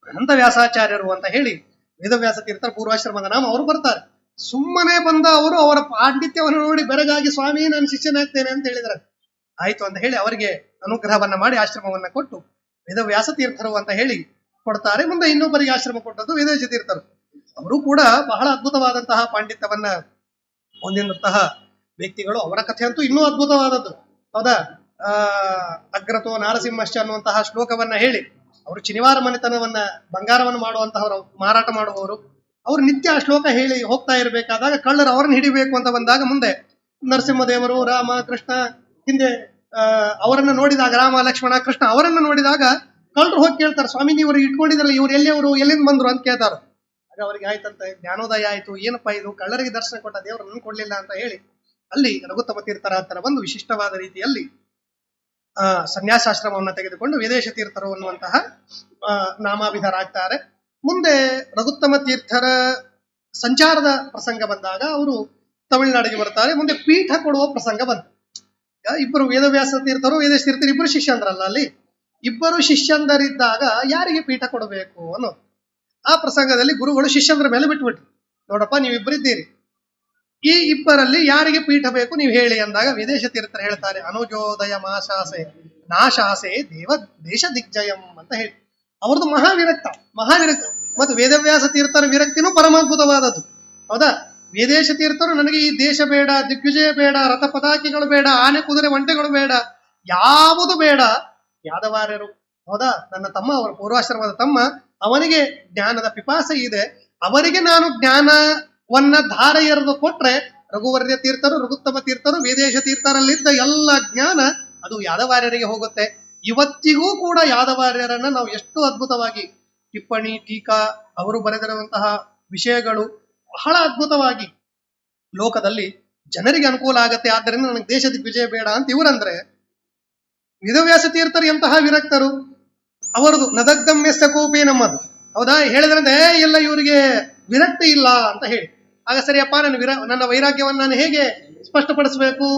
S1: ಅನಂತ ವ್ಯಾಸಾಚಾರ್ಯರು ಅಂತ ಹೇಳಿ ವೇದವ್ಯಾಸ ತೀರ್ಥರ ಪೂರ್ವಾಶ್ರಮದ ನಾಮ ಅವರು ಬರ್ತಾರೆ. ಸುಮ್ಮನೆ ಬಂದ ಅವರು ಅವರ ಪಾಂಡಿತ್ಯವನ್ನು ನೋಡಿ ಬೆರಗಾಗಿ ಸ್ವಾಮಿ ನಾನು ಶಿಷ್ಯನಾಗ್ತೇನೆ ಅಂತ ಹೇಳಿದ್ರೆ ಆಯ್ತು ಅಂತ ಹೇಳಿ ಅವರಿಗೆ ಅನುಗ್ರಹವನ್ನ ಮಾಡಿ ಆಶ್ರಮವನ್ನ ಕೊಟ್ಟು ವೇದವ್ಯಾಸ ತೀರ್ಥರು ಅಂತ ಹೇಳಿ ಕೊಡ್ತಾರೆ. ಮುಂದೆ ಇನ್ನೊಬ್ಬರಿಗೆ ಆಶ್ರಮ ಕೊಟ್ಟದ್ದು ವೇದೇಶ ತೀರ್ಥರು. ಅವರು ಕೂಡ ಬಹಳ ಅದ್ಭುತವಾದಂತಹ ಪಾಂಡಿತ್ಯವನ್ನ ಹೊಂದಿದಂತಹ ವ್ಯಕ್ತಿಗಳು. ಅವರ ಕಥೆ ಅಂತೂ ಇನ್ನೂ ಅದ್ಭುತವಾದದ್ದು. ಹೌದಾ? ಅಗ್ರತೋ ನಾರಸಿಂಹಶ್ಚ ಅನ್ನುವಂತಹ ಶ್ಲೋಕವನ್ನ ಹೇಳಿ ಅವರು ಚಿನಿವಾರ ಮನೆತನವನ್ನ ಬಂಗಾರವನ್ನು ಮಾಡುವಂತಹವರು, ಮಾರಾಟ ಮಾಡುವವರು. ಅವರು ನಿತ್ಯ ಆ ಶ್ಲೋಕ ಹೇಳಿ ಹೋಗ್ತಾ ಇರಬೇಕಾದಾಗ ಕಳ್ಳರು ಅವರನ್ನು ಹಿಡಿಬೇಕು ಅಂತ ಬಂದಾಗ ಮುಂದೆ ನರಸಿಂಹದೇವರು ರಾಮ ಕೃಷ್ಣ ಹಿಂದೆ ಅವರನ್ನ ನೋಡಿದಾಗ ರಾಮ ಲಕ್ಷ್ಮಣ ಕೃಷ್ಣ ಅವರನ್ನ ನೋಡಿದಾಗ ಕಳ್ಳರು ಹೋಗಿ ಕೇಳ್ತಾರೆ, ಸ್ವಾಮಿ ನೀವು ಇಟ್ಕೊಂಡಿದ್ರಲ್ಲ ಇವ್ರು ಎಲ್ಲಿಯವರು, ಎಲ್ಲಿಂದ ಬಂದ್ರು ಅಂತ ಕೇಳ್ತಾರೆ. ಆಗ ಅವರಿಗೆ ಆಯ್ತಂತ ಜ್ಞಾನೋದಯ ಆಯ್ತು, ಏನಪ್ಪಾ ಇದು ಕಳ್ಳರಿಗೆ ದರ್ಶನ ಕೊಟ್ಟ ದೇವರು ನನ್ ಕೊಡ್ಲಿಲ್ಲ ಅಂತ ಹೇಳಿ ಅಲ್ಲಿ ರಘುತ್ತಮ ತೀರ್ಥರ ಹತ್ತಿರ ಬಂದು ವಿಶಿಷ್ಟವಾದ ರೀತಿಯಲ್ಲಿ ಸನ್ಯಾಸಾಶ್ರಮವನ್ನು ತೆಗೆದುಕೊಂಡು ವೇದೇಶ ತೀರ್ಥರು ಅನ್ನುವಂತಹ ನಾಮಾಭಿಧರಾಗ್ತಾರೆ. ಮುಂದೆ ರಘುತ್ತಮ ತೀರ್ಥರ ಸಂಚಾರದ ಪ್ರಸಂಗ ಬಂದಾಗ ಅವರು ತಮಿಳುನಾಡಿಗೆ ಬರ್ತಾರೆ. ಮುಂದೆ ಪೀಠ ಕೊಡುವ ಪ್ರಸಂಗ ಬಂತು. ಇಬ್ಬರು ವೇದವ್ಯಾಸ ತೀರ್ಥರು ವೇದೇಶ ತೀರ್ಥರು ಇಬ್ಬರು ಶಿಷ್ಯಂದ್ರಲ್ಲ, ಅಲ್ಲಿ ಇಬ್ಬರು ಶಿಷ್ಯಂದರಿದ್ದಾಗ ಯಾರಿಗೆ ಪೀಠ ಕೊಡಬೇಕು ಅನ್ನೋದು ಆ ಪ್ರಸಂಗದಲ್ಲಿ ಗುರುಗಳು ಶಿಷ್ಯಂದ್ರ ಮೇಲೆ ಬಿಟ್ಬಿಟ್ರು. ನೋಡಪ್ಪ ನೀವಿಬ್ಬರಿದ್ದೀರಿ, ಈ ಇಬ್ಬರಲ್ಲಿ ಯಾರಿಗೆ ಪೀಠ ಬೇಕು ನೀವು ಹೇಳಿ ಅಂದಾಗ ವೇದೇಶ ತೀರ್ಥರು ಹೇಳ್ತಾರೆ, ಅನುಜೋದಯ ಮಾಶಾಸೆ ನಾಶಾಸೆ ದೇಶ ದಿಗ್ಜಯಂ ಅಂತ ಹೇಳಿ. ಅವ್ರದ್ದು ಮಹಾವಿರಕ್ತ. ಮತ್ತು ವೇದವ್ಯಾಸ ತೀರ್ಥರ ವಿರಕ್ತಿನೂ ಪರಮಾದ್ಭುತವಾದದ್ದು. ಹೌದಾ? ವೇದೇಶ ತೀರ್ಥರು ನನಗೆ ಈ ದೇಶ ಬೇಡ, ದಿಗ್ವಿಜಯ ಬೇಡ, ರಥ ಪತಾಕಿಗಳು ಬೇಡ, ಆನೆ ಕುದುರೆ ಒಂಟೆಗಳು ಬೇಡ, ಯಾವುದು ಬೇಡ, ಯಾದವಾರ್ಯರು. ಹೌದಾ? ನನ್ನ ತಮ್ಮ, ಅವರ ಪೂರ್ವಾಶ್ರಮದ ತಮ್ಮ, ಅವನಿಗೆ ಜ್ಞಾನದ ಪಿಪಾಸೆ ಇದೆ, ಅವರಿಗೆ ನಾನು ಜ್ಞಾನವನ್ನ ಧಾರೆ ಎರೆದು ಕೊಟ್ರೆ ರಘುವರ್ಯ ತೀರ್ಥರು ರಘುತ್ತಮ ತೀರ್ಥರು ವೇದೇಶ ತೀರ್ಥರಲ್ಲಿದ್ದ ಎಲ್ಲ ಜ್ಞಾನ ಅದು ಯಾದವಾರ್ಯರಿಗೆ ಹೋಗುತ್ತೆ. ಇವತ್ತಿಗೂ ಕೂಡ ಯಾದವಾರ್ಯರನ್ನ ನಾವು ಎಷ್ಟು ಅದ್ಭುತವಾಗಿ ಟಿಪ್ಪಣಿ ಟೀಕಾ ಅವರು ಬರೆದಿರುವಂತಹ ವಿಷಯಗಳು ಬಹಳ ಅದ್ಭುತವಾಗಿ ಲೋಕದಲ್ಲಿ ಜನರಿಗೆ ಅನುಕೂಲ ಆಗತ್ತೆ. ಆದ್ದರಿಂದ ನನಗೆ ದೇಶ ದಿಗ್ವಿಜಯ ಬೇಡ ಅಂತ ಇವರಂದ್ರೆ, ವೇದವ್ಯಾಸ ತೀರ್ಥರು ಎಂತಹ ವಿರಕ್ತರು, ಅವರದು ನದಗ್ಧಮ್ಯಸ್ಯ ಕೋಪಿ ನಮ್ಮದು. ಹೌದಾ, ಹೇಳಿದ್ರಂದ್ರೆ ಇಲ್ಲ ಇವರಿಗೆ ವಿರಕ್ತಿ ಇಲ್ಲ ಅಂತ ಹೇಳಿ. ಆಗ ಸರಿಯಪ್ಪ, ನನ್ನ ವೈರಾಗ್ಯವನ್ನು ನಾನು ಹೇಗೆ ಸ್ಪಷ್ಟಪಡಿಸಬೇಕು?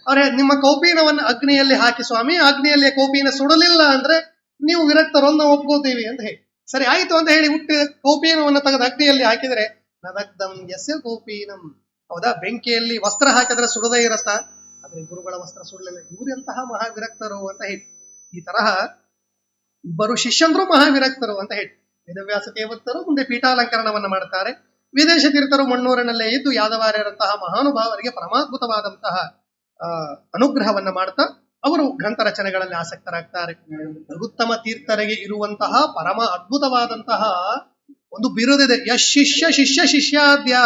S1: ಅವರೇ, ನಿಮ್ಮ ಕೌಪೀನವನ್ನು ಅಗ್ನಿಯಲ್ಲಿ ಹಾಕಿ ಸ್ವಾಮಿ, ಅಗ್ನಿಯಲ್ಲಿ ಕೌಪೀನ ಸುಡಲಿಲ್ಲ ಅಂದ್ರೆ ನೀವು ವಿರಕ್ತರನ್ನು ಒಪ್ಕೋತೀವಿ ಅಂತ ಹೇಳಿ. ಸರಿ ಆಯ್ತು ಅಂತ ಹೇಳಿ ಹುಟ್ಟಿ ಕೌಪೀನವನ್ನು ತೆಗೆದು ಅಗ್ನಿಯಲ್ಲಿ ಹಾಕಿದ್ರೆ ನದಗ್ಧಂ ಯಸ್ಯ ಕೌಪೀನಂ. ಹೌದಾ, ಬೆಂಕಿಯಲ್ಲಿ ವಸ್ತ್ರ ಹಾಕಿದ್ರೆ ಸುಡದೇ ಇರತ್ತಾ? ಆದ್ರೆ ಗುರುಗಳ ವಸ್ತ್ರ ಸುಡಲಿಲ್ಲ. ಇವರೆಂತಹ ಮಹಾವಿರಕ್ತರು ಅಂತ ಹೇಳಿ. ಈ ತರಹ ಇಬ್ಬರು ಶಿಷ್ಯಂದ್ರು ಮಹಾವಿರಕ್ತರು ಅಂತ ಹೇಳಿ ವೇದವ್ಯಾಸ ದೇವತರು ಮುಂದೆ ಪೀಠಾಲಂಕರಣವನ್ನ ಮಾಡ್ತಾರೆ. ವಿದೇಶ ತೀರ್ಥರು ಮಣ್ಣೂರಿನಲ್ಲೇ ಇದ್ದು ಯಾದವಾರ್ಯರಂತಹ ಮಹಾನುಭಾವರಿಗೆ ಪರಮಾದ್ಭುತವಾದಂತಹ ಅನುಗ್ರಹವನ್ನ ಮಾಡ್ತಾ ಅವರು ಗ್ರಂಥ ರಚನೆಗಳಲ್ಲಿ ಆಸಕ್ತರಾಗ್ತಾರೆ. ರಘುತ್ತಮ ತೀರ್ಥರಿಗೆ ಇರುವಂತಹ ಪರಮ ಅದ್ಭುತವಾದಂತಹ ಒಂದು ಬಿರುದಿದೆ, ಶಿಷ್ಯ ಶಿಷ್ಯ ಶಿಷ್ಯಾದ್ಯ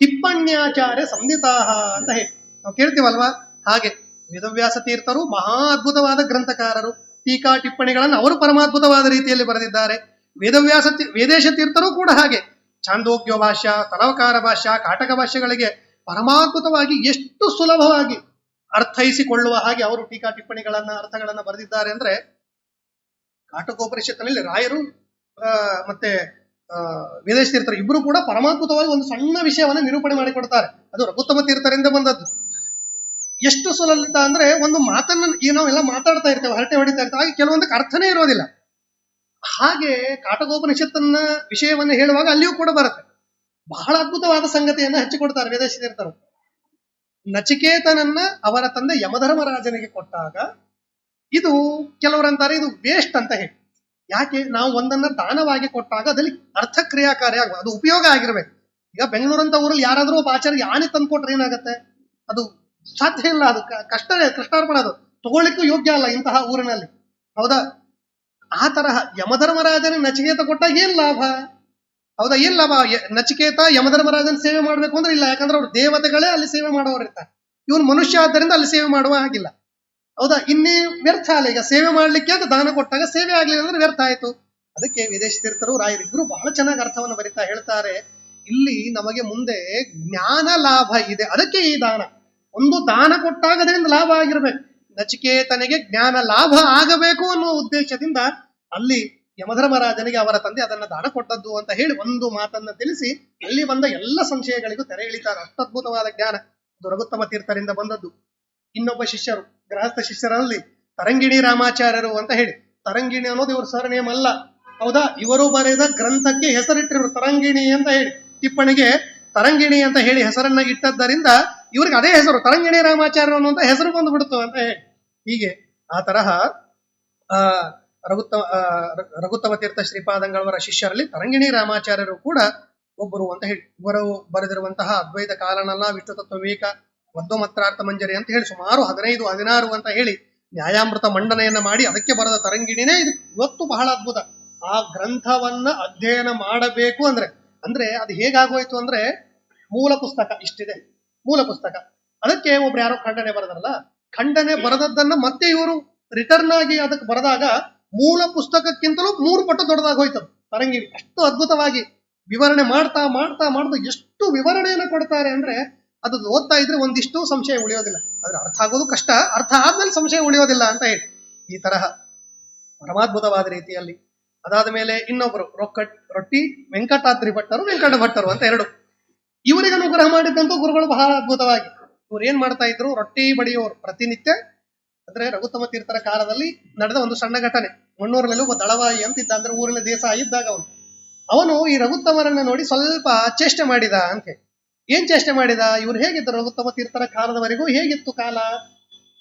S1: ಟಿಪ್ಪಣ್ಯಾಚಾರ್ಯ ಸಂಧಿತಾಹ ಅಂತ ಹೇಳಿ ನಾವು ಕೇಳ್ತೀವಲ್ವಾ. ಹಾಗೆ ವೇದವ್ಯಾಸ ತೀರ್ಥರು ಮಹಾ ಅದ್ಭುತವಾದ ಗ್ರಂಥಕಾರರು. ಟೀಕಾ ಟಿಪ್ಪಣಿಗಳನ್ನು ಅವರು ಪರಮಾದ್ಭುತವಾದ ರೀತಿಯಲ್ಲಿ ಬರೆದಿದ್ದಾರೆ. ವೇದೇಶ ತೀರ್ಥರು ಕೂಡ ಹಾಗೆ ಛಾಂದೋಗ್ಯ ಭಾಷ್ಯ, ತಲವಕಾರ ಭಾಷ್ಯ, ಕಾಟಕ ಭಾಷ್ಯಗಳಿಗೆ ಪರಮಾದ್ಭುತವಾಗಿ ಎಷ್ಟು ಸುಲಭವಾಗಿ ಅರ್ಥೈಸಿಕೊಳ್ಳುವ ಹಾಗೆ ಅವರು ಟೀಕಾ ಟಿಪ್ಪಣಿಗಳನ್ನ ಅರ್ಥಗಳನ್ನ ಬರೆದಿದ್ದಾರೆ. ಅಂದ್ರೆ ಕಾಟಕೋಪನಿಷತ್ತಿನಲ್ಲಿ ರಾಯರು ಮತ್ತೆ ವೇದೇಶ ತೀರ್ಥರು ಇಬ್ಬರು ಕೂಡ ಪರಮಾದ್ಭುತವಾಗಿ ಒಂದು ಸಣ್ಣ ವಿಷಯವನ್ನ ನಿರೂಪಣೆ ಮಾಡಿಕೊಡ್ತಾರೆ. ಅದು ರಘುತ್ತಮ ತೀರ್ಥರಿಂದ ಬಂದದ್ದು. ಎಷ್ಟು ಸುಲಲಿತ ಅಂದ್ರೆ, ಒಂದು ಮಾತನ್ನ ನಾವೆಲ್ಲ ಮಾತಾಡ್ತಾ ಇರ್ತೇವೆ, ಹರಟೆ ಹೊಡಿತಾ ಇರ್ತೇವೆ, ಹಾಗೆ ಕೆಲವೊಂದಕ್ಕೆ ಅರ್ಥನೇ ಇರೋದಿಲ್ಲ. ಹಾಗೆ ಕಾಟಕೋಪನಿಷತ್ತನ್ನ ವಿಷಯವನ್ನ ಹೇಳುವಾಗ ಅಲ್ಲಿಯೂ ಕೂಡ ಬರುತ್ತೆ. ಬಹಳ ಅದ್ಭುತವಾದ ಸಂಗತಿಯನ್ನ ಹಂಚಿಕೊಡ್ತಾರೆ ವೇದೇಶ ತೀರ್ಥರು. ನಚಿಕೇತನನ್ನ ಅವರ ತಂದೆ ಯಮಧರ್ಮರಾಜನಿಗೆ ಕೊಟ್ಟಾಗ ಇದು ಕೆಲವರಂತಾರೆ ಇದು ವೇಸ್ಟ್ ಅಂತ ಹೇಳಿ. ಯಾಕೆ? ನಾವು ಒಂದನ್ನ ದಾನವಾಗಿ ಕೊಟ್ಟಾಗ ಅದಲ್ಲಿ ಅರ್ಥಕ್ರಿಯಾಕಾರಿ ಆಗುವ, ಅದು ಉಪಯೋಗ ಆಗಿರ್ಬೇಕು. ಈಗ ಬೆಂಗಳೂರಂತ ಊರಲ್ಲಿ ಯಾರಾದ್ರೂ ಒಬ್ಬ ಆಚಾರ್ಯ ಆನೆ ತಂದ್ಕೊಟ್ರೆ ಏನಾಗತ್ತೆ? ಅದು ಸಾಧ್ಯ ಇಲ್ಲ, ಅದು ಕೃಷ್ಣಾರ್ಪಣ, ಅದು ತಗೊಳ್ಳಿಕ್ಕೂ ಯೋಗ್ಯ ಅಲ್ಲ ಇಂತಹ ಊರಿನಲ್ಲಿ. ಹೌದಾ? ಆ ತರಹ ಯಮಧರ್ಮರಾಜನ ನಚಿಕೇತ ಕೊಟ್ಟಾಗ ಏನ್ ಲಾಭ? ಹೌದಾ, ಏನ್ ಲಾಭ? ನಚಿಕೇತ ಯಮಧರ್ಮರಾಜನ ಸೇವೆ ಮಾಡ್ಬೇಕು ಅಂದ್ರೆ ಇಲ್ಲ, ಯಾಕಂದ್ರೆ ಅವ್ರು ದೇವತೆಗಳೇ ಅಲ್ಲಿ ಸೇವೆ ಮಾಡೋರು ಇರ್ತಾರೆ. ಇವನು ಮನುಷ್ಯ ಆದ್ದರಿಂದ ಅಲ್ಲಿ ಸೇವೆ ಮಾಡುವ ಹಾಗಿಲ್ಲ. ಹೌದಾ, ಇನ್ನೇ ವ್ಯರ್ಥ ಅಲ್ಲ. ಈಗ ಸೇವೆ ಮಾಡ್ಲಿಕ್ಕೆ ಅಂತ ದಾನ ಕೊಟ್ಟಾಗ ಸೇವೆ ಆಗ್ಲಿಲ್ಲ ಅಂದ್ರೆ ವ್ಯರ್ಥ ಆಯ್ತು. ಅದಕ್ಕೆ ವಿದೇಶ ತೀರ್ಥರು ರಾಯರಿಬ್ರು ಬಹಳ ಚೆನ್ನಾಗಿ ಅರ್ಥವನ್ನು ಬರಿತಾ ಹೇಳ್ತಾರೆ, ಇಲ್ಲಿ ನಮಗೆ ಮುಂದೆ ಜ್ಞಾನ ಲಾಭ ಇದೆ, ಅದಕ್ಕೆ ಈ ದಾನ. ಒಂದು ದಾನ ಕೊಟ್ಟಾಗ ಅದರಿಂದ ಲಾಭ ಆಗಿರ್ಬೇಕು. ನಚಿಕೇತನಿಗೆ ಜ್ಞಾನ ಲಾಭ ಆಗಬೇಕು ಅನ್ನುವ ಉದ್ದೇಶದಿಂದ ಅಲ್ಲಿ ಯಮಧರ್ಮರಾಜನಿಗೆ ಅವರ ತಂದೆ ಅದನ್ನ ದಾನ ಕೊಟ್ಟದ್ದು ಅಂತ ಹೇಳಿ ಒಂದು ಮಾತನ್ನ ತಿಳಿಸಿ ಅಲ್ಲಿ ಬಂದ ಎಲ್ಲ ಸಂಶಯಗಳಿಗೂ ತೆರೆ ಎಳಿತಾರೆ. ಅಷ್ಟದ್ಭುತವಾದ ಜ್ಞಾನ ರಘುತ್ತಮ ತೀರ್ಥರಿಂದ ಬಂದದ್ದು. ಇನ್ನೊಬ್ಬ ಶಿಷ್ಯರು, ಗೃಹಸ್ಥ ಶಿಷ್ಯರಲ್ಲಿ ತರಂಗಿಣಿ ರಾಮಾಚಾರ್ಯರು ಅಂತ ಹೇಳಿ. ತರಂಗಿಣಿ ಅನ್ನೋದು ಇವರು ಸರ್ನೇಮ್ ಅಲ್ಲ. ಹೌದಾ, ಇವರು ಬರೆದ ಗ್ರಂಥಕ್ಕೆ ಹೆಸರಿಟ್ಟಿರು ತರಂಗಿಣಿ ಅಂತ ಹೇಳಿ. ಟಿಪ್ಪಣಿಗೆ ತರಂಗಿಣಿ ಅಂತ ಹೇಳಿ ಹೆಸರನ್ನ ಇಟ್ಟದ್ದರಿಂದ ಇವ್ರಿಗೆ ಅದೇ ಹೆಸರು ತರಂಗಿಣಿ ರಾಮಾಚಾರ್ಯರು ಅನ್ನುವಂತ ಹೆಸರು ಬಂದ್ಬಿಡ್ತು ಅಂತ ಹೇಳಿ. ಹೀಗೆ ಆ ತರಹ ರಘುತ್ತಮ ತೀರ್ಥ ಶ್ರೀಪಾದಂಗಳವರ ಶಿಷ್ಯರಲ್ಲಿ ತರಂಗಿಣಿ ರಾಮಾಚಾರ್ಯರು ಕೂಡ ಒಬ್ಬರು ಅಂತ ಹೇಳಿ. ಇವರು ಬರೆದಿರುವಂತಹ ಅದ್ವೈತ ಕಾಲನಲ್ಲ, ವಿಷ್ಣು ತತ್ವ ವಿವೇಕ, ಮಧ್ವಮತ್ರಾರ್ಥ ಮಂಜರಿ ಅಂತ ಹೇಳಿ ಸುಮಾರು 15, 16 ಅಂತ ಹೇಳಿ ನ್ಯಾಯಾಮೃತ ಮಂಡನೆಯನ್ನ ಮಾಡಿ ಅದಕ್ಕೆ ಬರೆದ ತರಂಗಿಣಿನೇ ಇದು ಇವತ್ತು ಬಹಳ ಅದ್ಭುತ. ಆ ಗ್ರಂಥವನ್ನ ಅಧ್ಯಯನ ಮಾಡಬೇಕು ಅಂದ್ರೆ ಅದು ಹೇಗಾಗೋಯ್ತು ಅಂದ್ರೆ, ಮೂಲ ಪುಸ್ತಕ ಇಷ್ಟಿದೆ, ಮೂಲ ಪುಸ್ತಕ. ಅದಕ್ಕೆ ಒಬ್ರು ಯಾರೋ ಖಂಡನೆ ಬರೆದರಲ್ಲ, ಖಂಡನೆ ಬರೆದದ್ದನ್ನ ಮತ್ತೆ ಇವರು ರಿಟರ್ನ್ ಆಗಿ ಅದಕ್ಕೆ ಬರೆದಾಗ ಮೂಲ ಪುಸ್ತಕಕ್ಕಿಂತಲೂ 3 ಪಟ್ಟು ದೊಡ್ಡದಾಗಿ ಹೋಯ್ತದು ತರಂಗಿಣಿ. ಅಷ್ಟು ಅದ್ಭುತವಾಗಿ ವಿವರಣೆ ಮಾಡ್ತಾ ಮಾಡ್ತಾ ಮಾಡ್ತಾ ಎಷ್ಟು ವಿವರಣೆಯನ್ನು ಕೊಡ್ತಾರೆ ಅಂದ್ರೆ ಅದು ಓದ್ತಾ ಇದ್ರೆ ಒಂದಿಷ್ಟು ಸಂಶಯ ಉಳಿಯೋದಿಲ್ಲ. ಆದ್ರೆ ಅರ್ಥ ಆಗೋದು ಕಷ್ಟ, ಅರ್ಥ ಆದ್ಮೇಲೆ ಸಂಶಯ ಉಳಿಯೋದಿಲ್ಲ ಅಂತ ಹೇಳಿ ಈ ತರಹ ಪರಮಾದ್ಭುತವಾದ ರೀತಿಯಲ್ಲಿ. ಅದಾದ ಮೇಲೆ ಇನ್ನೊಬ್ರು ರೊಟ್ಟಿ ವೆಂಕಟಾದ್ರಿ ಭಟ್ಟರು, ವೆಂಕಟ ಭಟ್ಟರು ಅಂತ 2. ಇವರಿಗೆ ಅನುಗ್ರಹ ಮಾಡಿದ್ದಂತೂ ಗುರುಗಳು ಬಹಳ ಅದ್ಭುತವಾಗಿ. ಇವ್ರು ಏನ್ ಮಾಡ್ತಾ ಇದ್ರು, ರೊಟ್ಟಿ ಬಡಿಯೋರು ಪ್ರತಿನಿತ್ಯ. ಅಂದ್ರೆ ರಘುತ್ತಮ ತೀರ್ಥರ ಕಾಲದಲ್ಲಿ ನಡೆದ ಒಂದು ಸಣ್ಣ ಘಟನೆ. ಮಣ್ಣೂರಿನಲ್ಲಿ ಒಬ್ಬ ದಳವಾಯಿ ಅಂತಿದ್ದ, ಅಂದ್ರೆ ಊರಿನ ದೇಸಾಯಿ ಇದ್ದಾಗ ಅವನು ಈ ರಘುತ್ತಮರನ್ನ ನೋಡಿ ಸ್ವಲ್ಪ ಚೇಷ್ಟೆ ಮಾಡಿದ ಅಂತೆ. ಏನ್ ಚೇಷ್ಟೆ ಮಾಡಿದ? ಇವ್ರು ಹೇಗಿದ್ರು ರಘುತ್ತಮ ತೀರ್ಥರ ಕಾಲದವರೆಗೂ ಹೇಗಿತ್ತು ಕಾಲ?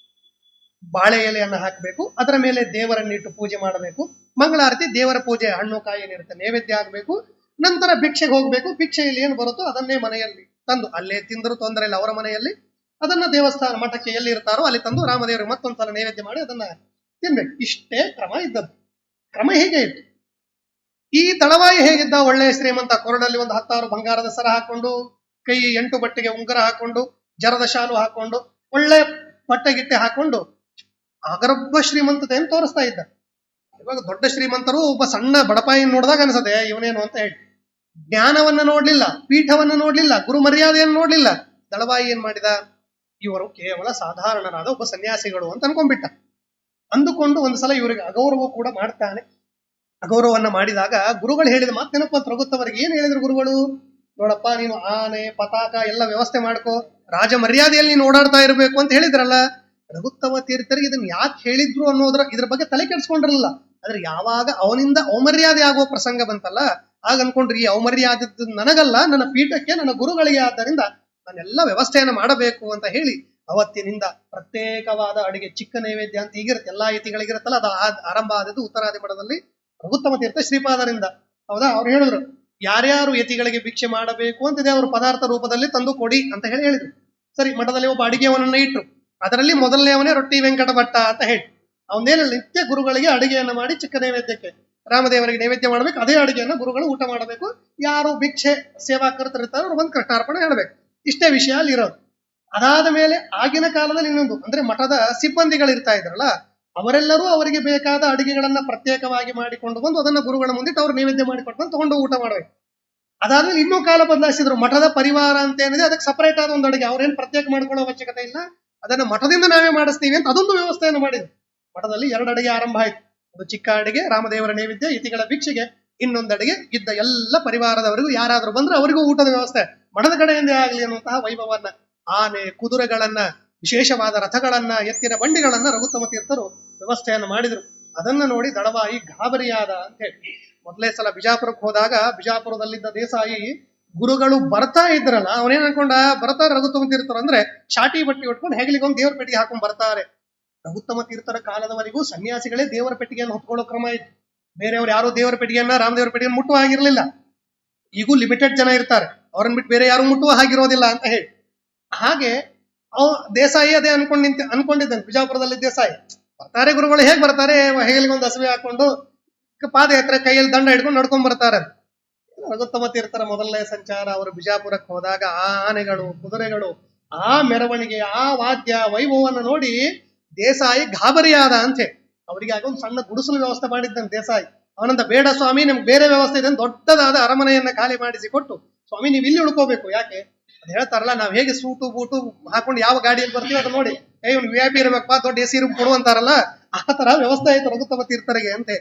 S1: ಬಾಳೆ ಎಲೆಯನ್ನು ಹಾಕಬೇಕು, ಅದರ ಮೇಲೆ ದೇವರನ್ನಿಟ್ಟು ಪೂಜೆ ಮಾಡಬೇಕು, ಮಂಗಳಾರತಿ, ದೇವರ ಪೂಜೆ, ಹಣ್ಣು ಕಾಯಿ ಏನಿರುತ್ತೆ ನೈವೇದ್ಯ ಆಗಬೇಕು, ನಂತರ ಭಿಕ್ಷೆಗೆ ಹೋಗ್ಬೇಕು. ಭಿಕ್ಷೆಯಲ್ಲಿ ಏನು ಬರುತ್ತೋ ಅದನ್ನೇ ಮನೆಯಲ್ಲಿ ತಂದು, ಅಲ್ಲೇ ತಿಂದರೂ ತೊಂದರೆ ಇಲ್ಲ, ಅವರ ಮನೆಯಲ್ಲಿ ಅದನ್ನ ದೇವಸ್ಥಾನ ಮಠಕ್ಕೆ ಎಲ್ಲಿ ಇರ್ತಾರೋ ಅಲ್ಲಿ ತಂದು ರಾಮದೇವರಿಗೆ ಮತ್ತೊಂದ್ಸಲ ನೈವೇದ್ಯ ಮಾಡಿ ಅದನ್ನ ತಿನ್ಬೇಕು. ಇಷ್ಟೇ ಕ್ರಮ ಇದ್ದದ್ದು. ಕ್ರಮ ಹೀಗೆ ಇತ್ತು. ಈ ದಳವಾಯಿ ಹೇಗಿದ್ದ? ಒಳ್ಳೆ ಶ್ರೀಮಂತ, ಕೊರಡಲ್ಲಿ ಒಂದು 16 ಬಂಗಾರದ ಸರ ಹಾಕೊಂಡು, ಕೈ 8 ಬಟ್ಟೆಗೆ ಉಂಗುರ ಹಾಕೊಂಡು, ಜರದ ಶಾಲು ಹಾಕೊಂಡು, ಒಳ್ಳೆ ಬಟ್ಟೆಗಿಟ್ಟೆ ಹಾಕೊಂಡು ಅಗರ್ಭ ಶ್ರೀಮಂತತೆಯನ್ನು ತೋರಿಸ್ತಾ ಇದ್ದ. ಇವಾಗ ದೊಡ್ಡ ಶ್ರೀಮಂತರು ಒಬ್ಬ ಸಣ್ಣ ಬಡಪಾಯಿ ನೋಡಿದಾಗ ಅನ್ಸತ್ತೆ ಇವನೇನು ಅಂತ ಹೇಳಿ. ಜ್ಞಾನವನ್ನ ನೋಡ್ಲಿಲ್ಲ, ಪೀಠವನ್ನ ನೋಡ್ಲಿಲ್ಲ, ಗುರು ಮರ್ಯಾದೆಯನ್ನು ನೋಡ್ಲಿಲ್ಲ. ದಳವಾಯಿ ಏನ್ ಮಾಡಿದ, ಇವರು ಕೇವಲ ಸಾಧಾರಣರಾದ ಒಬ್ಬ ಸನ್ಯಾಸಿಗಳು ಅಂತ ಅನ್ಕೊಂಡ್ಬಿಟ್ಟ. ಅಂದುಕೊಂಡು ಒಂದ್ಸಲ ಇವರಿಗೆ ಅಗೌರವ ಕೂಡ ಮಾಡ್ತಾನೆ. ಅಗೌರವನ್ನ ಮಾಡಿದಾಗ ಗುರುಗಳು ಹೇಳಿದ ಮಾತು ನೆನಪು ರಘುತ್ತವರಿಗೆ. ಏನ್ ಹೇಳಿದ್ರು ಗುರುಗಳು? ನೋಡಪ್ಪ, ನೀನು ಆನೆ ಪತಾಕ ಎಲ್ಲ ವ್ಯವಸ್ಥೆ ಮಾಡ್ಕೋ, ರಾಜ ಮರ್ಯಾದೆಯಲ್ಲಿ ನೀನು ಓಡಾಡ್ತಾ ಇರಬೇಕು ಅಂತ ಹೇಳಿದ್ರಲ್ಲ. ರಘುತ್ತಮ ತೀರ್ಥರಿಗೆ ಇದನ್ನ ಯಾಕೆ ಹೇಳಿದ್ರು ಅನ್ನೋದ್ರ ಇದ್ರ ಬಗ್ಗೆ ತಲೆ ಕೆಡಿಸ್ಕೊಂಡಿರಲಿಲ್ಲ. ಆದ್ರೆ ಯಾವಾಗ ಅವನಿಂದ ಅವಮರ್ಯಾದೆ ಆಗುವ ಪ್ರಸಂಗ ಬಂತಲ್ಲ, ಆಗ ಅನ್ಕೊಂಡ್ರಿ ಈ ಅವಮರ್ಯಾದೆ ನನಗಲ್ಲ, ನನ್ನ ಪೀಠಕ್ಕೆ, ನನ್ನ ಗುರುಗಳಿಗೆ, ಆದ್ದರಿಂದ ನಾನೆಲ್ಲ ವ್ಯವಸ್ಥೆಯನ್ನು ಮಾಡಬೇಕು ಅಂತ ಹೇಳಿ ಅವತ್ತಿನಿಂದ ಪ್ರತ್ಯೇಕವಾದ ಅಡಿಗೆ, ಚಿಕ್ಕ ನೈವೇದ್ಯ ಅಂತ ಈಗಿರುತ್ತೆ, ಎಲ್ಲಾ ಯತಿಗಳಿಗಿರುತ್ತಲ್ಲ, ಅದು ಆರಂಭ ಆದದ್ದು ಉತ್ತರಾದಿ ಮಠದಲ್ಲಿ ರಘುತ್ತಮ ತೀರ್ಥ ಶ್ರೀಪಾದರಿಂದ. ಹೌದಾ? ಅವ್ರು ಹೇಳಿದ್ರು ಯಾರ್ಯಾರು ಯತಿಗಳಿಗೆ ಭಿಕ್ಷೆ ಮಾಡಬೇಕು ಅಂತಿದೆ ಅವರು ಪದಾರ್ಥ ರೂಪದಲ್ಲಿ ತಂದು ಕೊಡಿ ಅಂತ ಹೇಳಿದ್ರು. ಸರಿ, ಮಠದಲ್ಲಿ ಒಬ್ಬ ಅಡಿಗೆಯವನನ್ನ ಇಟ್ರು. ಅದರಲ್ಲಿ ಮೊದಲನೇವನೇ ರೊಟ್ಟಿ ವೆಂಕಟ ಭಟ್ಟ ಅಂತ ಹೇಳಿ ಅವನೇನ ನಿತ್ಯ ಗುರುಗಳಿಗೆ ಅಡಿಗೆಯನ್ನ ಮಾಡಿ ಚಿಕ್ಕ ನೈವೇದ್ಯಕ್ಕೆ ರಾಮದೇವರಿಗೆ ನೈವೇದ್ಯ ಮಾಡ್ಬೇಕು. ಅದೇ ಅಡಿಗೆಯನ್ನ ಗುರುಗಳು ಊಟ ಮಾಡಬೇಕು. ಯಾರು ಭಿಕ್ಷೆ ಸೇವಾಕರ್ತರಿರ್ತಾರೋ ಅವ್ರು ಬಂದು ಕೃಷ್ಣಾರ್ಪಣೆ ಹೇಳ್ಬೇಕು. ಇಷ್ಟೇ ವಿಷಯ ಅಲ್ಲಿ ಇರೋದು. ಅದಾದ ಮೇಲೆ ಆಗಿನ ಕಾಲದಲ್ಲಿ ಇನ್ನೊಂದು ಅಂದ್ರೆ ಮಠದ ಸಿಬ್ಬಂದಿಗಳು ಇರ್ತಾ ಇದ್ರಲ್ಲ, ಅವರೆಲ್ಲರೂ ಅವರಿಗೆ ಬೇಕಾದ ಅಡಿಗೆಗಳನ್ನ ಪ್ರತ್ಯೇಕವಾಗಿ ಮಾಡಿಕೊಂಡು ಬಂದು ಅದನ್ನ ಗುರುಗಳ ಮುಂದಿಟ್ಟು ಅವ್ರು ನೈವೇದ್ಯ ಮಾಡಿಕೊಟ್ಟು ತಗೊಂಡು ಊಟ ಮಾಡ್ಬೇಕು. ಅದಾದ್ಮೇಲೆ ಇನ್ನೂ ಕಾಲ ಬದಲಾಯಿಸಿದ್ರು. ಮಠದ ಪರಿವಾರ ಅಂತ ಏನಿದೆ ಅದಕ್ಕೆ ಸಪರೇಟ್ ಆದ ಒಂದು ಅಡಿಗೆ, ಅವ್ರೇನ್ ಪ್ರತ್ಯೇಕ ಮಾಡ್ಕೊಳ್ಳೋ ಅವಶ್ಯಕತೆ ಇಲ್ಲ, ಅದನ್ನ ಮಠದಿಂದ ನಾವೇ ಮಾಡಿಸ್ತೀವಿ ಅಂತ ಅದೊಂದು ವ್ಯವಸ್ಥೆಯನ್ನು ಮಾಡಿದ್ರು. ಮಠದಲ್ಲಿ 2 ಅಡಿಗೆ ಆರಂಭ ಆಯ್ತು. ಒಂದು ಚಿಕ್ಕ ಅಡಿಗೆ ರಾಮದೇವರ ನೈವೇದ್ಯ, ಯತಿಗಳ ಭಿಕ್ಷೆಗೆ. ಇನ್ನೊಂದು ಅಡಿಗೆ ಇದ್ದ ಎಲ್ಲ ಪರಿವಾರದವರಿಗೂ ಯಾರಾದ್ರೂ ಬಂದ್ರೆ ಅವರಿಗೂ ಊಟದ ವ್ಯವಸ್ಥೆ ಮಠದ ಕಡೆಯಿಂದ ಆಗ್ಲಿ ಅನ್ನುವಂತಹ ವೈಭವನ್ನ, ಆನೆ ಕುದುರೆಗಳನ್ನ, ವಿಶೇಷವಾದ ರಥಗಳನ್ನ, ಎತ್ತಿನ ಬಂಡಿಗಳನ್ನ ರಘುತ್ತಮ ತೀರ್ಥರು ವ್ಯವಸ್ಥೆಯನ್ನು ಮಾಡಿದ್ರು. ಅದನ್ನ ನೋಡಿ ದಳವಾಯಿ ಗಾಬರಿಯಾದ ಅಂತ ಹೇಳಿ. ಮೊದಲೇ ಸಲ ಬಿಜಾಪುರಕ್ಕೆ ಹೋದಾಗ ಬಿಜಾಪುರದಲ್ಲಿದ್ದ ದೇಸಾಯಿ ಗುರುಗಳು ಬರ್ತಾ ಇದ್ರಲ್ಲ, ಅವನೇನ್ ಅನ್ಕೊಂಡ, ಬರ್ತಾರೆ ರಘುತ್ತಮ ತೀರ್ಥರು ಅಂದ್ರೆ ಶಾಟಿ ಬಟ್ಟಿ ಉಟ್ಕೊಂಡು ಹೆಗಲಿಗೊಂದು ದೇವರ ಪೆಟ್ಟಿಗೆ ಹಾಕೊಂಡ್ ಬರ್ತಾರೆ. ರಘುತ್ತಮ ತೀರ್ಥರ ಕಾಲದವರೆಗೂ ಸನ್ಯಾಸಿಗಳೇ ದೇವರ ಪೆಟ್ಟಿಗೆಯನ್ನು ಹೊತ್ಕೊಳ್ಳೋ ಕ್ರಮ ಇತ್ತು. ಬೇರೆಯವ್ರು ಯಾರು ದೇವರ ಪೆಟ್ಟಿಗೆಯನ್ನ, ರಾಮದೇವರ ಪೆಟ್ಟಿಗೆಯನ್ನು ಮುಟ್ಟುವ ಆಗಿರ್ಲಿಲ್ಲ. ಈಗೂ ಲಿಮಿಟೆಡ್ ಜನ ಇರ್ತಾರೆ, ಅವ್ರನ್ನ ಬಿಟ್ಟು ಬೇರೆ ಯಾರು ಮುಟ್ಟುವ ಹಾಗಿರೋದಿಲ್ಲ ಅಂತ ಹೇಳಿ. ಹಾಗೆ ದೇಸಾಯಿ ಅದೇ ಅನ್ಕೊಂಡಿದ್ದಾನೆ. ಬಿಜಾಪುರದಲ್ಲಿ ದೇಸಾಯಿ ಬರ್ತಾರೆ, ಗುರುಗಳು ಹೇಗ್ ಬರ್ತಾರೆ, ಹೆಗಲಿಗೊಂದು ಹಸಿವೆ ಹಾಕೊಂಡು ಪಾದಯಾತ್ರೆ ಕೈಯಲ್ಲಿ ದಂಡ ಹಿಡ್ಕೊಂಡು ನಡ್ಕೊಂಡ್ ಬರ್ತಾರೆ. ರಘುತ್ತಮ ತೀರ್ಥರ ಮೊದಲನೇ ಸಂಚಾರ ಅವರು ಬಿಜಾಪುರಕ್ಕೆ ಹೋದಾಗ ಆ ಆನೆಗಳು, ಕುದುರೆಗಳು, ಆ ಮೆರವಣಿಗೆ, ಆ ವಾದ್ಯ ವೈಭವವನ್ನು ನೋಡಿ ದೇಸಾಯಿ ಗಾಬರಿಯಾದ ಅಂತೆ. ಅವರಿಗೆ ಆಗ ಒಂದು ಸಣ್ಣ ಗುಡಿಸಲು ವ್ಯವಸ್ಥೆ ಮಾಡಿದ್ದಾನೆ ದೇಸಾಯಿ. ಅವನಂತ, ಬೇಡ ಸ್ವಾಮಿ, ನಿಮ್ಗೆ ಬೇರೆ ವ್ಯವಸ್ಥೆ ಇದೆ, ದೊಡ್ಡದಾದ ಅರಮನೆಯನ್ನ ಖಾಲಿ ಮಾಡಿಸಿ ಕೊಟ್ಟು, ಸ್ವಾಮಿ ನೀವು ಇಲ್ಲಿ ಉಳ್ಕೋಬೇಕು. ಯಾಕೆ ಅದು ಹೇಳ್ತಾರಲ್ಲ, ನಾವ್ ಹೇಗೆ ಸೂಟು ಬೂಟು ಹಾಕೊಂಡು ಯಾವ ಗಾಡಿಯಲ್ಲಿ ಬರ್ತೀವಿ ಅದು ನೋಡಿ, ಇವ್ನು VIP ಇರ್ಬೇಕಪ್ಪ, ದೊಡ್ಡ AC ರೂಮ್ ಕೊಡುವಂತಾರಲ್ಲ, ಆ ತರ ವ್ಯವಸ್ಥೆ ಆಯ್ತು ರಘುತ್ತಮ ತೀರ್ಥರಿಗೆ ಅಂತೆ.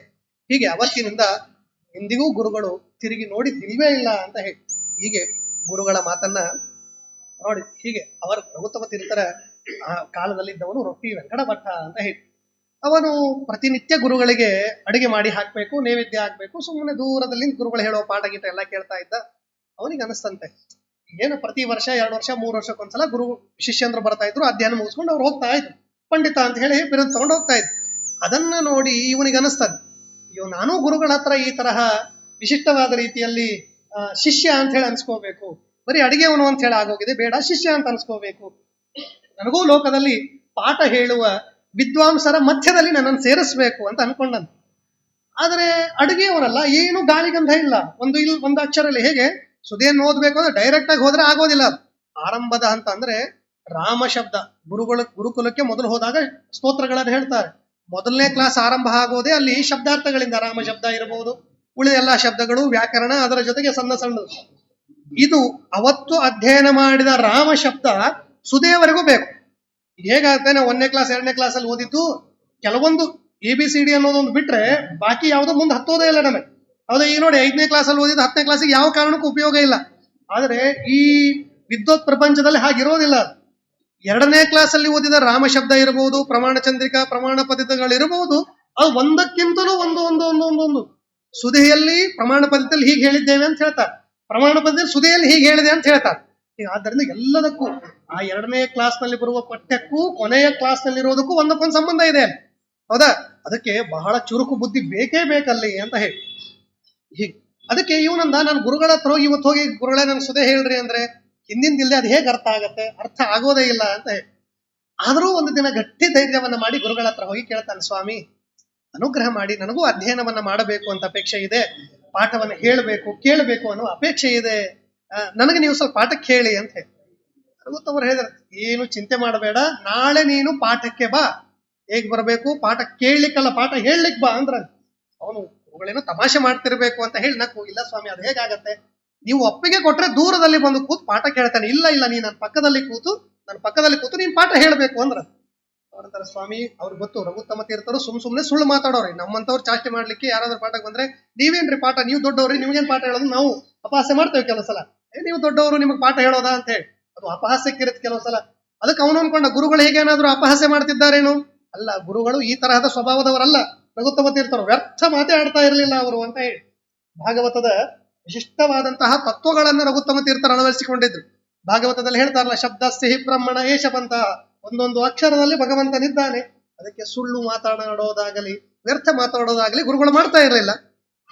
S1: ಹೀಗೆ ಅವತ್ತಿನಿಂದ ಎಂದಿಗೂ ಗುರುಗಳು ತಿರುಗಿ ನೋಡಿದ್ದಿಲ್ವೇ ಇಲ್ಲ ಅಂತ ಹೇಳಿ. ಹೀಗೆ ಗುರುಗಳ ಮಾತನ್ನ ನೋಡಿ, ಹೀಗೆ ಅವರ ರಘುತ್ತಮ ತೀರ್ಥರ ಆ ಕಾಲದಲ್ಲಿದ್ದವನು ರೊಟ್ಟಿ ವೆಂಕಟ ಭಟ್ಟ ಅಂತ ಹೇಳಿ. ಅವನು ಪ್ರತಿನಿತ್ಯ ಗುರುಗಳಿಗೆ ಅಡಿಗೆ ಮಾಡಿ ಹಾಕ್ಬೇಕು, ನೈವೇದ್ಯ ಹಾಕ್ಬೇಕು. ಸುಮ್ಮನೆ ದೂರದಲ್ಲಿ ಗುರುಗಳು ಹೇಳೋ ಪಾಠ ಗೀಟ ಎಲ್ಲ ಕೇಳ್ತಾ ಇದ್ದ. ಅವನಿಗೆ ಅನಿಸ್ತಂತೆ, ಏನು ಪ್ರತಿ ವರ್ಷ 2 ವರ್ಷ 3 ವರ್ಷಕ್ಕೊಂದ್ಸಲ ಗುರು ಶಿಷ್ಯಂದ್ರು ಬರ್ತಾ ಇದ್ರು, ಅಧ್ಯಯನ ಮುಗಿಸ್ಕೊಂಡು ಅವ್ರು ಹೋಗ್ತಾ ಇದ್ರು, ಪಂಡಿತ ಅಂತ ಹೇಳಿ ಬಿರುದು ತಗೊಂಡು ಹೋಗ್ತಾ ಇದ್ರು. ಅದನ್ನ ನೋಡಿ ಇವನಿಗೆ ಅನಿಸ್ತದೆ, ಅಯ್ಯೋ ನಾನು ಗುರುಗಳ ಹತ್ರ ಈ ತರಹ ವಿಶಿಷ್ಟವಾದ ರೀತಿಯಲ್ಲಿ ಶಿಷ್ಯ ಅಂತ ಹೇಳಿ ಅನ್ಸ್ಕೋಬೇಕು, ಬರೀ ಅಡಿಗೆವನು ಅಂತ ಹೇಳಿ ಆಗೋಗಿದೆ, ಬೇಡ ಶಿಷ್ಯ ಅಂತ ಅನ್ಸ್ಕೋಬೇಕು. ನನಗೂ ಲೋಕದಲ್ಲಿ ಪಾಠ ಹೇಳುವ ವಿದ್ವಾಂಸರ ಮಧ್ಯದಲ್ಲಿ ನನ್ನನ್ನು ಸೇರಿಸ್ಬೇಕು ಅಂತ ಅನ್ಕೊಂಡನು. ಆದ್ರೆ ಅಡುಗೆಯವನಲ್ಲ, ಏನು ಗಾಳಿಗಂಧ ಇಲ್ಲ, ಒಂದು ಅಕ್ಷರಲ್ಲಿ. ಹೇಗೆ ಸುದೇನ್ ಓದ್ಬೇಕು ಅಂದ್ರೆ ಡೈರೆಕ್ಟ್ ಆಗಿ ಹೋದ್ರೆ ಆಗೋದಿಲ್ಲ. ಆರಂಭದ ಹಂತ ಅಂದ್ರೆ ರಾಮ ಶಬ್ದ. ಗುರುಕುಲಕ್ಕೆ ಮೊದಲು ಹೋದಾಗ ಸ್ತೋತ್ರಗಳನ್ನು ಹೇಳ್ತಾರೆ. ಮೊದಲನೇ ಕ್ಲಾಸ್ ಆರಂಭ ಆಗೋದೇ ಅಲ್ಲಿ ಶಬ್ದಾರ್ಥಗಳಿಂದ. ರಾಮ ಶಬ್ದ ಇರಬಹುದು, ಉಳಿದ ಎಲ್ಲಾ ಶಬ್ದಗಳು, ವ್ಯಾಕರಣ, ಅದರ ಜೊತೆಗೆ ಸಣ್ಣ ಸಣ್ಣ. ಇದು ಅವತ್ತು ಅಧ್ಯಯನ ಮಾಡಿದ ರಾಮ ಶಬ್ದ ಸುದೇವರೆಗೂ ಬೇಕು. ಹೇಗಾಗುತ್ತೆ, ನಾವು 1ನೇ ಕ್ಲಾಸ್ 2ನೇ ಕ್ಲಾಸ್ ಅಲ್ಲಿ ಓದಿದ್ದು ಕೆಲವೊಂದು ABCD ಅನ್ನೋದೊಂದು ಬಿಟ್ರೆ ಬಾಕಿ ಯಾವುದೋ ಮುಂದೆ ಹತ್ತೋದೇ ಇಲ್ಲ ನಮಗೆ. ಹೌದಾ? ಈಗ ನೋಡಿ 5ನೇ ಕ್ಲಾಸ್ ಅಲ್ಲಿ ಓದಿದ್ದು 10ನೇ ಕ್ಲಾಸಿಗೆ ಯಾವ ಕಾರಣಕ್ಕೂ ಉಪಯೋಗ ಇಲ್ಲ. ಆದ್ರೆ ಈ ವಿದ್ವತ್ ಪ್ರಪಂಚದಲ್ಲಿ ಹಾಗಿರೋದಿಲ್ಲ. 2ನೇ ಕ್ಲಾಸ್ ಅಲ್ಲಿ ಓದಿದ ರಾಮ ಶಬ್ದ ಇರಬಹುದು, ಪ್ರಮಾಣ ಚಂದ್ರಿಕಾ, ಪ್ರಮಾಣ ಪದ್ಧತಿಗಳಿರಬಹುದು, ಅದು ಒಂದಕ್ಕಿಂತಲೂ ಒಂದು ಸುದೆಯಲ್ಲಿ ಪ್ರಮಾಣ ಪದ್ಧತಿಯಲ್ಲಿ ಹೀಗೆ ಹೇಳಿದ್ದೇವೆ ಅಂತ ಹೇಳ್ತಾರೆ, ಪ್ರಮಾಣ ಪದ್ಧತಿಯಲ್ಲಿ ಸುದೆಯಲ್ಲಿ ಹೀಗೆ ಹೇಳಿದೆ ಅಂತ ಹೇಳ್ತಾರೆ. ಆದ್ದರಿಂದ ಎಲ್ಲದಕ್ಕೂ ಆ 2ನೇ ಕ್ಲಾಸ್ ನಲ್ಲಿ ಬರುವ ಪಠ್ಯಕ್ಕೂ ಕೊನೆಯ ಕ್ಲಾಸ್ ನಲ್ಲಿ ಇರೋದಕ್ಕೂ ಒಂದಕ್ಕೊಂದು ಸಂಬಂಧ ಇದೆ. ಹೌದಾ? ಅದಕ್ಕೆ ಬಹಳ ಚುರುಕು ಬುದ್ಧಿ ಬೇಕೇ ಬೇಕಲ್ಲಿ ಅಂತ ಹೇಳಿ. ಹೀಗೆ ಅದಕ್ಕೆ ಇವನಂದ, ನಾನು ಗುರುಗಳ ಹತ್ರ ಹೋಗಿ ಇವತ್ತು ಹೋಗಿ ಗುರುಗಳೇ ನನ್ಗೆ ಸುದೆ ಹೇಳ್ರಿ ಅಂದ್ರೆ ಹಿಂದಿಂದಿಲ್ಲದೆ ಅದು ಹೇಗೆ ಅರ್ಥ ಆಗತ್ತೆ, ಅರ್ಥ ಆಗೋದೇ ಇಲ್ಲ ಅಂತ ಹೇಳಿ. ಆದರೂ ಒಂದು ದಿನ ಗಟ್ಟಿ ಧೈರ್ಯವನ್ನ ಮಾಡಿ ಗುರುಗಳ ಹತ್ರ ಹೋಗಿ ಕೇಳ್ತಾನೆ, ಸ್ವಾಮಿ ಅನುಗ್ರಹ ಮಾಡಿ, ನನಗೂ ಅಧ್ಯಯನವನ್ನ ಮಾಡಬೇಕು ಅಂತ ಅಪೇಕ್ಷೆ ಇದೆ, ಪಾಠವನ್ನ ಹೇಳಬೇಕು ಕೇಳಬೇಕು ಅನ್ನೋ ಅಪೇಕ್ಷೆ ಇದೆ, ನನಗೆ ನೀವು ಸ್ವಲ್ಪ ಪಾಠಕ್ಕೆ ಹೇಳಿ ಅಂತ ಹೇಳಿ. ರಘುತ್ತವರು ಹೇಳಿದ್ರು, ಏನು ಚಿಂತೆ ಮಾಡಬೇಡ, ನಾಳೆ ನೀನು ಪಾಠಕ್ಕೆ ಬಾ. ಹೇಗ್ ಬರಬೇಕು? ಪಾಠ ಕೇಳಲಿಕ್ಕಲ್ಲ, ಪಾಠ ಹೇಳಲಿಕ್ಕೆ ಬಾ ಅಂದ್ರ. ಅವನು ಅವುಗಳೇನೋ ತಮಾಷೆ ಮಾಡ್ತಿರ್ಬೇಕು ಅಂತ ಹೇಳಿ ನಕ್ಕು, ಇಲ್ಲ ಸ್ವಾಮಿ ಅದು ಹೇಗಾಗತ್ತೆ, ನೀವು ಒಪ್ಪಿಗೆ ಕೊಟ್ರೆ ದೂರದಲ್ಲಿ ಬಂದು ಕೂತು ಪಾಠ ಕೇಳ್ತಾನೆ. ಇಲ್ಲ ಇಲ್ಲ, ನೀ ನನ್ನ ಪಕ್ಕದಲ್ಲಿ ಕೂತು ನೀನ್ ಪಾಠ ಹೇಳ್ಬೇಕು ಅಂದ್ರ. ಅವ್ರಂತಾರೆ, ಸ್ವಾಮಿ ಅವ್ರಿಗೆ ಗೊತ್ತು ರಘುತ್ತಮ ತೀರ್ಥರು ಸುಮ್ನೆ ಸುಳ್ಳು ಮಾತಾಡೋರಿ. ನಮ್ಮಂತವ್ರು ಚಾಷ್ಟೆ ಮಾಡ್ಲಿಕ್ಕೆ ಯಾರಾದ್ರೂ ಪಾಠಕ್ಕೆ ಬಂದ್ರೆ, ನೀವೇನ್ರಿ ಪಾಠ, ನೀವು ದೊಡ್ಡವ್ರಿ, ನಿಮ್ಗೇನ್ ಪಾಠ ಹೇಳೋದು, ನಾವು ಅಪಹಾಸ್ಯ ಮಾಡ್ತೇವೆ ಕೆಲವು ಸಲ. ನೀವು ದೊಡ್ಡವರು, ನಿಮ್ಗೆ ಪಾಠ ಹೇಳೋದಾ ಅಂತ ಹೇಳಿ ಅದು ಅಪಹಾಸ್ಯಕ್ಕಿರುತ್ತೆ ಕೆಲವು ಸಲ. ಅದಕ್ಕೆ ಅವನು ಅನ್ಕೊಂಡ ಗುರುಗಳು ಹೇಗೇನಾದ್ರೂ ಅಪಹಾಸ್ಯ ಮಾಡ್ತಿದ್ದಾರೇನು? ಅಲ್ಲ, ಗುರುಗಳು ಈ ತರಹದ ಸ್ವಭಾವದವರಲ್ಲ. ರಘುತ್ತಮ ತೀರ್ಥರು ವ್ಯರ್ಥ ಮಾತೇ ಆಡ್ತಾ ಇರಲಿಲ್ಲ ಅವರು ಅಂತ ಹೇಳಿ ಭಾಗವತದ ವಿಶಿಷ್ಟವಾದಂತಹ ತತ್ವಗಳನ್ನು ರಘುತ್ತಮ ತೀರ್ಥರು ಅಳವಡಿಸಿಕೊಂಡಿದ್ರು. ಭಾಗವತದಲ್ಲಿ ಹೇಳ್ತಾರಲ್ಲ, ಶಬ್ದ ಸಿಹಿ ಬ್ರಹ್ಮಣ ಏಷಪಂತ, ಒಂದೊಂದು ಅಕ್ಷರದಲ್ಲಿ ಭಗವಂತನಿದ್ದಾನೆ. ಅದಕ್ಕೆ ಸುಳ್ಳು ಮಾತಾಡೋದಾಗಲಿ ವ್ಯರ್ಥ ಮಾತಾಡೋದಾಗಲಿ ಗುರುಗಳು ಮಾಡ್ತಾ ಇರಲಿಲ್ಲ.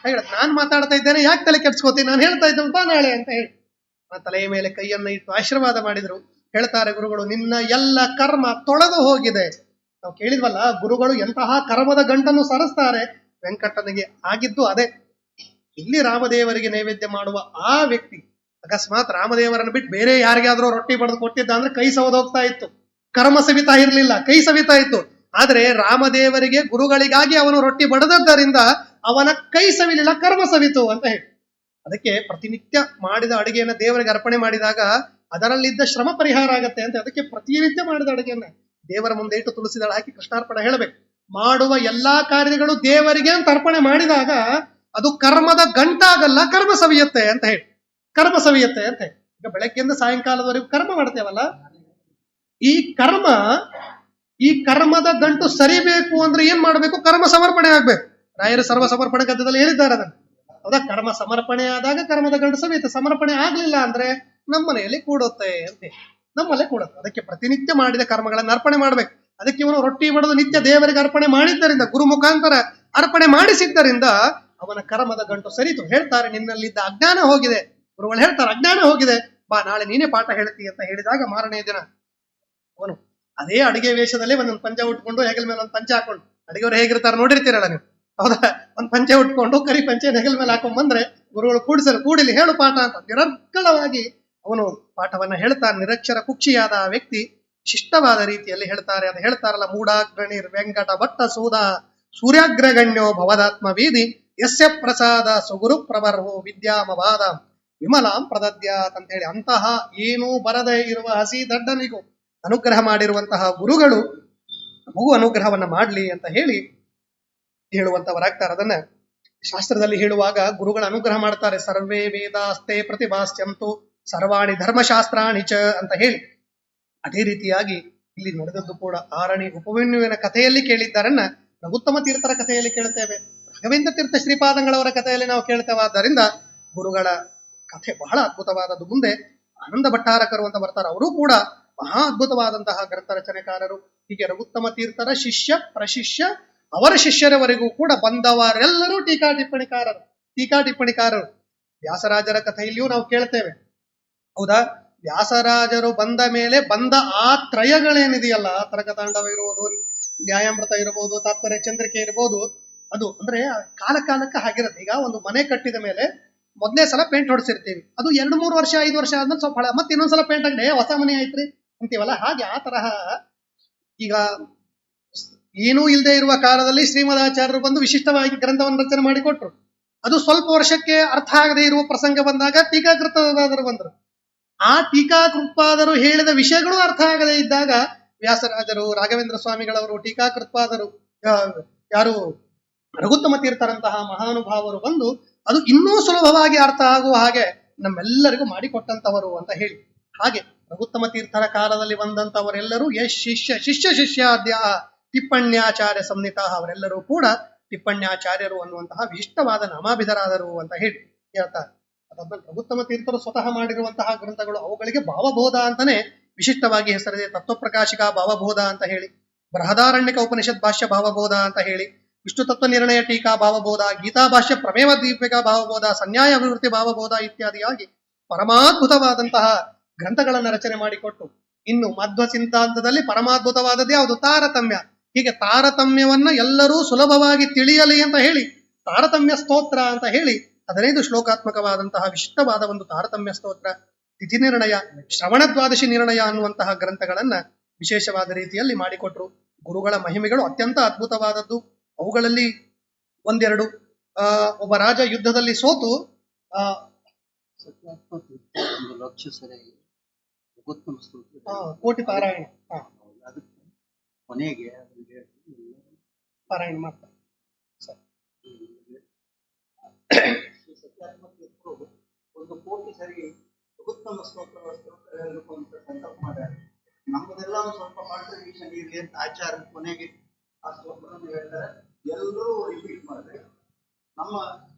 S1: ಹೇಳ, ನಾನ್ ಮಾತಾಡ್ತಾ ಇದ್ದೇನೆ, ಯಾಕೆ ತಲೆ ಕೆಡ್ಸ್ಕೋತೀನಿ, ನಾನು ಹೇಳ್ತಾ ಇದ್ದೇನೆ ಬಾ ನಾಳೆ ಅಂತ ಹೇಳಿ ಆ ತಲೆಯ ಮೇಲೆ ಕೈಯನ್ನ ಇಟ್ಟು ಆಶೀರ್ವಾದ ಮಾಡಿದ್ರು. ಹೇಳ್ತಾರೆ ಗುರುಗಳು, ನಿನ್ನ ಎಲ್ಲ ಕರ್ಮ ತೊಳೆದು ಹೋಗಿದೆ. ನಾವು ಕೇಳಿದ್ವಲ್ಲ, ಗುರುಗಳು ಎಂತಹ ಕರ್ಮದ ಗಂಟನ್ನು ಸರಿಸ್ತಾರೆ. ವೆಂಕಟನಿಗೆ ಆಗಿದ್ದು ಅದೇ. ಇಲ್ಲಿ ರಾಮದೇವರಿಗೆ ನೈವೇದ್ಯ ಮಾಡುವ ಆ ವ್ಯಕ್ತಿ ಅಕಸ್ಮಾತ್ ರಾಮದೇವರನ್ನು ಬಿಟ್ಟು ಬೇರೆ ಯಾರಿಗಾದ್ರೂ ರೊಟ್ಟಿ ಬಡ್ದು ಕೊಟ್ಟಿದ್ದ ಅಂದ್ರೆ ಕೈ ಸವದೋಗ್ತಾ ಇತ್ತು, ಕರ್ಮ ಸವಿತಾ ಇರ್ಲಿಲ್ಲ, ಕೈ ಸವಿತಾ ಇತ್ತು. ಆದ್ರೆ ರಾಮದೇವರಿಗೆ ಗುರುಗಳಿಗಾಗಿ ಅವನು ರೊಟ್ಟಿ ಬಡದದ್ದರಿಂದ ಅವನ ಕೈ ಸವಿಲಿಲ್ಲ, ಕರ್ಮ ಸವಿತು ಅಂತ ಹೇಳಿ. ಅದಕ್ಕೆ ಪ್ರತಿನಿತ್ಯ ಮಾಡಿದ ಅಡಿಗೆಯನ್ನ ದೇವರಿಗೆ ಅರ್ಪಣೆ ಮಾಡಿದಾಗ ಅದರಲ್ಲಿದ್ದ ಶ್ರಮ ಪರಿಹಾರ ಆಗತ್ತೆ ಅಂತ. ಅದಕ್ಕೆ ಪ್ರತಿನಿತ್ಯ ಮಾಡಿದ ಅಡಿಗೆಯನ್ನ ದೇವರ ಮುಂದೆ ಇಟ್ಟು ತುಳಸಿದಳ ಹಾಕಿ ಕೃಷ್ಣಾರ್ಪಣೆ ಹೇಳಬೇಕು. ಮಾಡುವ ಎಲ್ಲಾ ಕಾರ್ಯಗಳು ದೇವರಿಗೆ ಅಂತ ಅರ್ಪಣೆ ಮಾಡಿದಾಗ ಅದು ಕರ್ಮದ ಗಂಟಾಗಲ್ಲ, ಕರ್ಮ ಸವಿಯತ್ತೆ ಅಂತ ಹೇಳಿ. ಕರ್ಮ ಸವಿಯತ್ತೆ ಅಂತ ಹೇಳಿ. ಈಗ ಬೆಳಗ್ಗೆಯಿಂದ ಸಾಯಂಕಾಲದವರೆಗೂ ಕರ್ಮ ಮಾಡ್ತೇವಲ್ಲ, ಈ ಕರ್ಮದ ಗಂಟು ಸರಿಬೇಕು ಅಂದ್ರೆ ಏನ್ ಮಾಡ್ಬೇಕು? ಕರ್ಮ ಸಮರ್ಪಣೆ ಆಗ್ಬೇಕು. ರಾಯರು ಸರ್ವ ಸಮರ್ಪಣೆ ಗದ್ದದಲ್ಲಿ ಹೇಳಿದ್ದಾರೆ ಅದನ್ನು. ಹೌದಾ? ಕರ್ಮ ಸಮರ್ಪಣೆ ಆದಾಗ ಕರ್ಮದ ಗಂಟು ಸವಿಯುತ್ತೆ. ಸಮರ್ಪಣೆ ಆಗ್ಲಿಲ್ಲ ಅಂದ್ರೆ ನಮ್ಮನೆಯಲ್ಲಿ ಕೂಡುತ್ತೆ ಅಂತ, ನಮ್ಮಲ್ಲೇ ಕೂಡುತ್ತೆ. ಅದಕ್ಕೆ ಪ್ರತಿನಿತ್ಯ ಮಾಡಿದ ಕರ್ಮಗಳನ್ನು ಅರ್ಪಣೆ ಮಾಡ್ಬೇಕು. ಅದಕ್ಕೆ ಇವನು ರೊಟ್ಟಿ ಬಡದು ನಿತ್ಯ ದೇವರಿಗೆ ಅರ್ಪಣೆ ಮಾಡಿದ್ದರಿಂದ, ಗುರು ಮುಖಾಂತರ ಅರ್ಪಣೆ ಮಾಡಿಸಿದ್ದರಿಂದ ಅವನ ಕರ್ಮದ ಗಂಟು ಸರಿತು. ಹೇಳ್ತಾರೆ, ನಿನ್ನಲ್ಲಿದ್ದ ಅಜ್ಞಾನ ಹೋಗಿದೆ. ಗುರುಗಳು ಹೇಳ್ತಾರೆ, ಅಜ್ಞಾನ ಹೋಗಿದೆ, ಬಾ ನಾಳೆ ನೀನೇ ಪಾಠ ಹೇಳ್ತಿ ಅಂತ ಹೇಳಿದಾಗ ಮಾರನೇ ದಿನ ಅವನು ಅದೇ ಅಡಿಗೆ ವೇಷದಲ್ಲಿ ಒಂದೊಂದು ಪಂಚ ಉಟ್ಕೊಂಡು ಹೆಗಲ ಮೇಲೆ ಒಂದು ಪಂಚೆ ಹಾಕೊಂಡು, ಅಡಿಗೆವ್ರು ಹೇಗಿರ್ತಾರೆ ನೋಡಿರ್ತೀರಲ್ಲ ನೀವು, ಹೌದಾ? ಒಂದು ಪಂಚೆ ಉಟ್ಕೊಂಡು ಕರಿ ಪಂಚೆ ಹೆಗಲ ಮೇಲೆ ಹಾಕೊಂಡ್ ಬಂದ್ರೆ ಗುರುಗಳು ಕೂಡಿಲಿ ಹೇಳು ಪಾಠ ಅಂತ ನಿರರ್ಗಳವಾಗಿ ಅವನು ಪಾಠವನ್ನ ಹೇಳ್ತಾನೆ. ನಿರಕ್ಷರ ಕುಕ್ಷಿಯಾದ ಆ ವ್ಯಕ್ತಿ ಶಿಷ್ಟವಾದ ರೀತಿಯಲ್ಲಿ ಹೇಳ್ತಾರೆ. ಅದು ಹೇಳ್ತಾರಲ್ಲ, ಮೂಢಾಗ್ರಣಿರ್ ವೆಂಕಟ ಭಟ್ಟ ಸೂದ ಸೂರ್ಯಾಗ್ರಗಣ್ಯೋ ಭವದಾತ್ಮ ವೀದಿ ಯಸ್ಯ ಪ್ರಸಾದ ಸುಗುರು ಪ್ರವರ್ಹೋ ವಿದ್ಯಾಮವಾದ ವಿಮಲಾಂ ಪ್ರದದ್ಯಾತ್ ಅಂತ ಹೇಳಿ. ಅಂತಹ ಏನೂ ಬರದೇ ಇರುವ ಹಸಿ ದಡ್ಡನಿಗೂ ಅನುಗ್ರಹ ಮಾಡಿರುವಂತಹ ಗುರುಗಳು ಮಗು ಅನುಗ್ರಹವನ್ನ ಮಾಡ್ಲಿ ಅಂತ ಹೇಳುವಂತವರಾಗ್ತಾರೆ. ಅದನ್ನ ಶಾಸ್ತ್ರದಲ್ಲಿ ಹೇಳುವಾಗ ಗುರುಗಳ ಅನುಗ್ರಹ ಮಾಡ್ತಾರೆ. ಸರ್ವೇ ವೇದಾಸ್ತೆ ಪ್ರತಿಭಾಸ್ಯಂತು ಸರ್ವಾಣಿ ಧರ್ಮಶಾಸ್ತ್ರಾಣಿ ಚ ಅಂತ ಹೇಳಿ. ಅದೇ ರೀತಿಯಾಗಿ ಇಲ್ಲಿ ನಡೆದದ್ದು ಕೂಡ ಆರಣಿ ಉಪಮನ್ಯುವಿನ ಕಥೆಯಲ್ಲಿ ಕೇಳಿದ್ದಾರನ್ನ ರಘುತ್ತಮ ತೀರ್ಥರ ಕಥೆಯಲ್ಲಿ ಕೇಳ್ತೇವೆ. ರಾಘವೇಂದ್ರ ತೀರ್ಥ ಶ್ರೀಪಾದಂಗಳವರ ಕಥೆಯಲ್ಲಿ ನಾವು ಕೇಳ್ತೇವೆ. ಆದ್ದರಿಂದ ಗುರುಗಳ ಕಥೆ ಬಹಳ ಅದ್ಭುತವಾದದ್ದು. ಮುಂದೆ ಆನಂದ ಭಟ್ಟಾರಕರು ಅಂತ ಬರ್ತಾರೆ, ಅವರು ಕೂಡ ಮಹಾ ಅದ್ಭುತವಾದಂತಹ ಗ್ರಂಥ ರಚನೆಕಾರರು. ಹೀಗೆ ರಘುತ್ತಮ ತೀರ್ಥರ ಶಿಷ್ಯ ಪ್ರಶಿಷ್ಯ ಅವರ ಶಿಷ್ಯರವರೆಗೂ ಕೂಡ ಬಂದವರೆಲ್ಲರೂ ಟೀಕಾ ಟಿಪ್ಪಣಿಕಾರರು. ವ್ಯಾಸರಾಜರ ಕಥೆಯಲ್ಲಿಯೂ ನಾವು ಕೇಳ್ತೇವೆ, ಹೌದಾ? ವ್ಯಾಸರಾಜರು ಬಂದ ಮೇಲೆ ಬಂದ ಆ ತ್ರಯಗಳೇನಿದೆಯಲ್ಲ, ತರಕತಾಂಡವ ಇರ್ಬೋದು, ನ್ಯಾಯಾಮೃತ ಇರಬಹುದು, ತಾತ್ಪರ್ಯ ಚಂದ್ರಿಕೆ ಇರ್ಬೋದು, ಅದು ಅಂದ್ರೆ ಕಾಲಕ್ಕೆ ಹಾಗಿರುತ್ತೆ. ಈಗ ಒಂದು ಮನೆ ಕಟ್ಟಿದ ಮೇಲೆ ಮೊದಲನೇ ಸಲ ಪೇಂಟ್ ಹೊಡಿಸಿರ್ತೀವಿ, ಅದು 2-3 ವರ್ಷ 5 ವರ್ಷ ಆದ್ಮೇಲೆ ಸ್ವಲ್ಪ ಹಳ, ಮತ್ತೆ ಇನ್ನೊಂದ್ಸಲ ಪೇಂಟ್ ಆಗಿದೆ, ಹೊಸ ಮನೆ ಆಯ್ತ್ರಿ ಅಂತೀವಲ್ಲ, ಹಾಗೆ ಆ ತರಹ ಈಗ ಏನೂ ಇಲ್ಲದೆ ಇರುವ ಕಾಲದಲ್ಲಿ ಶ್ರೀಮದಾಚಾರ್ಯರು ಬಂದು ವಿಶಿಷ್ಟವಾಗಿ ಗ್ರಂಥವನ್ನು ರಚನೆ ಮಾಡಿಕೊಟ್ರು. ಅದು ಸ್ವಲ್ಪ ವರ್ಷಕ್ಕೆ ಅರ್ಥ ಆಗದೆ ಇರುವ ಪ್ರಸಂಗ ಬಂದಾಗ ಟೀಕಾಕೃತವಾದರು ಬಂದರು. ಆ ಟೀಕಾಕೃತ್ಪಾದರು ಹೇಳಿದ ವಿಷಯಗಳು ಅರ್ಥ ಆಗದೆ ಇದ್ದಾಗ ವ್ಯಾಸರಾಜರು, ರಾಘವೇಂದ್ರ ಸ್ವಾಮಿಗಳವರು, ಟೀಕಾಕೃತ್ಪಾದರು, ಯಾರು ರಘುತ್ತಮ ತೀರ್ಥರಂತಹ ಮಹಾನುಭಾವರು ಬಂದು ಅದು ಇನ್ನೂ ಸುಲಭವಾಗಿ ಅರ್ಥ ಆಗುವ ಹಾಗೆ ನಮ್ಮೆಲ್ಲರಿಗೂ ಮಾಡಿಕೊಟ್ಟಂತವರು ಅಂತ ಹೇಳಿ. ಹಾಗೆ ರಘುತ್ತಮ ತೀರ್ಥರ ಕಾಲದಲ್ಲಿ ಬಂದಂತವರೆಲ್ಲರೂ ಶಿಷ್ಯಾದ್ಯ ಟಿಪ್ಪಣ್ಯಾಚಾರ್ಯ ಸಂಹಿತ, ಅವರೆಲ್ಲರೂ ಕೂಡ ಟಿಪ್ಪಣ್ಯಾಚಾರ್ಯರು ಅನ್ನುವಂತಹ ವಿಶಿಷ್ಟವಾದ ನಾಮಾಭಿಧರಾದರು ಅಂತ ಹೇಳಿ ಹೇಳ್ತಾರೆ. ಅದಾದ್ಮೇಲೆ ರಘುತ್ತಮ ತೀರ್ಥರು ಸ್ವತಃ ಮಾಡಿರುವಂತಹ ಗ್ರಂಥಗಳು, ಅವುಗಳಿಗೆ ಭಾವಬೋಧ ಅಂತಾನೆ ವಿಶಿಷ್ಟವಾಗಿ ಹೆಸರಿದೆ. ತತ್ವಪ್ರಕಾಶಿಕಾ ಭಾವಬೋಧ ಅಂತ ಹೇಳಿ, ಬೃಹದಾರಣ್ಯಕ ಉಪನಿಷತ್ ಭಾಷ್ಯ ಭಾವಬೋಧ ಅಂತ ಹೇಳಿ, ವಿಷ್ಣು ತತ್ವ ನಿರ್ಣಯ ಟೀಕಾ ಭಾವಬೋಧ, ಗೀತಾ ಭಾಷ್ಯ ಪ್ರಮೇಯ ದೀಪಿಕಾ ಭಾವಬೋಧ, ಸನ್ಯಾಯ ಅಭಿವೃದ್ಧಿ ಭಾವಬೋಧ ಇತ್ಯಾದಿಯಾಗಿ ಪರಮಾದ್ಭುತವಾದಂತಹ ಗ್ರಂಥಗಳನ್ನು ರಚನೆ ಮಾಡಿಕೊಟ್ಟು, ಇನ್ನು ಮಧ್ವ ಸಿದ್ಧಾಂತದಲ್ಲಿ ಪರಮಾದ್ಭುತವಾದದ್ದು ಯಾವುದು? ತಾರತಮ್ಯ. ಹೀಗೆ ತಾರತಮ್ಯವನ್ನ ಎಲ್ಲರೂ ಸುಲಭವಾಗಿ ತಿಳಿಯಲಿ ಅಂತ ಹೇಳಿ ತಾರತಮ್ಯ ಸ್ತೋತ್ರ ಅಂತ ಹೇಳಿ 15 ಶ್ಲೋಕಾತ್ಮಕವಾದಂತಹ ವಿಶಿಷ್ಟವಾದ ಒಂದು ತಾರತಮ್ಯ ಸ್ತೋತ್ರ, ತಿಥಿ ನಿರ್ಣಯ, ಶ್ರವಣ ದ್ವಾದಶಿ ನಿರ್ಣಯ ಅನ್ನುವಂತಹ ಗ್ರಂಥಗಳನ್ನ ವಿಶೇಷವಾದ ರೀತಿಯಲ್ಲಿ ಮಾಡಿಕೊಟ್ರು. ಗುರುಗಳ ಮಹಿಮೆಗಳು ಅತ್ಯಂತ ಅದ್ಭುತವಾದದ್ದು. ಅವುಗಳಲ್ಲಿ ಒಂದೆರಡು. ಒಬ್ಬ ರಾಜ ಯುದ್ಧದಲ್ಲಿ ಸೋತು ಕೋಟಿ ಪಾರಾಯಣ
S2: ಕೊನೆಗೆ
S1: ಪಾರಾಯಣ ಮಾಡ್ತಾರೆ.
S2: ಒಂದು ಕೋಟಿ ಸರಿ ಉತ್ತಮ ಸ್ತೋತ್ರ ಅಂತ ಸಂಕಲ್ಪ ಮಾಡ್ಯಾರ. ನಮ್ಮದೆಲ್ಲ ಒಂದು ಸ್ವಲ್ಪ ಕಾಂಟ್ರಿಬ್ಯೂಷನ್ ಇರಲಿ ಅಂತ ಆಚಾರ ಕೊನೆಗೆ ಆ ಸ್ತೋತ್ರವನ್ನು ಹೇಳ್ತಾರೆ. ಎಲ್ಲರೂ ರಿಪೀಟ್ ಮಾಡಿದ್ರೆ ನಮ್ಮ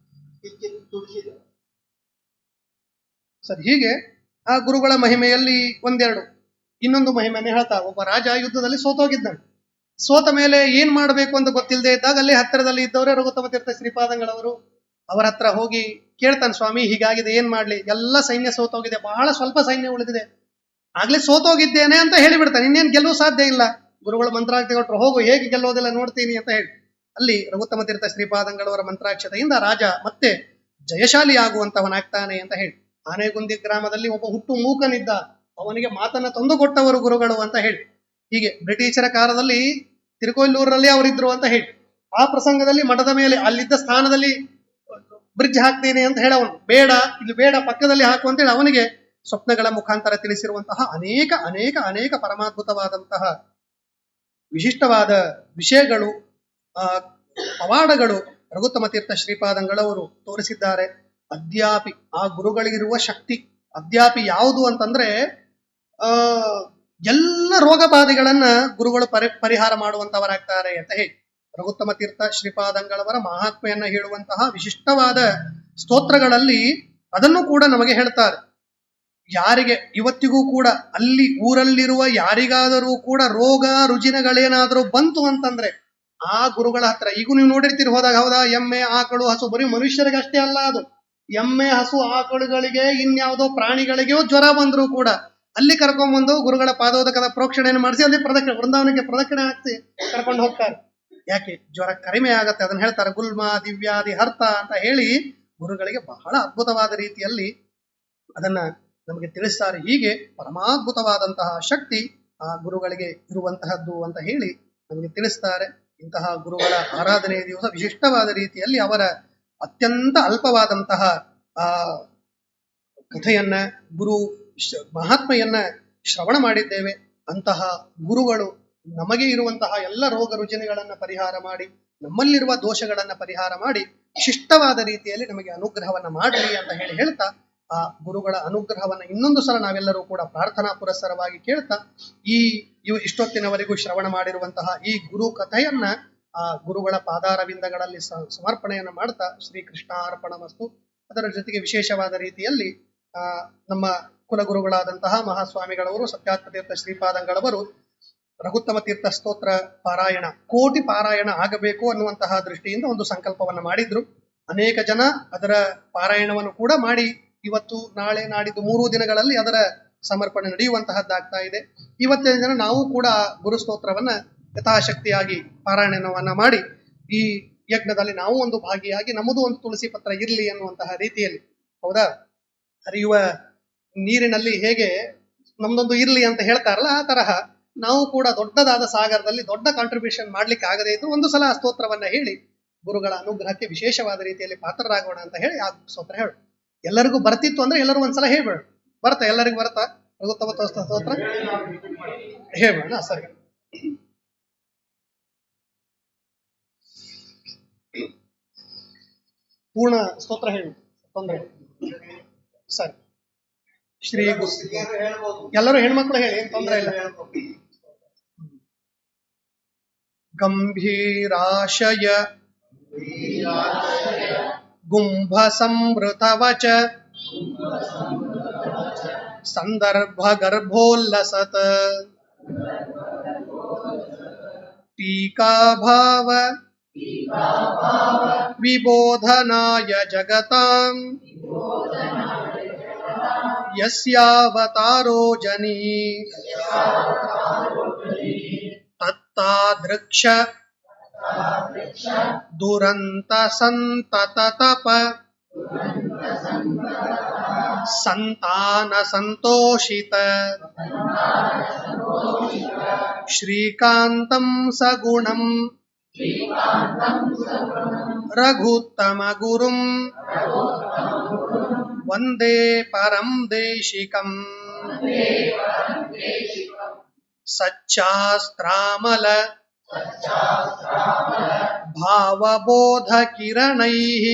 S2: ಕಿಚ್ಚಿತ್ತು ತುಳಸಿದೆ.
S1: ಸರಿ, ಹೀಗೆ ಆ ಗುರುಗಳ ಮಹಿಮೆಯಲ್ಲಿ ಒಂದೆರಡು. ಇನ್ನೊಂದು ಮಹಿಮೆಯನ್ನು ಹೇಳ್ತಾ, ಒಬ್ಬ ರಾಜ ಯುದ್ಧದಲ್ಲಿ ಸೋತೋಗಿದ್ದಾನೆ. ಸೋತ ಮೇಲೆ ಏನ್ ಮಾಡಬೇಕು ಅಂತ ಗೊತ್ತಿಲ್ಲದೆ ಇದ್ದಾಗ ಅಲ್ಲಿ ಹತ್ತಿರದಲ್ಲಿ ಇದ್ದವರೇ ರಘುತ್ತಮ ತೀರ್ಥ ಶ್ರೀಪಾದಂಗಳವರು. ಅವರ ಹತ್ರ ಹೋಗಿ ಕೇಳ್ತಾನೆ, ಸ್ವಾಮಿ ಹೀಗಾಗಿದೆ, ಏನ್ ಮಾಡ್ಲಿ, ಎಲ್ಲ ಸೈನ್ಯ ಸೋತೋಗಿದೆ, ಬಹಳ ಸ್ವಲ್ಪ ಸೈನ್ಯ ಉಳಿದಿದೆ, ಆಗ್ಲೇ ಸೋತೋಗಿದ್ದೇನೆ ಅಂತ ಹೇಳಿಬಿಡ್ತಾನೆ. ಇನ್ನೇನು ಗೆಲ್ಲುವ ಸಾಧ್ಯ ಇಲ್ಲ. ಗುರುಗಳು ಮಂತ್ರಾಕ್ಷತೆ ಕೊಟ್ಟರು, ಹೋಗು ಹೇಗೆ ಗೆಲ್ಲೋದಿಲ್ಲ ನೋಡ್ತೀನಿ ಅಂತ ಹೇಳಿ ಅಲ್ಲಿ ರಘುತ್ತಮ ತೀರ್ಥ ಶ್ರೀಪಾದಂಗಳವರ ಮಂತ್ರಾಕ್ಷತೆಯಿಂದ ರಾಜ ಮತ್ತೆ ಜಯಶಾಲಿ ಆಗುವಂತವನಾಗ್ತಾನೆ ಅಂತ ಹೇಳಿ. ಆನೆಗುಂದಿ ಗ್ರಾಮದಲ್ಲಿ ಒಬ್ಬ ಹುಟ್ಟು ಮೂಕನಿದ್ದ, ಅವನಿಗೆ ಮಾತನ್ನ ತಂದು ಕೊಟ್ಟವರು ಗುರುಗಳು ಅಂತ ಹೇಳಿ. ಹೀಗೆ ಬ್ರಿಟಿಷರ ಕಾಲದಲ್ಲಿ ತಿರುಕೊಲ್ಲೂರಲ್ಲಿ ಅವರಿದ್ರು ಅಂತ ಹೇಳಿ. ಆ ಪ್ರಸಂಗದಲ್ಲಿ ಮಠದ ಮೇಲೆ ಅಲ್ಲಿದ್ದ ಸ್ಥಾನದಲ್ಲಿ ಬ್ರಿಡ್ಜ್ ಹಾಕ್ತೇನೆ ಅಂತ ಹೇಳವನು, ಬೇಡ ಇಲ್ಲಿ ಬೇಡ ಪಕ್ಕದಲ್ಲಿ ಹಾಕು ಅಂತೇಳಿ ಅವನಿಗೆ ಸ್ವಪ್ನಗಳ ಮುಖಾಂತರ ತಿಳಿಸಿರುವಂತಹ ಅನೇಕ ಅನೇಕ ಅನೇಕ ಪರಮಾದ್ಭುತವಾದಂತಹ ವಿಶಿಷ್ಟವಾದ ವಿಷಯಗಳು, ಪವಾಡಗಳು ರಘುತ್ತಮ ತೀರ್ಥ ಶ್ರೀಪಾದಂಗಳವರು ತೋರಿಸಿದ್ದಾರೆ. ಅದ್ಯಾಪಿ ಆ ಗುರುಗಳಿಗಿರುವ ಶಕ್ತಿ ಅದ್ಯಾಪಿ ಯಾವುದು ಅಂತಂದ್ರೆ, ಎಲ್ಲ ರೋಗ ಬಾಧೆಗಳನ್ನ ಗುರುಗಳು ಪರಿಹಾರ ಮಾಡುವಂತವರಾಗ್ತಾರೆ ಅಂತ ಹೇಳಿ ರಘುತ್ತಮ ತೀರ್ಥ ಶ್ರೀಪಾದಂಗಳವರ ಮಹಾತ್ಮೆಯನ್ನ ಹೇಳುವಂತಹ ವಿಶಿಷ್ಟವಾದ ಸ್ತೋತ್ರಗಳಲ್ಲಿ ಅದನ್ನು ಕೂಡ ನಮಗೆ ಹೇಳ್ತಾರೆ. ಯಾರಿಗೆ ಇವತ್ತಿಗೂ ಕೂಡ ಅಲ್ಲಿ ಊರಲ್ಲಿರುವ ಯಾರಿಗಾದರೂ ಕೂಡ ರೋಗ ರುಜಿನಗಳೇನಾದರೂ ಬಂತು ಅಂತಂದ್ರೆ ಆ ಗುರುಗಳ ಹತ್ರ, ಈಗ ನೀವು ನೋಡಿರ್ತೀರಿ ಹೋದಾಗ, ಹೌದಾ, ಎಮ್ಮೆ ಆಕಳು ಹಸು, ಬರೀ ಮನುಷ್ಯರಿಗೆ ಅಷ್ಟೇ ಅಲ್ಲ, ಅದು ಎಮ್ಮೆ ಹಸು ಆಕಳುಗಳಿಗೆ ಇನ್ಯಾವುದೋ ಪ್ರಾಣಿಗಳಿಗೆಯೋ ಜ್ವರ ಬಂದ್ರು ಕೂಡ ಅಲ್ಲಿ ಕರ್ಕೊಂಡ್ಬಂದು ಗುರುಗಳ ಪಾದೋದಕದ ಪ್ರೋಕ್ಷಣೆಯನ್ನು ಮಾಡಿಸಿ ಅಲ್ಲಿ ವೃಂದಾವನಕ್ಕೆ ಪ್ರದಕ್ಷಿಣೆ ಹಾಕ್ಸಿ ಕರ್ಕೊಂಡು ಹೋಗ್ತಾರೆ. ಯಾಕೆ? ಜ್ವರ ಕಡಿಮೆ ಆಗತ್ತೆ. ಅದನ್ನ ಹೇಳ್ತಾರೆ ಗುಲ್ಮ ದಿವ್ಯಾದಿ ಹರ್ತ ಅಂತ ಹೇಳಿ ಗುರುಗಳಿಗೆ ಬಹಳ ಅದ್ಭುತವಾದ ರೀತಿಯಲ್ಲಿ ಅದನ್ನ ನಮಗೆ ತಿಳಿಸ್ತಾರೆ. ಹೀಗೆ ಪರಮಾದ್ಭುತವಾದಂತಹ ಶಕ್ತಿ ಆ ಗುರುಗಳಿಗೆ ಇರುವಂತಹದ್ದು ಅಂತ ಹೇಳಿ ನಮಗೆ ತಿಳಿಸ್ತಾರೆ. ಇಂತಹ ಗುರುಗಳ ಆರಾಧನೆಯ ದಿವಸ ವಿಶಿಷ್ಟವಾದ ರೀತಿಯಲ್ಲಿ ಅವರ ಅತ್ಯಂತ ಅಲ್ಪವಾದಂತಹ ಕಥೆಯನ್ನ, ಗುರು ಮಹಾತ್ಮೆಯನ್ನ ಶ್ರವಣ ಮಾಡಿದ್ದೇವೆ. ಅಂತಹ ಗುರುಗಳು ನಮಗೆ ಇರುವಂತಹ ಎಲ್ಲ ರೋಗ ರುಜಿನಗಳನ್ನ ಪರಿಹಾರ ಮಾಡಿ, ನಮ್ಮಲ್ಲಿರುವ ದೋಷಗಳನ್ನ ಪರಿಹಾರ ಮಾಡಿ ವಿಶಿಷ್ಟವಾದ ರೀತಿಯಲ್ಲಿ ನಮಗೆ ಅನುಗ್ರಹವನ್ನ ಮಾಡಲಿ ಅಂತ ಹೇಳಿ ಹೇಳ್ತಾ, ಆ ಗುರುಗಳ ಅನುಗ್ರಹವನ್ನ ಇನ್ನೊಂದು ಸಲ ನಾವೆಲ್ಲರೂ ಕೂಡ ಪ್ರಾರ್ಥನಾ ಪುರಸ್ಸರವಾಗಿ ಕೇಳ್ತಾ, ಇಷ್ಟೊತ್ತಿನವರೆಗೂ ಶ್ರವಣ ಮಾಡಿರುವಂತಹ ಈ ಗುರು ಕಥೆಯನ್ನ ಆ ಗುರುಗಳ ಪಾದಾರವಿಂದಗಳಲ್ಲಿ ಸಮರ್ಪಣೆಯನ್ನ ಮಾಡ್ತಾ, ಶ್ರೀಕೃಷ್ಣಾರ್ಪಣಮಸ್ತು. ಅದರ ಜೊತೆಗೆ ವಿಶೇಷವಾದ ರೀತಿಯಲ್ಲಿ ನಮ್ಮ ಕುಲಗುರುಗಳಾದಂತಹ ಮಹಾಸ್ವಾಮಿಗಳವರು ಸತ್ಯಾತ್ಮತೀರ್ಥ ಶ್ರೀಪಾದಂಗಳವರು ರಘುತ್ತಮ ತೀರ್ಥ ಸ್ತೋತ್ರ ಪಾರಾಯಣ, ಕೋಟಿ ಪಾರಾಯಣ ಆಗಬೇಕು ಅನ್ನುವಂತಹ ದೃಷ್ಟಿಯಿಂದ ಒಂದು ಸಂಕಲ್ಪವನ್ನ ಮಾಡಿದ್ರು. ಅನೇಕ ಜನ ಅದರ ಪಾರಾಯಣವನ್ನು ಕೂಡ ಮಾಡಿ ಇವತ್ತು ನಾಳೆ ನಾಡಿದ್ದು 3 ದಿನಗಳಲ್ಲಿ ಅದರ ಸಮರ್ಪಣೆ ನಡೆಯುವಂತಹದ್ದಾಗ್ತಾ ಇದೆ. ಇವತ್ತಿನ ದಿನ ನಾವು ಕೂಡ ಗುರು ಸ್ತೋತ್ರವನ್ನ ಯಥಾಶಕ್ತಿಯಾಗಿ ಪಾರಾಯಣವನ್ನ ಮಾಡಿ ಈ ಯಜ್ಞದಲ್ಲಿ ನಾವು ಒಂದು ಭಾಗಿಯಾಗಿ ನಮ್ಮದು ಒಂದು ತುಳಸಿ ಪತ್ರ ಇರಲಿ ಅನ್ನುವಂತಹ ರೀತಿಯಲ್ಲಿ, ಹೌದಾ, ಹರಿಯುವ ನೀರಿನಲ್ಲಿ ಹೇಗೆ ನಮ್ದೊಂದು ಇರ್ಲಿ ಅಂತ ಹೇಳ್ತಾರಲ್ಲ, ಆ ತರಹ ನಾವು ಕೂಡ ದೊಡ್ಡದಾದ ಸಾಗರದಲ್ಲಿ ದೊಡ್ಡ ಕಾಂಟ್ರಿಬ್ಯೂಷನ್ ಮಾಡ್ಲಿಕ್ಕೆ ಆಗದೇ ಇದ್ರು ಒಂದು ಸಲ ಆ ಸ್ತೋತ್ರವನ್ನ ಹೇಳಿ ಗುರುಗಳ ಅನುಗ್ರಹಕ್ಕೆ ವಿಶೇಷವಾದ ರೀತಿಯಲ್ಲಿ ಪಾತ್ರರಾಗೋಣ ಅಂತ ಹೇಳಿ ಆ ಸ್ತೋತ್ರ ಹೇಳು. ಎಲ್ಲರಿಗೂ ಬರ್ತಿತ್ತು ಅಂದ್ರೆ ಎಲ್ಲರೂ ಒಂದ್ಸಲ ಹೇಳ್ಬೇಡ. ಬರ್ತಾ ಎಲ್ಲರಿಗೂ ಬರ್ತಾ ರಘುತ್ತಮ ಸ್ತೋತ್ರ ಹೇಳ್ಬೇಡ. ಸರಿ, ಪೂರ್ಣ ಸ್ತೋತ್ರ ಹೇಳು, ತೊಂದರೆ. ಸರಿ, ಶ್ರೀ ಎಲ್ಲರೂ ಹೆಣ್ಮಕ್ಳು ಹೇಳಿ, ಏನ್ ತೊಂದರೆ ಇಲ್ಲ. ಗಂಭೀರಾಶಯ ಗುಂಭ ಸಂವೃತವಚ ಸಂದರ್ಭ ಗರ್ಭೋಲ್ಲಸತ್ ಟೀಕಾಭಾವ ವಿಬೋಧನಾಯ ಜಗತಾಂ ಯಸ್ಯಾವತಾರೋ ಜನಿ ತತ್ತಾದೃಕ್ಷ ದುರಂತ ಸಂತತ ತಪ ಸಂತಾನ ಸಂತೋಷಿತ ಶ್ರೀಕಾಂತಂ ಸಗುಣಂ ರಘುತ್ತಮ ಗುರುಂ ವಂದೇ ಪರಂ ದೇಶಿಕಂ ಸಚ್ಚಾಸ್ತ್ರಾಮಲ ಭಾವಬೋಧ ಕಿರಣೈಃ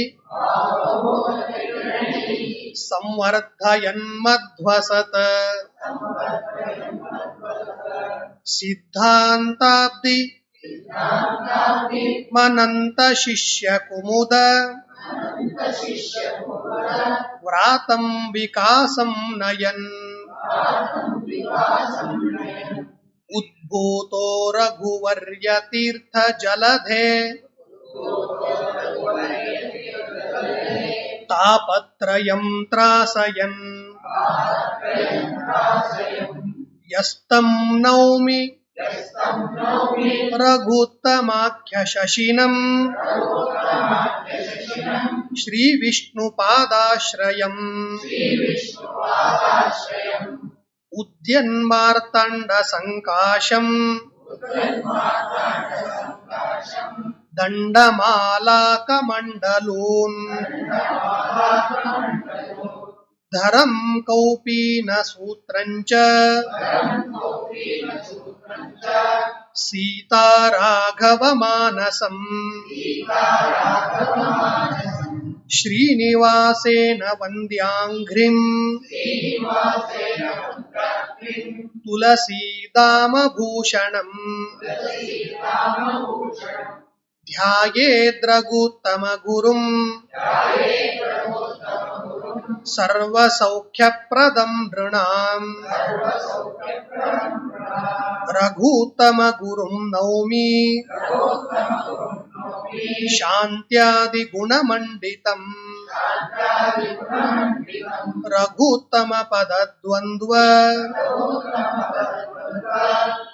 S1: ಸಂವರ್ಧಯನ್ಮಧ್ವಸತ್ ಸಿದ್ಧಾಂತಾಬ್ಧಿ ಮನಂತ ಶಿಷ್ಯ ಕುಮುದ ವ್ರಾತಂ ವಿಕಾಸಂ ನಯನ್ ಉದ್ಭೂತೋ ರಘುವರ್ಯ ತೀರ್ಥ ಜಲಧೇ ತಾಪತ್ರಯಂ ತ್ರಾಸಯನ್ ಯಸ್ತಂ ನೌಮಿ ರಘುತ್ತಮಾಖ್ಯ ಶಶಿನಂ ಶ್ರೀ ವಿಷ್ಣುಪಾದಾಶ್ರಯಂ ಉದ್ಯನ್ಮಾರ್ತಾಂಡ ಸಂಕಾಶಂ ದಂಡಮಾಲಾಕಮಂಡಲೂನ್ ಧರಂ ಕೌಪೀನ ಸೂತ್ರಂಚ ಸೀತಾರಾಘವ ಮಾನಸಂ ಶ್ರೀನಿವಾಸೇನ ವಂದ್ಯಾಂಘ್ರಿಂ ತುಳಸೀದಾಮಭೂಷಣಂ ಧ್ಯಾಯೇದ್ರಘುತ್ತಮ ಗುರುಂ ಸರ್ವಸೌಖ್ಯಪ್ರದಂ ನೃಣಾಂ ರಘುತ್ತಮ ಗುರುಂ ನೌಮಿ ಶಾಂತ್ಯಾದಿ ಗುಣಮಂಡಿತಂ ರಘುತ್ತಮ ಪದದ್ವಂದ್ವ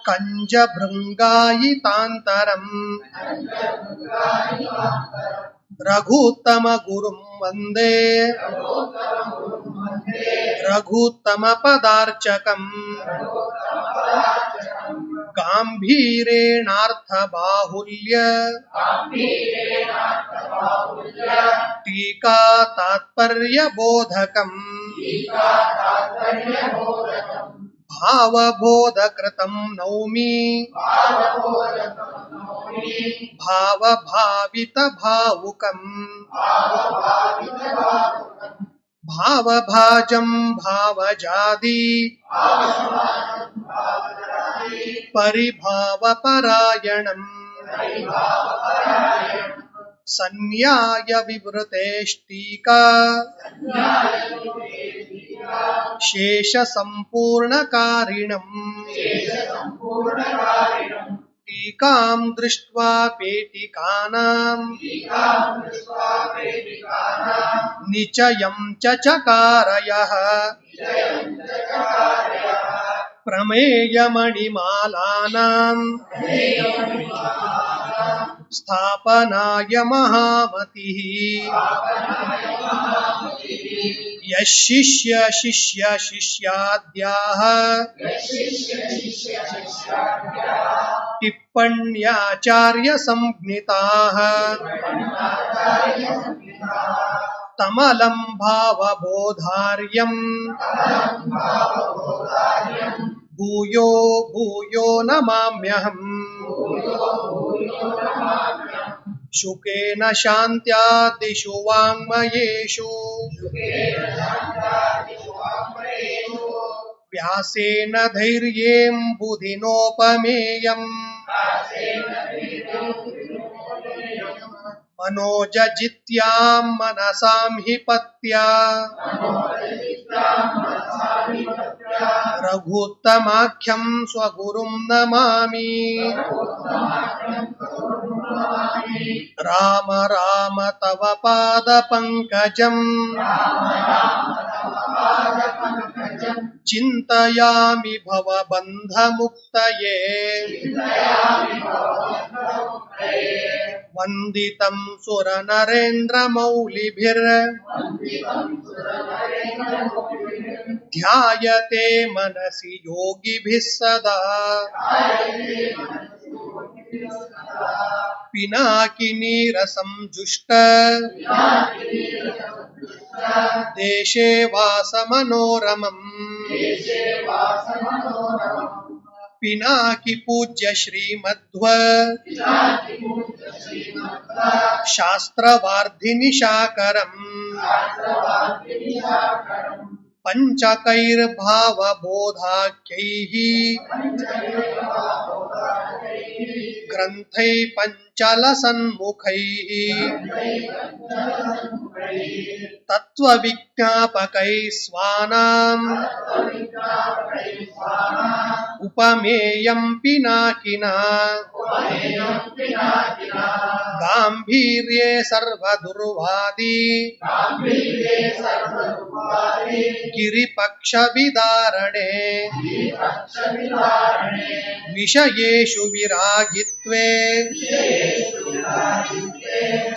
S1: ಕಂಜ ಭೃಂಗಾಯಿತಾಂತರಂ ರಘುತ್ತಮ ಗುರುಂ ವಂದೇ ರಘುತ್ತಮ ಪದಾರ್ಚಕಂ ಗಾಂಭೀರೇಣಾರ್ಥ ಬಾಹುಲ್ಯ ಟೀಕಾ ತಾತ್ಪರ್ಯ ಬೋಧಕಂ ಭಾವಬೋಧಕೃತಂ ನೌಮಿ ಭಾವಭಾವಿತ ಭಾವುಕಂ ಭಾವಭಾಜಂ ಭಾವಜಾದಿ ಪರಿಭಾವಪರಾಯಣಂ ಸನ್ಯಾಯ ವಿವೃತೇಷ್ಟೀಕಾ ಶೇಷ ಸಂಪೂರ್ಣಕಾರಿಣಂ ಟೀಕಾಂ ದೃಷ್ಟ್ವಾ ಪೇಟಿಕಾನಾಂ ನಿಚಯಂ ಚಚಕಾರಯಃ ಪ್ರಮೇಯಮಣಿಮಾಲಾನಾಂ ಸ್ಥಾಪನಾಯ ಮಹಾಮತಿಃ ಯಶಿಷ್ಯ ಶಿಷ್ಯ ಶಿಷ್ಯಾದ್ಯಾಃ ಟಿಪ್ಪಣ್ಯಾಚಾರ್ಯ ಸಂಜ್ಞಿತಾಃ ತಮಲಂ ಭಾವಬೋಧಾರ್ಯಂ ಭೂಯೋ ಭೂಯೋ ನಮಾಮ್ಯಹಂ ಶುಕೇನ ಶಾಂತ್ಯಾದಿಷು ವಾङ्ಮಯೇಷು ವ್ಯಾಸೇನ ಧೈರ್ಯೇಂ ಬುಧಿನೋಪಮೇಯಂ मनोजजित्यां मनसां हि पत्या रघुत्तमाख्यं स्वगुरुं नमामि। राम राम तव पादपङ्कजं चिन्तयामि भवबन्धमुक्तये। वन्दितं सुरनरेन्द्रमौलिभिर् ध्यायते मनसि योगिभिः सदा पिनाकिनीरसं जुष्ट देशे वासमनोरमम् पिनाकि पूज्य श्रीमध्व शास्त्रवार्धिनिशाकरम् पंचकैर्भावबोधाख्यैः ग्रन्थैः पञ्चलसन्मुखैः तत्त्वविज्ञापकैः स्वानाम् उपमेयं पिनाकिना गाम्भीर्ये सर्वदुर्वादी गिरिपक्षविदारणे विषयेषु विरागित्वे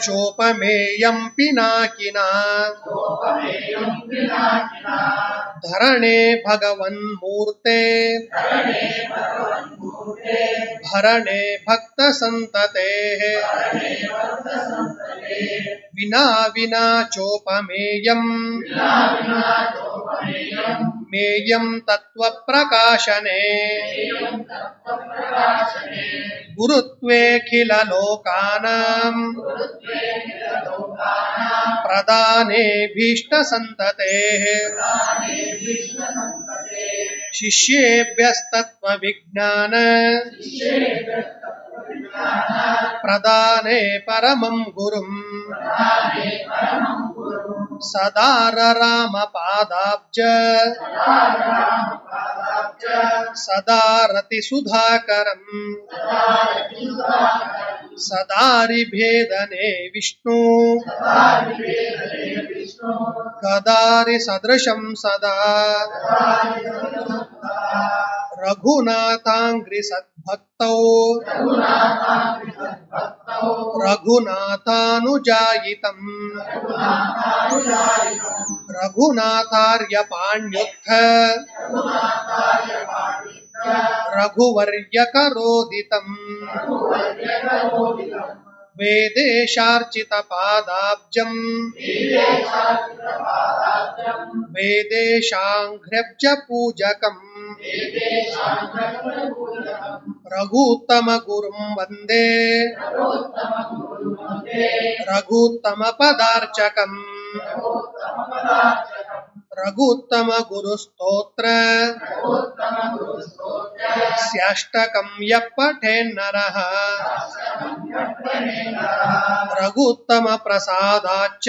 S1: चोपमेयं पिनाकिना धरणे भगवन्मूर्ते भरणे भक्तसन्ततेः विना विना चोपमेयं मेयं तत्त्वप्रकाशने गुरुत्वेऽखिललोकानां प्रदानेभीष्टसन्ततेः शिष्येभ्यस्तत्त्वविज्ञान प्रदाने परमं गुरुम् सदाररामपादाब्ज सदारतिसुधाकरम् सदारिभेदने विष्णु गदारिसदृशं सदा रघुनाथाङ्घ्रिसद्भक्तौ रघुनाथानुजायितम् रघुनाथार्यपाण्युत्थ रघुवर्यकरोदितम् वेदेशार्चितपादाब्जम् वेदेशाङ्घ्र्यब्जपूजकम् रघुत्तमगुरुं वन्दे रघुत्तमपदार्चकम् रघुत्तमगुरुस्तोत्र स्याष्टकं यः पठेन्नरः रघुत्तमप्रसादाच्च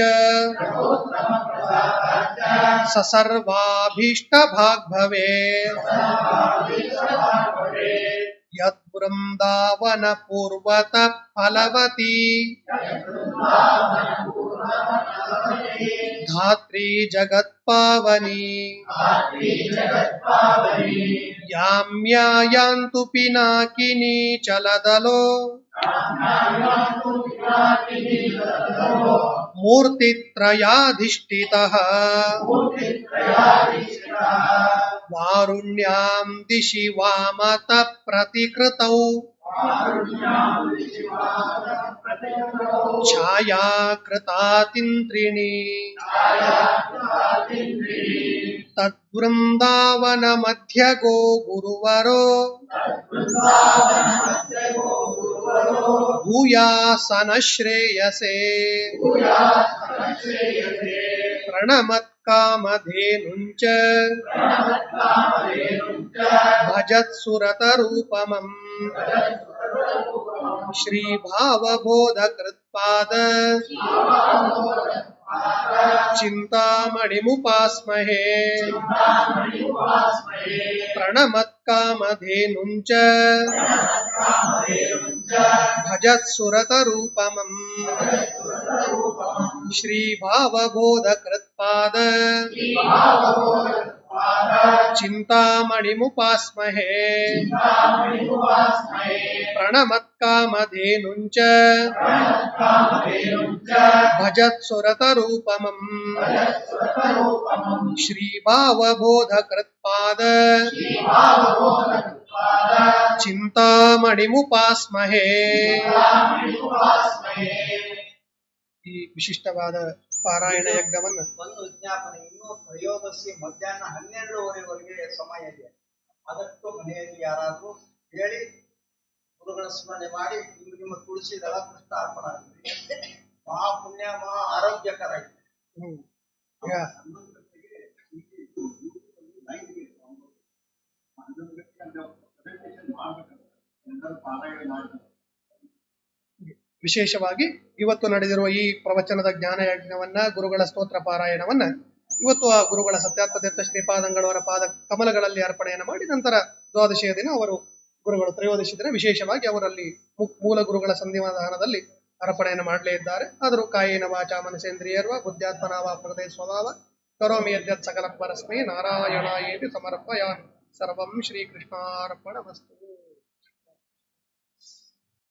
S1: ससर्वाभीष्टभाग् भवेत् यद्वृन्दावनपूर्वतः फलवती धात्री जगत्पावनी यां यान्तु पिनाकिनी चलदलो मूर्तित्रयाधिष्ठितः वारुण्यां दिशि वामतः प्रतिकृतौ छायाकृतातिन्त्रिणी तद्वृन्दावनमध्यगो गुरुवरो भूयासनः श्रेयसे प्रणमत्कामधेनुञ्च भजत्सुरतरूपमम् श्रीभावबोधकृत्पाद चिन्तामणिमुपास्महे प्रणमत्कामधेनुञ्च भजत्सुरतरूपमम् श्रीभावबोधकृत्पाद ಚಿಂತಾಮಣಿಮುಪಾಸ್ಮಹೇ ಪ್ರಣಮತ್ಕಾಮಧೇನುಂಚ ಭಜತ್ಸುರತರೂಪಮಂ ಶ್ರೀಭಾವಬೋಧಕೃತ್ಪಾದ ಚಿಂತಾಮಣಿಮುಪಾಸ್ಮಹೇ. ಈ ವಿಶಿಷ್ಟವಾದ ಪಾರಾಯಣ ಯಜ್ಞವನ್ನು
S2: ಒಂದು ವಿಜ್ಞಾಪನೆ, ಇನ್ನೂ ತ್ರಯೋದಶಿ ಮಧ್ಯಾಹ್ನ 12:30ವರೆಗೆ ಸಮಯ ಇದೆ. ಅದಕ್ಕೂ ಮನೆಯಲ್ಲಿ ಯಾರಾದ್ರೂ ಹೇಳಿ ಗುರುಗಳ ಸ್ಮರಣೆ ಮಾಡಿ ನಿಮ್ಮ ತುಳಸಿ ದಳ ಕೃಷ್ಣಾರ್ಪಣ ಆಗಲಿ. ಮಹಾ ಪುಣ್ಯ, ಮಹಾ ಆರೋಗ್ಯಕರ ಇದೆ.
S1: ಈಗ ವಿಶೇಷವಾಗಿ ಇವತ್ತು ನಡೆದಿರುವ ಈ ಪ್ರವಚನದ ಜ್ಞಾನ ಯಜ್ಞವನ್ನ, ಗುರುಗಳ ಸ್ತೋತ್ರ ಪಾರಾಯಣವನ್ನ ಇವತ್ತು ಆ ಗುರುಗಳ ಸತ್ಯಾತ್ಮತೀರ್ಥ ಶ್ರೀಪಾದಂಗಳವರ ಪಾದ ಕಮಲಗಳಲ್ಲಿ ಅರ್ಪಣೆಯನ್ನು ಮಾಡಿ ನಂತರ ದ್ವಾದಶಿಯ ದಿನ ಅವರು ಗುರುಗಳು ತ್ರಯೋದಶಿ ದಿನ ವಿಶೇಷವಾಗಿ ಅವರಲ್ಲಿ ಮೂಲ ಗುರುಗಳ ಸಂಧಿವಾದಾನದಲ್ಲಿ ಅರ್ಪಣೆಯನ್ನು ಮಾಡಲೇ ಇದ್ದಾರೆ. ಆದರೂ ಕಾಯೇನ ವಾಚಾ ಮನಸೇಂದ್ರಿಯರ್ವ ಬುದ್ಧ್ಯಾತ್ಮನಾವ ಪ್ರಕೃತಿ ಸ್ವಭಾವ ಕರೋಮಿ ಯದ್ಯತ್ ಸಕಲ ಪರಸ್ಮೈ ನಾರಾಯಣಾಯೇತಿ ಸಮರ್ಪಯಾಮಿ. ಸರ್ವಂ ಶ್ರೀಕೃಷ್ಣಾರ್ಪಣಮಸ್ತು.